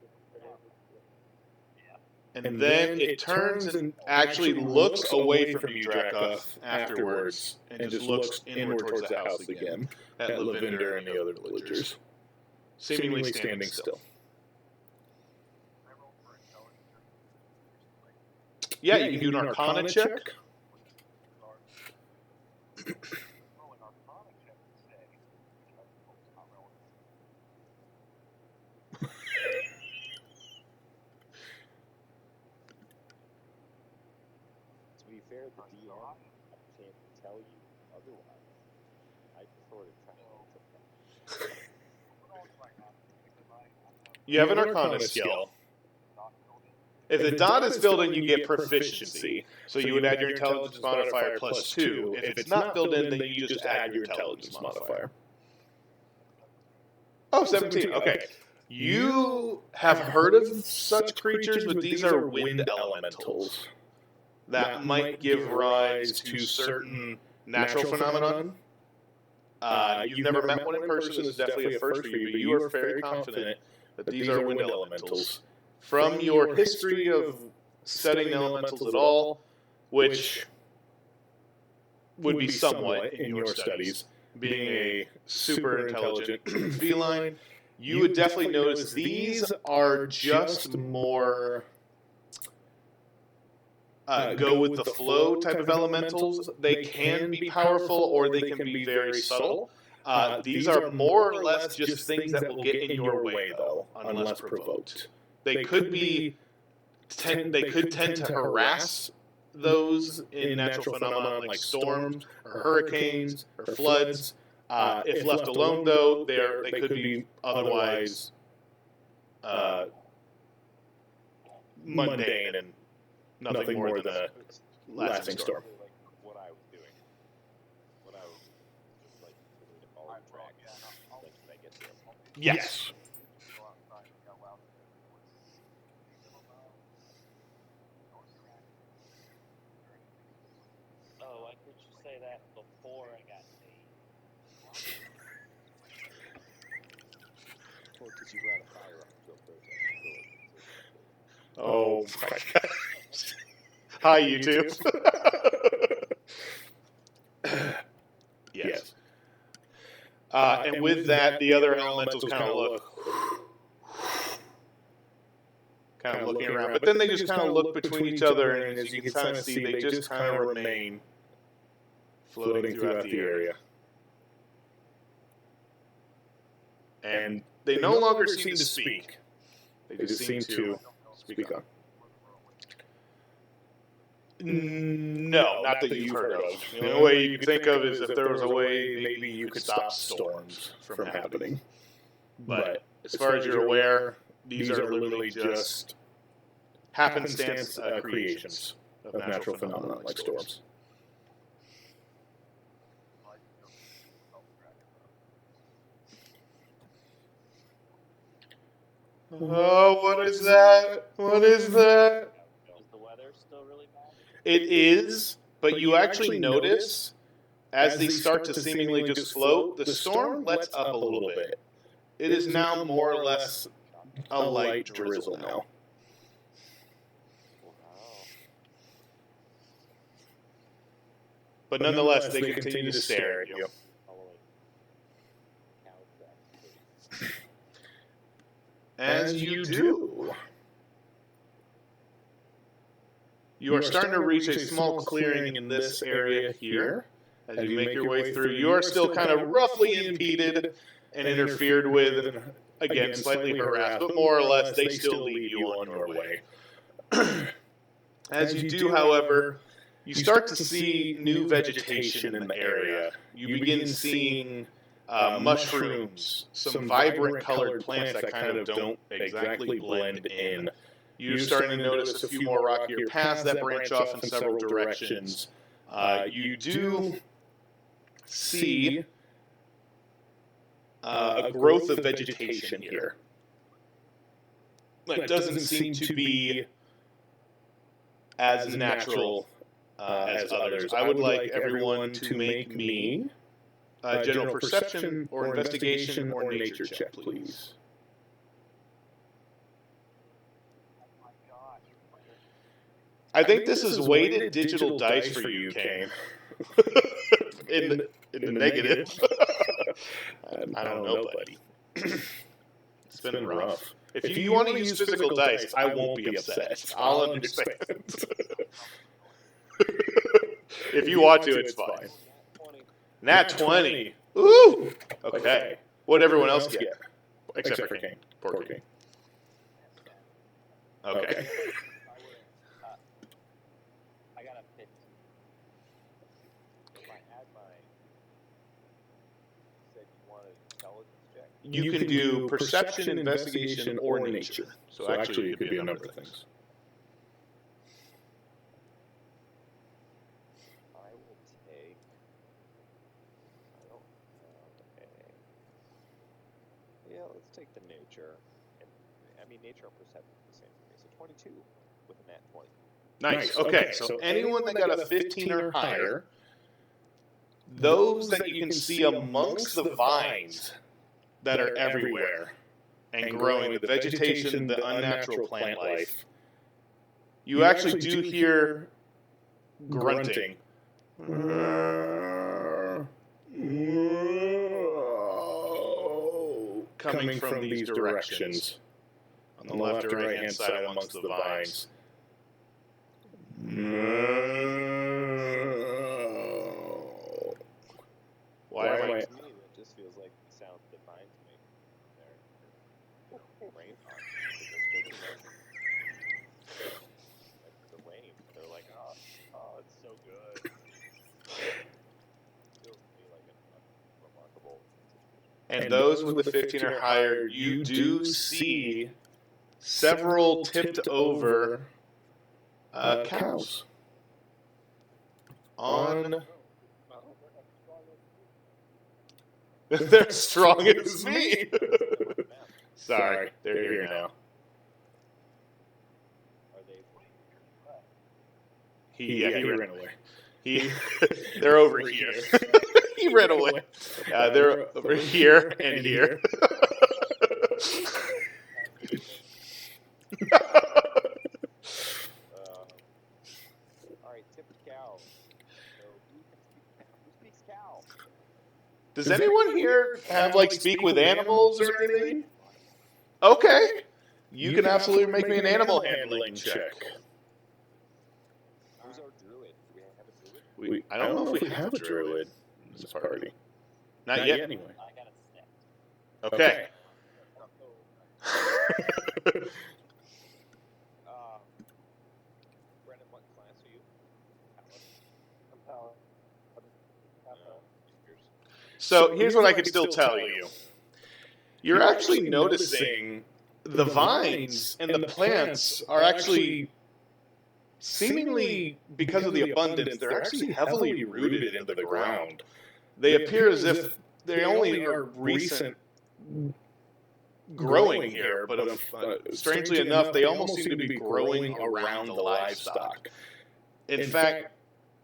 And then it turns and actually looks away from you, Drakath, afterwards, and just looks inward towards the house again, at Lavender and the other villagers, seemingly standing still. Yeah, you can do an Arcana check. To be fair, the DM can't tell you otherwise. I just sort of kind of took that. You have an Arcana skill. If the dot is filled in, you get proficiency. So you would add your intelligence modifier +2. If it's not filled in, then you just add your intelligence modifier. Oh, 17. Okay. You have heard of such creatures, but these are wind elementals that might give rise to certain natural phenomenon. You've never met one in person. This is definitely a first for you, but you are very confident that these are wind elementals. From your history of studying elementals at all, which would be somewhat in your studies, being a super intelligent feline, you would definitely notice these are just more go with the flow type of elementals. They can be powerful or they can be very subtle. These are more or less just things that will get in your way, though, unless provoked. They could be they could tend to harass those in natural phenomena like storms or hurricanes or floods. If left alone, though, they could be otherwise mundane and nothing more than a lasting storm. Like what I was doing. When I was just like trying to follow the track. Like, should I get there? Yes. Oh, why could you say that before I got paid? Well, because you brought a fire up to a protest. Oh my gosh. Hi, YouTube. Yes. And with that, the other elementals kind of look. Kind of looking around. But then they just kind of look between each other, and as you can kind of see, they just kind of remain floating throughout the area. And they no longer seem to speak. They just seem to speak on. No, not that you've heard of. The only way you could think of is if there was a way maybe you could stop storms from happening. But as far as you're aware, these are literally just happenstance creations of natural phenomena like storms. Oh, what is that? What is that? Is the weather still really bad? It is, but you actually notice as they start to seemingly just float, the storm lets up a little bit. It is now more or less a light drizzle now. But nonetheless, they continue to stare at you. As you do, you are starting to reach a small clearing in this area here. As you make your way through, you are still kind of roughly impeded and interfered with, again, slightly harassed, but more or less, they still lead you on your way. As you do, however, you start to see new vegetation in the area. You begin seeing mushrooms, some vibrant colored plants that kind of don't exactly blend in. You're starting to notice a few more rockier paths that branch off in several directions. You do see a growth of vegetation here. It doesn't seem to be as natural as others. I would like everyone to make me a general perception or investigation or nature check, please. I think this is weighted digital dice for you, Kane. in the negative. I don't know, buddy. It's been rough. If you want to use physical dice, I won't be upset. I'll understand. If you want to, it's fine. Nat 20. Ooh! Okay. What'd everyone else get? Except for Kane. Poor Kane. Okay. I got a 15. If I had my said you wanted intelligence check. You can do perception, investigation, or nature. So actually, it could be a number of things. I will take. I don't have a. Yeah, let's take the nature. And, I mean, nature and perception are the same for me. So 22 with a nat 20. Nice. Okay, so anyone that got a 15 or higher, those that you can see amongst the vines that are everywhere and growing, the vegetation, the unnatural plant life, you actually do hear grunting. Coming from these directions. On the left or right hand side amongst the vines. Why am I? To me, it just feels like the sound divine to me. They're rain like the rain. They're like, oh, it's so good. Feels to me like a remarkable situation. And those with the 15 or higher, you do see several tipped over cows on. They're strong as me. Sorry, they're here now. Are they? He ran away. They're over here. He ran away. They're over here and here. All right, tip cow. So who speaks cow? Does anyone here have speak with animals or anything? Okay. You can absolutely make me an animal handling check. Who's our druid? Do we have a druid? I don't know if we have a druid in this party. Not yet, anyway. I got a 6. Okay. Brendan, what class are you? So here's what I can still tell you. You're actually noticing the vines and the plants are actually seemingly, because of the abundance, they're actually heavily rooted into the ground. They appear as if they only are recent growing here, but strangely enough, they almost seem to be growing around the livestock. In fact,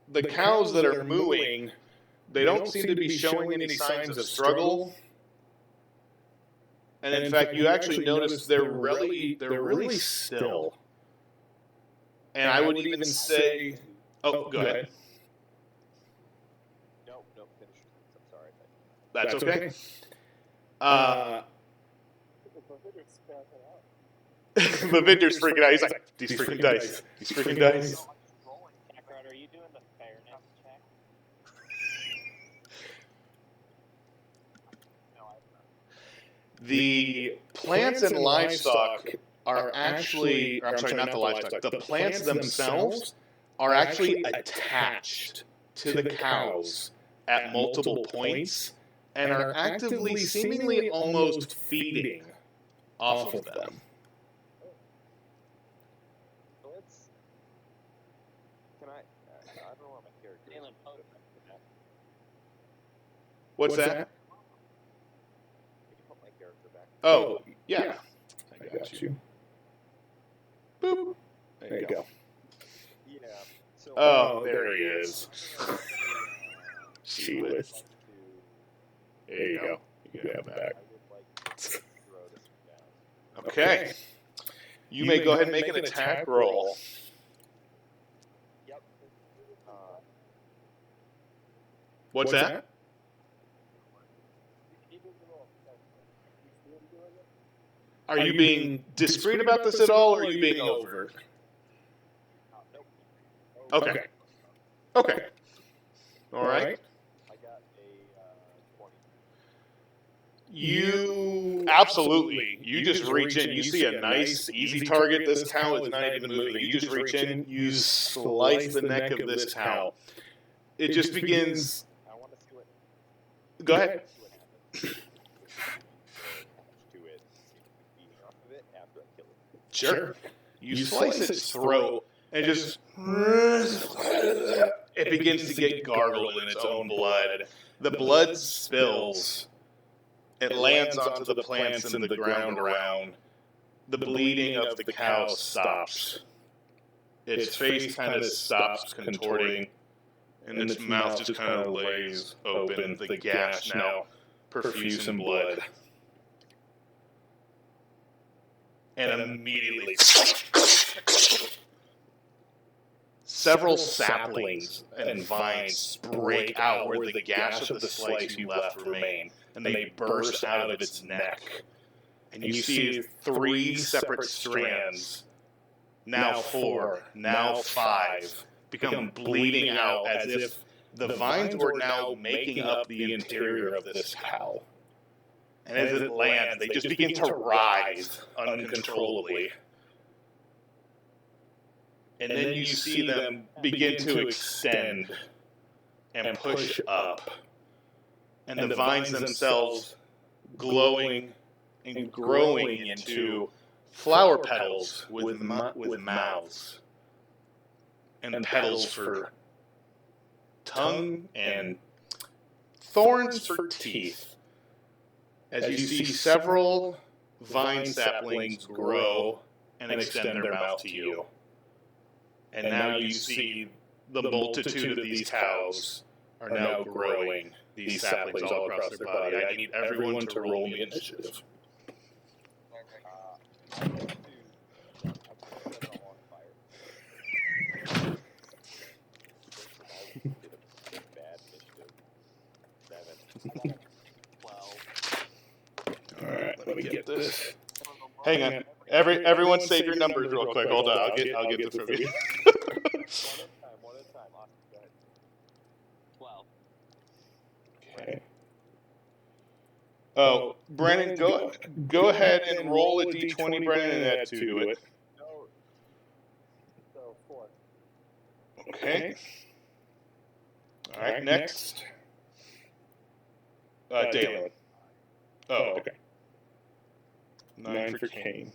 the cows that are mooing, they don't seem to be showing any signs of struggle. And in fact, you actually notice they're really still. And I would even say, oh, go ahead. No, finish. I'm sorry. That's okay. Mavinder's freaking out. He's like, these freaking dice. These freaking dice. Backrod, are you doing the fairness check? No, I'm not. The plants and livestock are actually, or I'm sorry, not the livestock, the plants themselves are actually attached to the cows at multiple points and are actively, seemingly almost feeding off of them. So let's. Can I don't know what my character is. What's that? Can you put my character back? Oh, yeah. I got you. Boop. There you go. Yeah. So, Oh, there he is. She was. There you go. You can have it back. I would like to throw this down. Okay. You may go ahead and make an attack roll. Yep. What's that? Are you being discreet about this at all, or are you being overt? Nope. Okay. Okay. All right. I got a 20. You absolutely. You just reach in. You see a nice, easy target. This cow is not even moving. You just reach in. You slice the neck of this cow. It just begins. I want to see what. Go ahead. Sure. You slice its throat and just it begins to get gargled in its own blood. The blood spills. It lands onto the plants in the ground around. The bleeding of the cow stops. Its face kind of stops contorting, and its mouth just kind of lays open, the gash now profuse in blood. And immediately, several saplings and vines break out where the gash of the slice you left remain, and they burst out of its neck. And you see 3 separate strands, now 4, now 5, become bleeding out as if the vines were now making up the interior of this cow. And as it lands, they just begin to writhe uncontrollably. And then you see them begin to extend and push up. And the vines themselves glowing and growing into flower petals with mouths. And petals for tongue and thorns for teeth. As you see several vine saplings grow and extend their mouth to you. And now you see the multitude of these cows are now growing these saplings all across their body. I need everyone to roll me initiative. Alright, let me get this. Hang on. Everyone save your numbers real quick. Hold on, I'll get the from you. One at a time. Austin, go ahead. 12. Okay. Oh, Brennan, go ahead and roll a d20, Brennan, and add 2 to it. No. So 4. Okay. All right, next. Dalen. Oh, okay. 9 for Kane.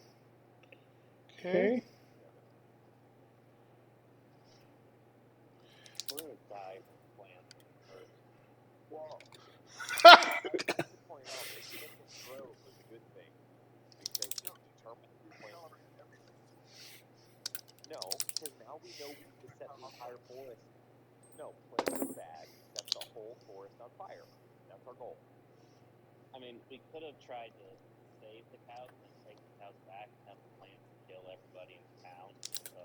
Okay. We're gonna die from plan first. Well, Ha! I would like to point out that critical throw was a good thing because it determined who planned everything. No, because now we know we need to set the entire forest. No, plants are bad. Set the whole forest on fire. That's our goal. I mean, we could have tried to save the cows and take the cows back and have the plants kill everybody in town. So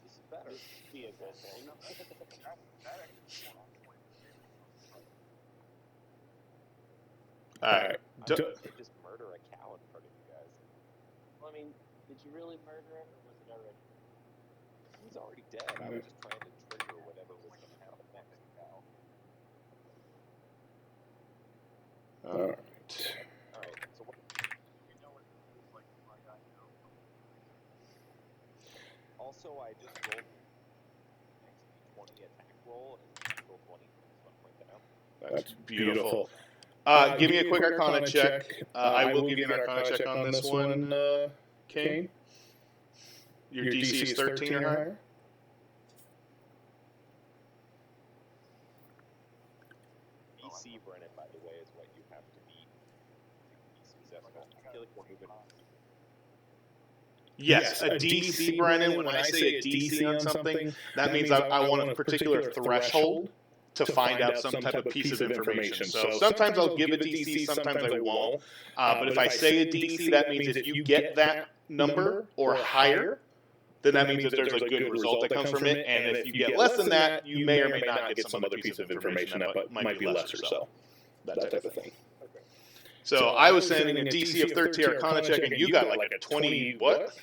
This is better. this would be a good thing. All right. I did just murder a cow in front of you guys. Well, I mean, did you really murder it, or was it already? He's already dead. I was just trying to trigger whatever was going to happen next cow. All right. Alright, so what? Also, I just rolled next d20 attack roll and roll 20. Just want to point that out. That's beautiful. Give me a quick Arcana check. I will give you an Arcana check on this one, Kane. Your DC is 13 or higher? DC, Brennan, by the way, is what you have to beat to be successful. I feel like we're moving on. Yes, a DC, Brennan. When I say a DC on something, that means I want a particular threshold to find out some type of piece of information. So sometimes I'll give a DC, sometimes I won't. But if I say a DC, that means if you get that number or higher, then that means that there's a good result that comes from it. And if you get less than that, you may or may not get some other piece of information that might be less or so. That type of thing. So I was sending a DC of 13 Arcana check, and you got like a 20 what?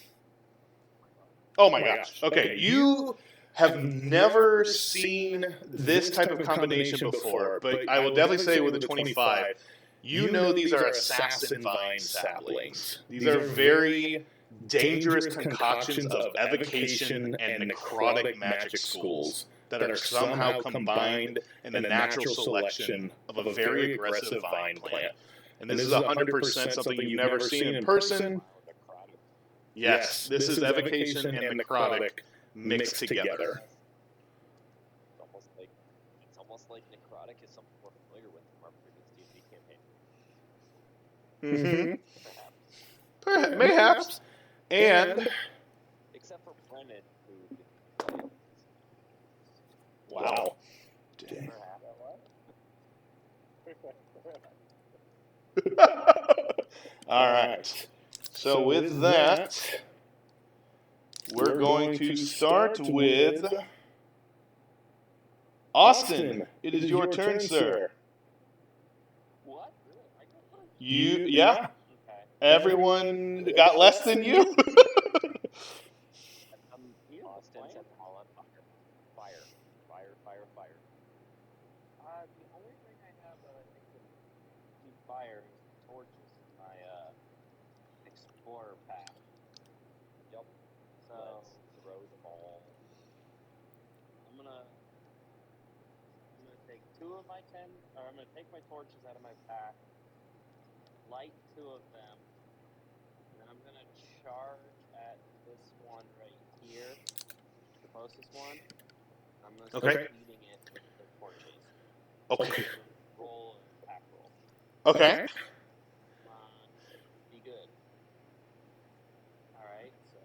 Oh my gosh. Okay, you have never seen this type of combination before, but I will definitely say with a 25, you know these are assassin vine saplings. These are very dangerous concoctions of evocation and necrotic magic schools that are somehow combined in the natural selection of a very aggressive vine plant. And this is 100% something you've never seen in person. Yes, this is evocation and necrotic mixed together. It's almost like necrotic is something we're familiar with from our previous D&D campaign. Mm-hmm. Mayhaps. And except for Brennan, who wow. All right. So with that, we're going to start with Austin. It is your turn, sir. What? Yeah. Okay. Everyone got less than you? Austin set them all on fire. Fire. The only thing I have that I think can do fire is torches in my explorer pack. Yup. So Let's throw them all. I'm gonna take 2 of my 10, or I'm gonna take my torches out of my pack, light 2 of them, and then I'm gonna charge at this one right here, the closest one. I'm gonna start eating it with the torches. Okay. Roll a pack roll. Okay. Come on, be good. Alright, so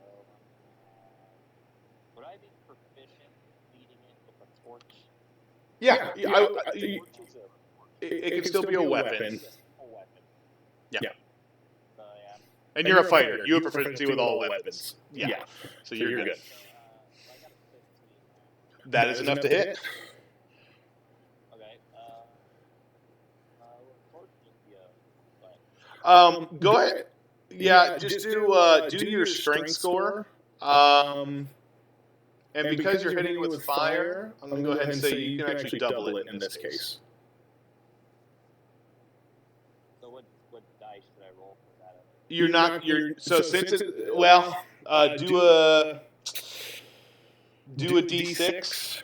would I be proficient eating it with a torch? Yeah. Torches are It can still be a weapon. A weapon. Yeah. So yeah. And you're a fighter. You have proficiency with all weapons. Yeah. So you're good. So I got a 15 now. That is enough to hit. Okay. Torch would be a what? Go ahead. Yeah, just do your strength score. And because you're hitting with fire, I'm going to go ahead and say you can actually double it in this case. You're not. You're so since it. Well, do a D6,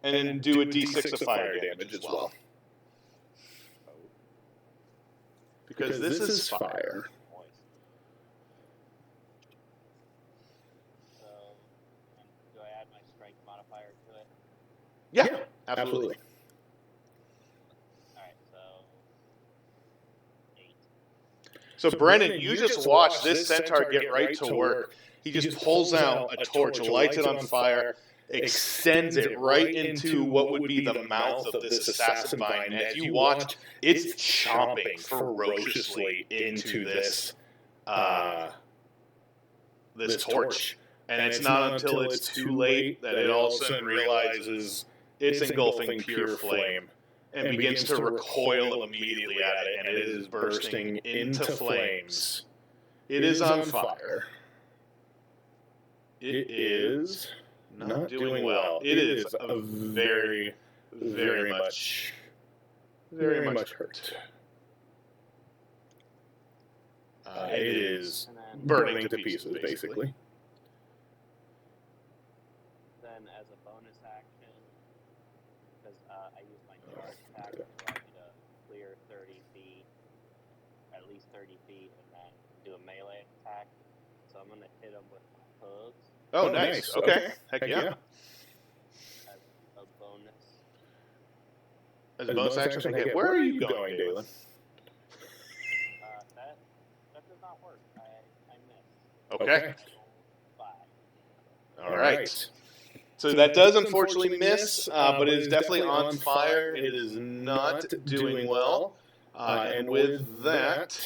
and then do a D6 of fire damage as well. Because this is fire. So, do I add my strength modifier to it? Yeah, absolutely. Alright, so 8. So Brennan, you just watch this centaur get right to work. He just pulls out a torch, lights it on fire, extends it right into what would be the mouth of this assassin vine. And as you watch, it's chomping ferociously into this this torch. And it's not until it's too late that it all of a sudden realizes it's engulfing pure flame and begins to recoil immediately at it, and it is bursting into flames. It is on fire. It is not doing well. It is a very, very much hurt. It is burning to pieces, basically. Then, as a bonus action, because I use my charge attack to allow me to clear 30 feet, at least 30 feet, and then do a melee attack. So I'm going to hit him with my hooves. Oh, nice. Okay. Heck yeah. As a bonus. As a bonus action, okay. Where are you going, Dalen? That does not work. I missed. Okay. 5. All right. So that does unfortunately miss, but it is definitely on fire. It is not doing well. And with that,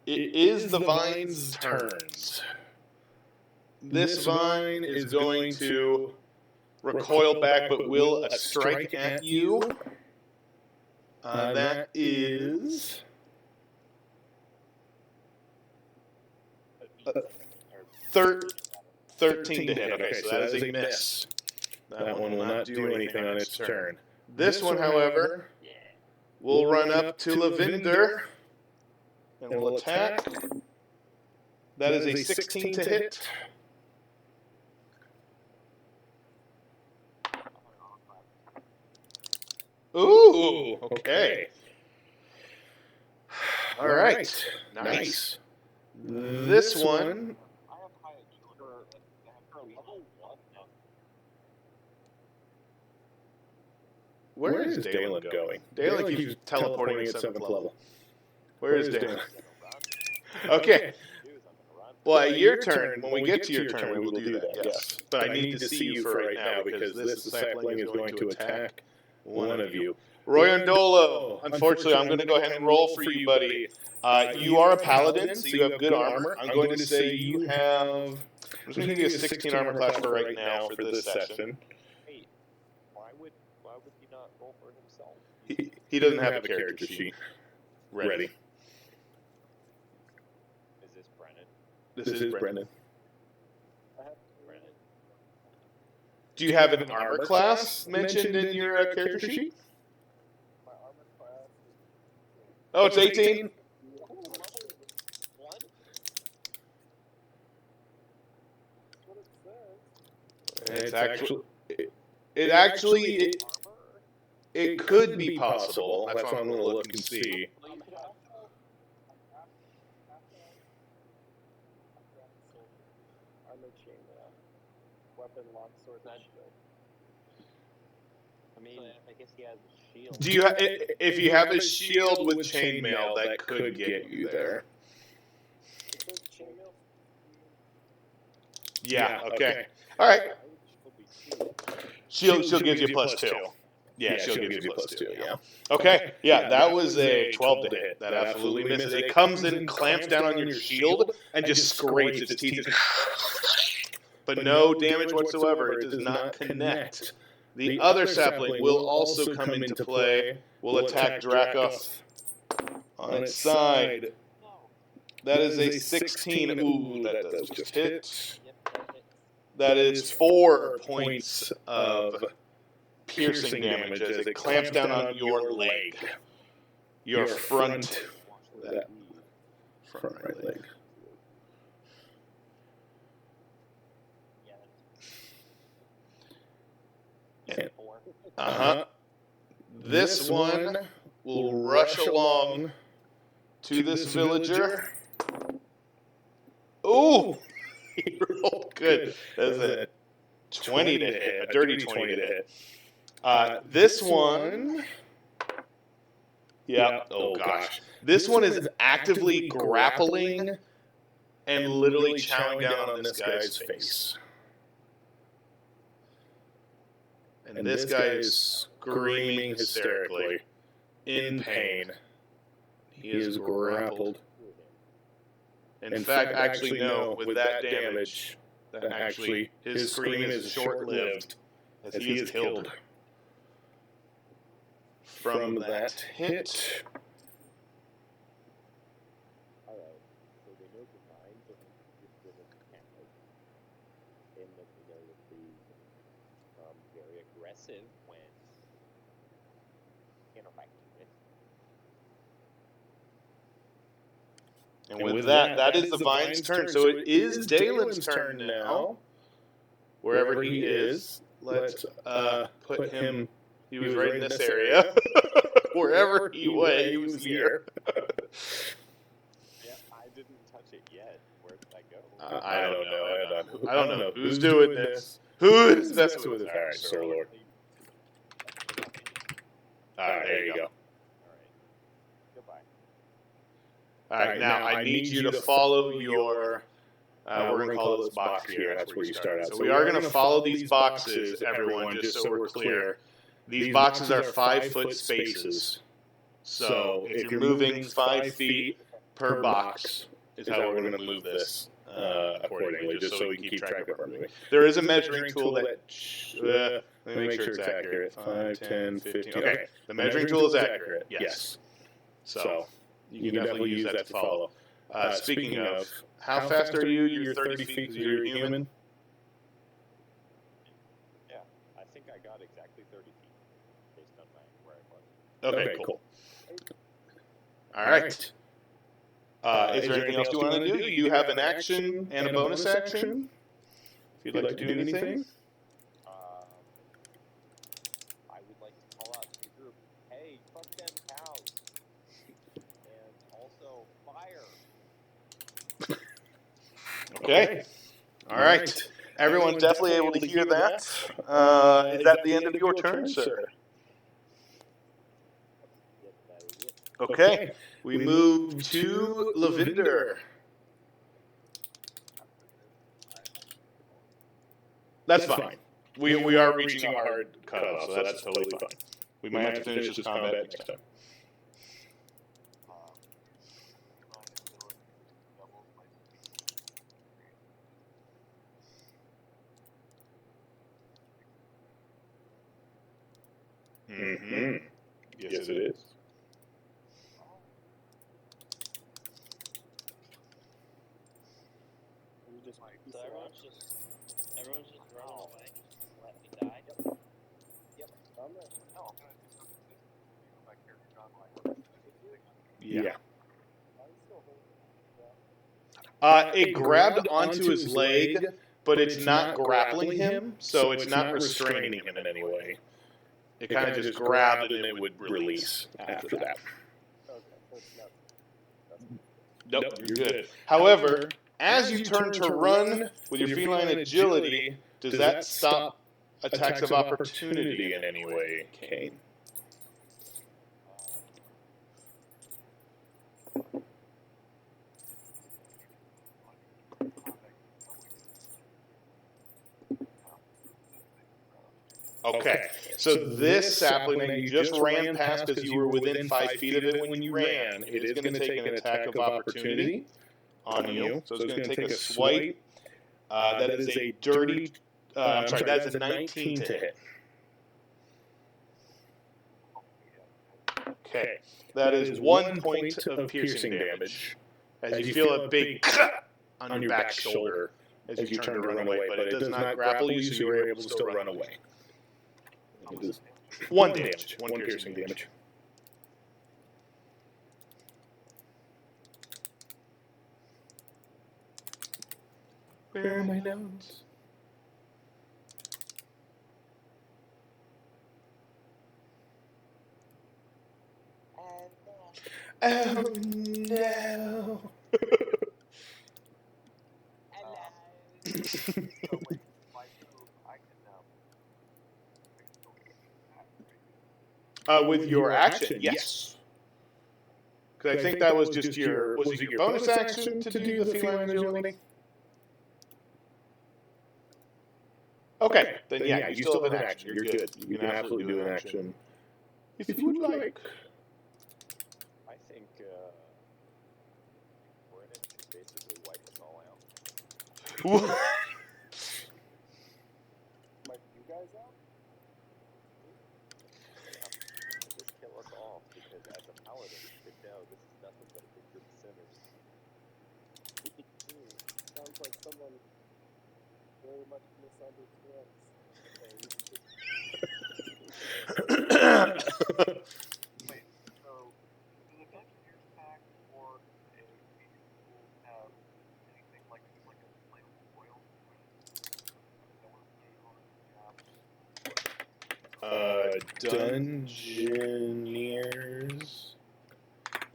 it is the vine's turns. This vine is going to recoil back, but will strike at you. That is 13 to hit. Okay, so that is a miss. That one will not do anything on its turn. This one, however, will run up to Lavinder and will attack. That is a 16 to hit. Ooh, okay. All right, nice. This one. I have high for level 1 now. Where is Dalen going? Dalen keeps teleporting at 7th level. Where is Dalen? Okay. Well, at your turn, when we get to your turn, we will do that, yes. But I need to see you for right now because this sapling is going to attack one of you. Royandolo, unfortunately, I'm going to go ahead and roll for you, buddy. You are a paladin, so you have good armor. I'm going to say you have... I'm just going to give you a 16 armor class for right now for this session. Hey, why would he not roll for himself? He doesn't have a character sheet ready. Is this Brennan? This is Brendan. I have Brennan. Do you have an armor class mentioned in your character sheet? My armor class is... Oh, it's 18? What? What it says? It's actually it could be possible. That's why I'm going to look and see. Armor chainmail. Weapon, longsword, and shield. I mean, I guess he has a shield. Do you if you have a shield with chainmail, that could get you there. It says chainmail. Yeah. Okay. All right. She'll give you +2. Yeah, she'll give you +2. Yeah. Okay. Yeah, that was a 12 to hit. That absolutely misses. It comes in, clamps down on your shield, and just scrapes its teeth. But no damage whatsoever. It does not connect. The other sapling will also come into play. Will attack Dracoth on its side. That is a 16. Ooh, that does just hit. That is 4 points of piercing damage as it clamps down on your leg. Your front front right leg. Yeah. This one will rush along to this villager. Ooh! He rolled good. That's a 20 to hit, a dirty 20 to hit. This one... Yeah. Oh, gosh. This one is actively grappling and literally chowing down on this guy's face. And this guy is screaming hysterically, in pain. He is grappled. In fact, actually, no, with that damage, that actually, his scream is short-lived, as he is killed. From that hit... Alright, so we know the minds of different cameras, and that we know that they very aggressive when interacting with. And with that is the Vine's turn. So it is Dalen's turn now. Wherever he is, let's put him... He was right in this area. Wherever he was here. Yeah, I didn't touch it yet. Where did I go? I don't know. Who's doing this? Who is messing with this? All right, Sir Lord. All right, there you go. Goodbye. All right, now I need you to follow your... we're going to call this box here. That's where you start out. So we are going to follow these boxes, everyone, just so we're clear. These boxes are 5-foot spaces. So if you're moving 5 feet per box is how we're going to move this accordingly, just so we can keep track of our moving. There is a measuring tool that... let me make sure it's accurate. 5, 10, 15... Okay, the measuring tool is accurate, yes. So you can definitely use that to follow. Speaking of, how fast are you? You're 30 feet because you're human? Yeah, I think I got exactly 30 feet based on where I was. Okay, cool. All right. Is there anything else you want to do? You have an action and a bonus action. If you'd like to do anything. I would like to call out to the group, hey, fuck them cows. And also, fire. Okay. All right. Everyone's definitely able to hear that. Is that the end of your turn, sir? Yep, that is it. Okay. We move to Lavinder. That's fine. We are reaching a hard cutoff, so that's totally fine. We might have to finish this combat next time. Mm-hmm. Yes, it is. So everyone's just running away. Let me die. Yep. Yeah. It grabbed onto his leg, but it's not grappling him, so it's not restraining him in any way. It kind of just grabbed and it would release after that. Okay, so it's Nope, you're good. However, as you turn to run with your feline agility, does that stop attacks of opportunity in any way, Kane? Okay, so this sapling that you just ran past because you were within 5 feet of it when you ran, it is going to take an attack of opportunity on you. So it's going to take a swipe. That is a dirty... I'm sorry, that is a 19 to hit. Okay, that is 1 point of piercing damage as you feel a big on your back shoulder as you turn to run away, but it does not grapple you, so you are able to still run away. 1 damage, 1 piercing damage. Where are my notes? Oh no. So wait, if I move, I can still get that, right? With your action, yes. Because I think that was just your, was it your bonus action to do the feline agility? Okay, then yeah, you still have an action. You're good. You can absolutely do an action. If you would like. I think Brennan should basically wipe us all out. Wipe you guys out? Just kill us all, because as a paladin, you should know this is nothing but a big group of sinners. Sounds like someone very much misunderstands things. Wait, so does a Dungeoneer's pack or a medium school have anything like a flammable oil? Dungeoneers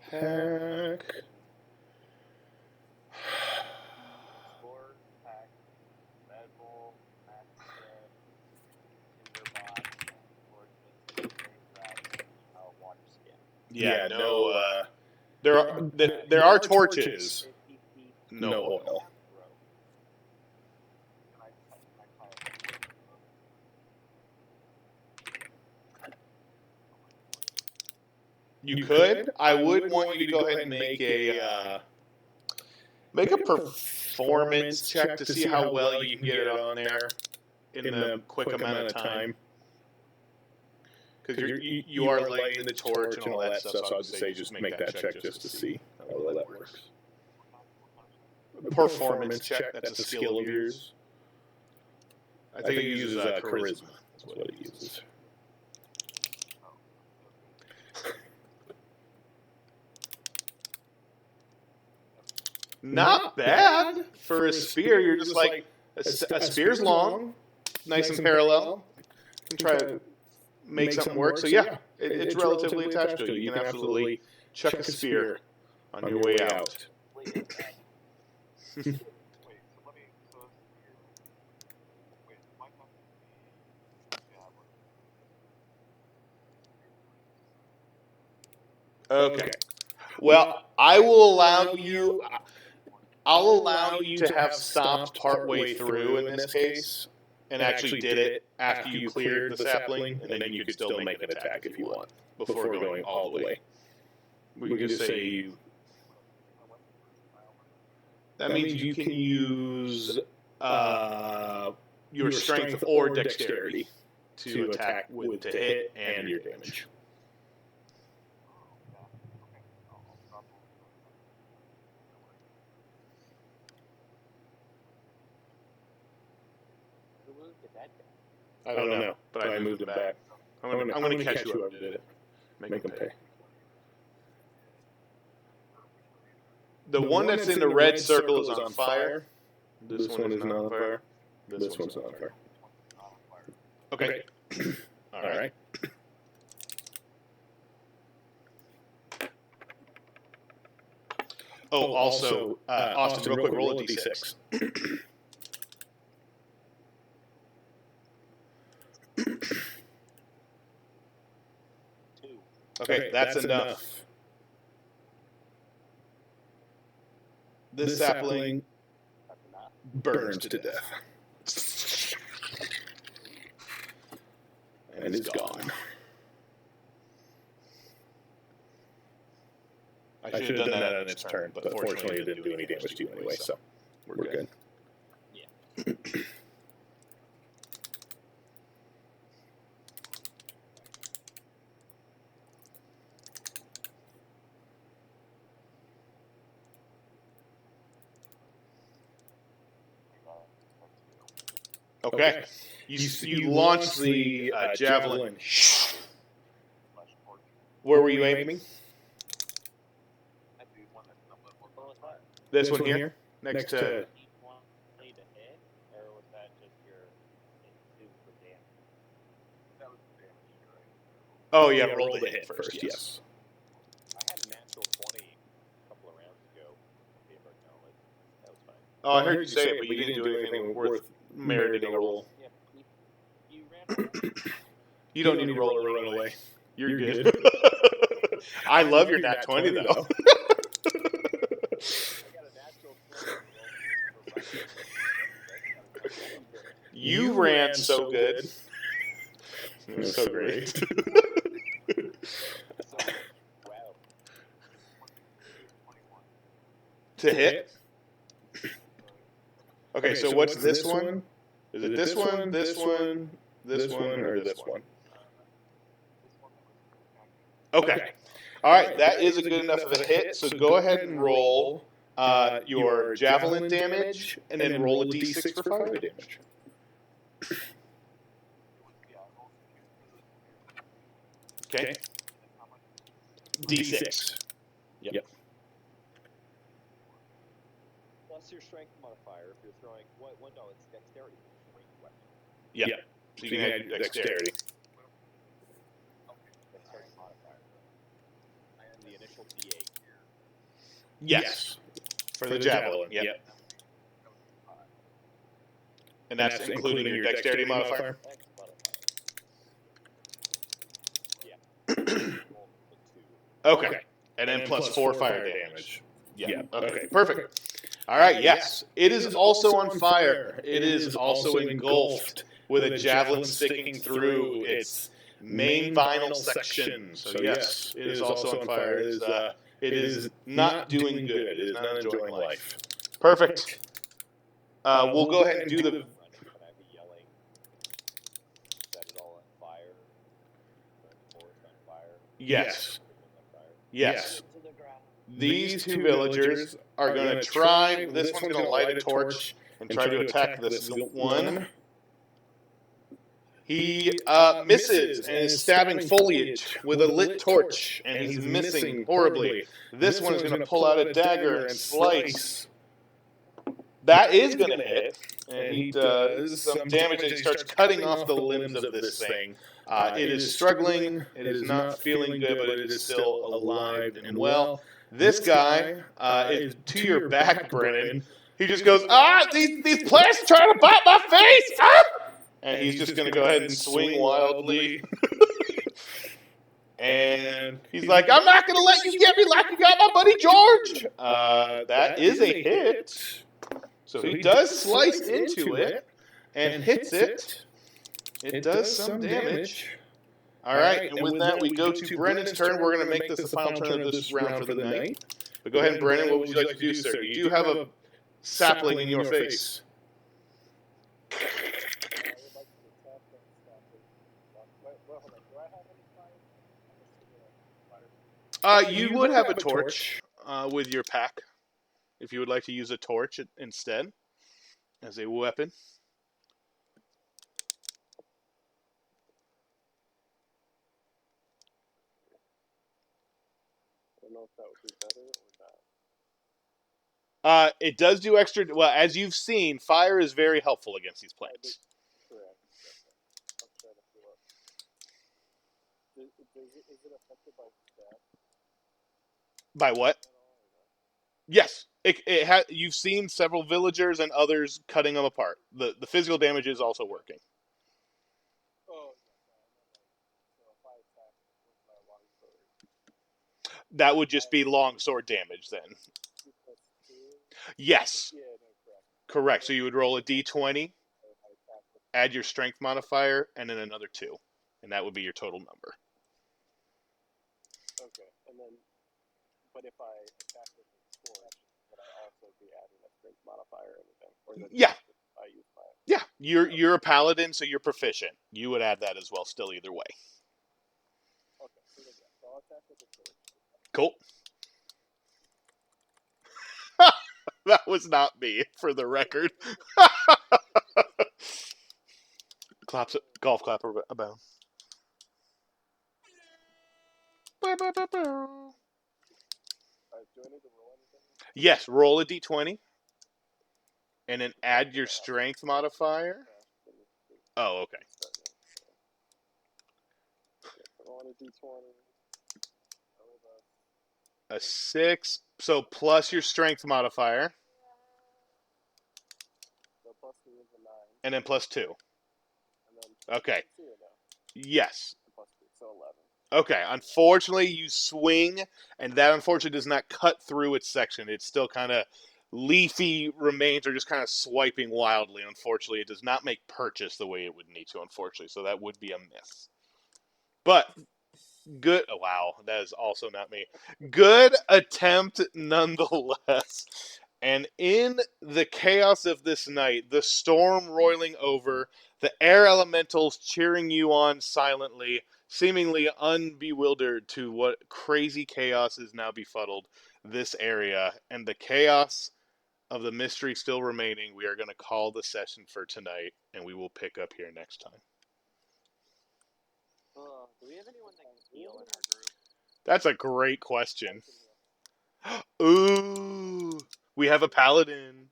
pack. Explorer pack, Red Bull, Matcha, Tinderbox, water skin. Yeah, no. There are torches. 50 feet. No oil. You could. I would want you to go ahead and make a performance check to see how well you can get it on there in the quick amount of time. Because you are lighting the torch and all that stuff, so I would say just make that check just to see how well that works. Performance check, that's a skill of yours. I think it uses charisma. That's what it uses. Not bad for a spear. You're just like a spear's long, nice and parallel. You can try to make something work. So yeah, it's relatively attached to it. You can absolutely chuck a spear on your way out. Wait, so let me, so you're, wait, might not be javelin. Okay. Well, I will allow you. I'll allow you to have stopped partway through in this case, and actually did it after you cleared the sapling, and then you could still make an attack if you want before going all the way. We can just say you. That means you can use your strength or dexterity to attack with to hit and your damage. Who moved to that guy? I don't know, but I moved it back. I'm going to catch whoever did it. Make them pay. The one that's in the red circle is on fire. This one is not on fire. This one's not on fire. Okay. All right. Oh, also, Austin, real quick, roll a d6. Okay, that's enough. This sapling burns to death. And it's gone. I should have done that on its turn, but fortunately it didn't do any damage to you anyway, so we're good. Yeah. Okay. You launch the javelin. Where were you aiming? This one here? Next to... Oh yeah, roll the hit first. Yes. I had a natural 20 a couple of rounds ago. Favorite knowledge. That was fine. Oh, I heard you say it, but you didn't do anything worth meriting a roll. Yeah, you ran away. You don't need to roll or run away. You're good. I love your nat 20 though. I got a natural 20 roll for running. You ran so good. It was so great. So, wow. To hit? Okay, so what's this one? Is it this one, this one, this one, or this one? Okay. All right, that is a good enough of a hit, so go ahead and roll your javelin damage, and then roll a d6 for fire damage. Okay. D6. Yep. Plus your strength modifier if you're throwing. What? No, it's dexterity. Strength weapon. Yep. So you can add dexterity. Dexterity modifier. And the initial D8 here. Yes. For the javelin. Yep. And that's including your dexterity modifier? Dex modifier. Yeah. Okay. And then plus 4 fire damage. Yeah. Okay. Perfect. All right. Yes. It is also on fire. It is also engulfed with a javelin sticking through its main vinyl section. So yes, it is also on fire. It is not doing good. It is not enjoying life. Perfect. We'll go ahead and do the. Can I be yelling? Set it all on fire. Burn the forest on fire. Yes. On fire. Yes. To the ground. These two villagers are going to try. This one's going to light a torch and try to attack this one. He misses and is stabbing foliage with a lit torch, and he's missing horribly. This one is going to pull out a dagger and slice. That is going to hit, and he does some damage as he starts cutting off the limbs of this thing. It is struggling. It is not feeling good, but it is still alive and well. This guy is to your back, Brennan. He just goes, these plants are trying to bite my face! Ah! And he's just going to go ahead and swing wildly. And he's like, I'm not going to let you get me like you got my buddy George. That is a hit. So he does slice into it and hits it. It does some damage. All right, and with that, we go to Brennan's turn. We're going to make this the final turn of this round for the night. But go ahead, and Brennan, what would you like to do, sir? You do have a sapling in your face. I would like to attack that sapling. Well, hold on. Do I have any fire? You would have a torch with your pack if you would like to use a torch instead as a weapon. I don't know if that would be better or not. It does do extra. Well, as you've seen, fire is very helpful against these plants. Correct. I'm trying to pull up. Is it affected by stab By what? at all or not? Yes, you've seen several villagers and others cutting them apart. The physical damage is also working. Oh, yeah. So if I attack with my longsword, That would just be longsword damage then. 2 plus 2. Yes, Yeah, no, correct. correct. So you would roll a d20, So if I attack with add your strength modifier, and then another 2. And that would be your total number. okay, and then, but if I attack with the torch, would I also be adding a strength modifier or anything? Or is it Yeah. just if I use my Yeah, you're a paladin, so you're proficient. You would add that as well, still either way. okay, so then, yeah, so I'll attack with the torch. Cool. That was not me, for the record. Golf clap about. Do I need to roll anything? Yes, roll a d20, and then add your strength modifier. Let me see. Oh, okay. Start now. Yeah, so roll another d20. A 6. So plus your strength modifier, So plus 3 is a 9. and then plus 2. And then Okay. 2 or no? Yes. Plus 3, so 11. Okay. Unfortunately, you swing, and that unfortunately does not cut through its section. It's still kind of leafy remains are just kind of swiping wildly. Unfortunately, it does not make purchase the way it would need to, unfortunately. So that would be a miss. But good. Oh, wow, that is also not me. Good attempt nonetheless. And in the chaos of this night, the storm roiling over, the air elementals cheering you on silently, seemingly unbewildered to what crazy chaos is now befuddled this area, and the chaos of the mystery still remaining, we are going to call the session for tonight, and we will pick up here next time. Do we have anyone that can heal in our group? That's a great question. Ooh, we have a paladin.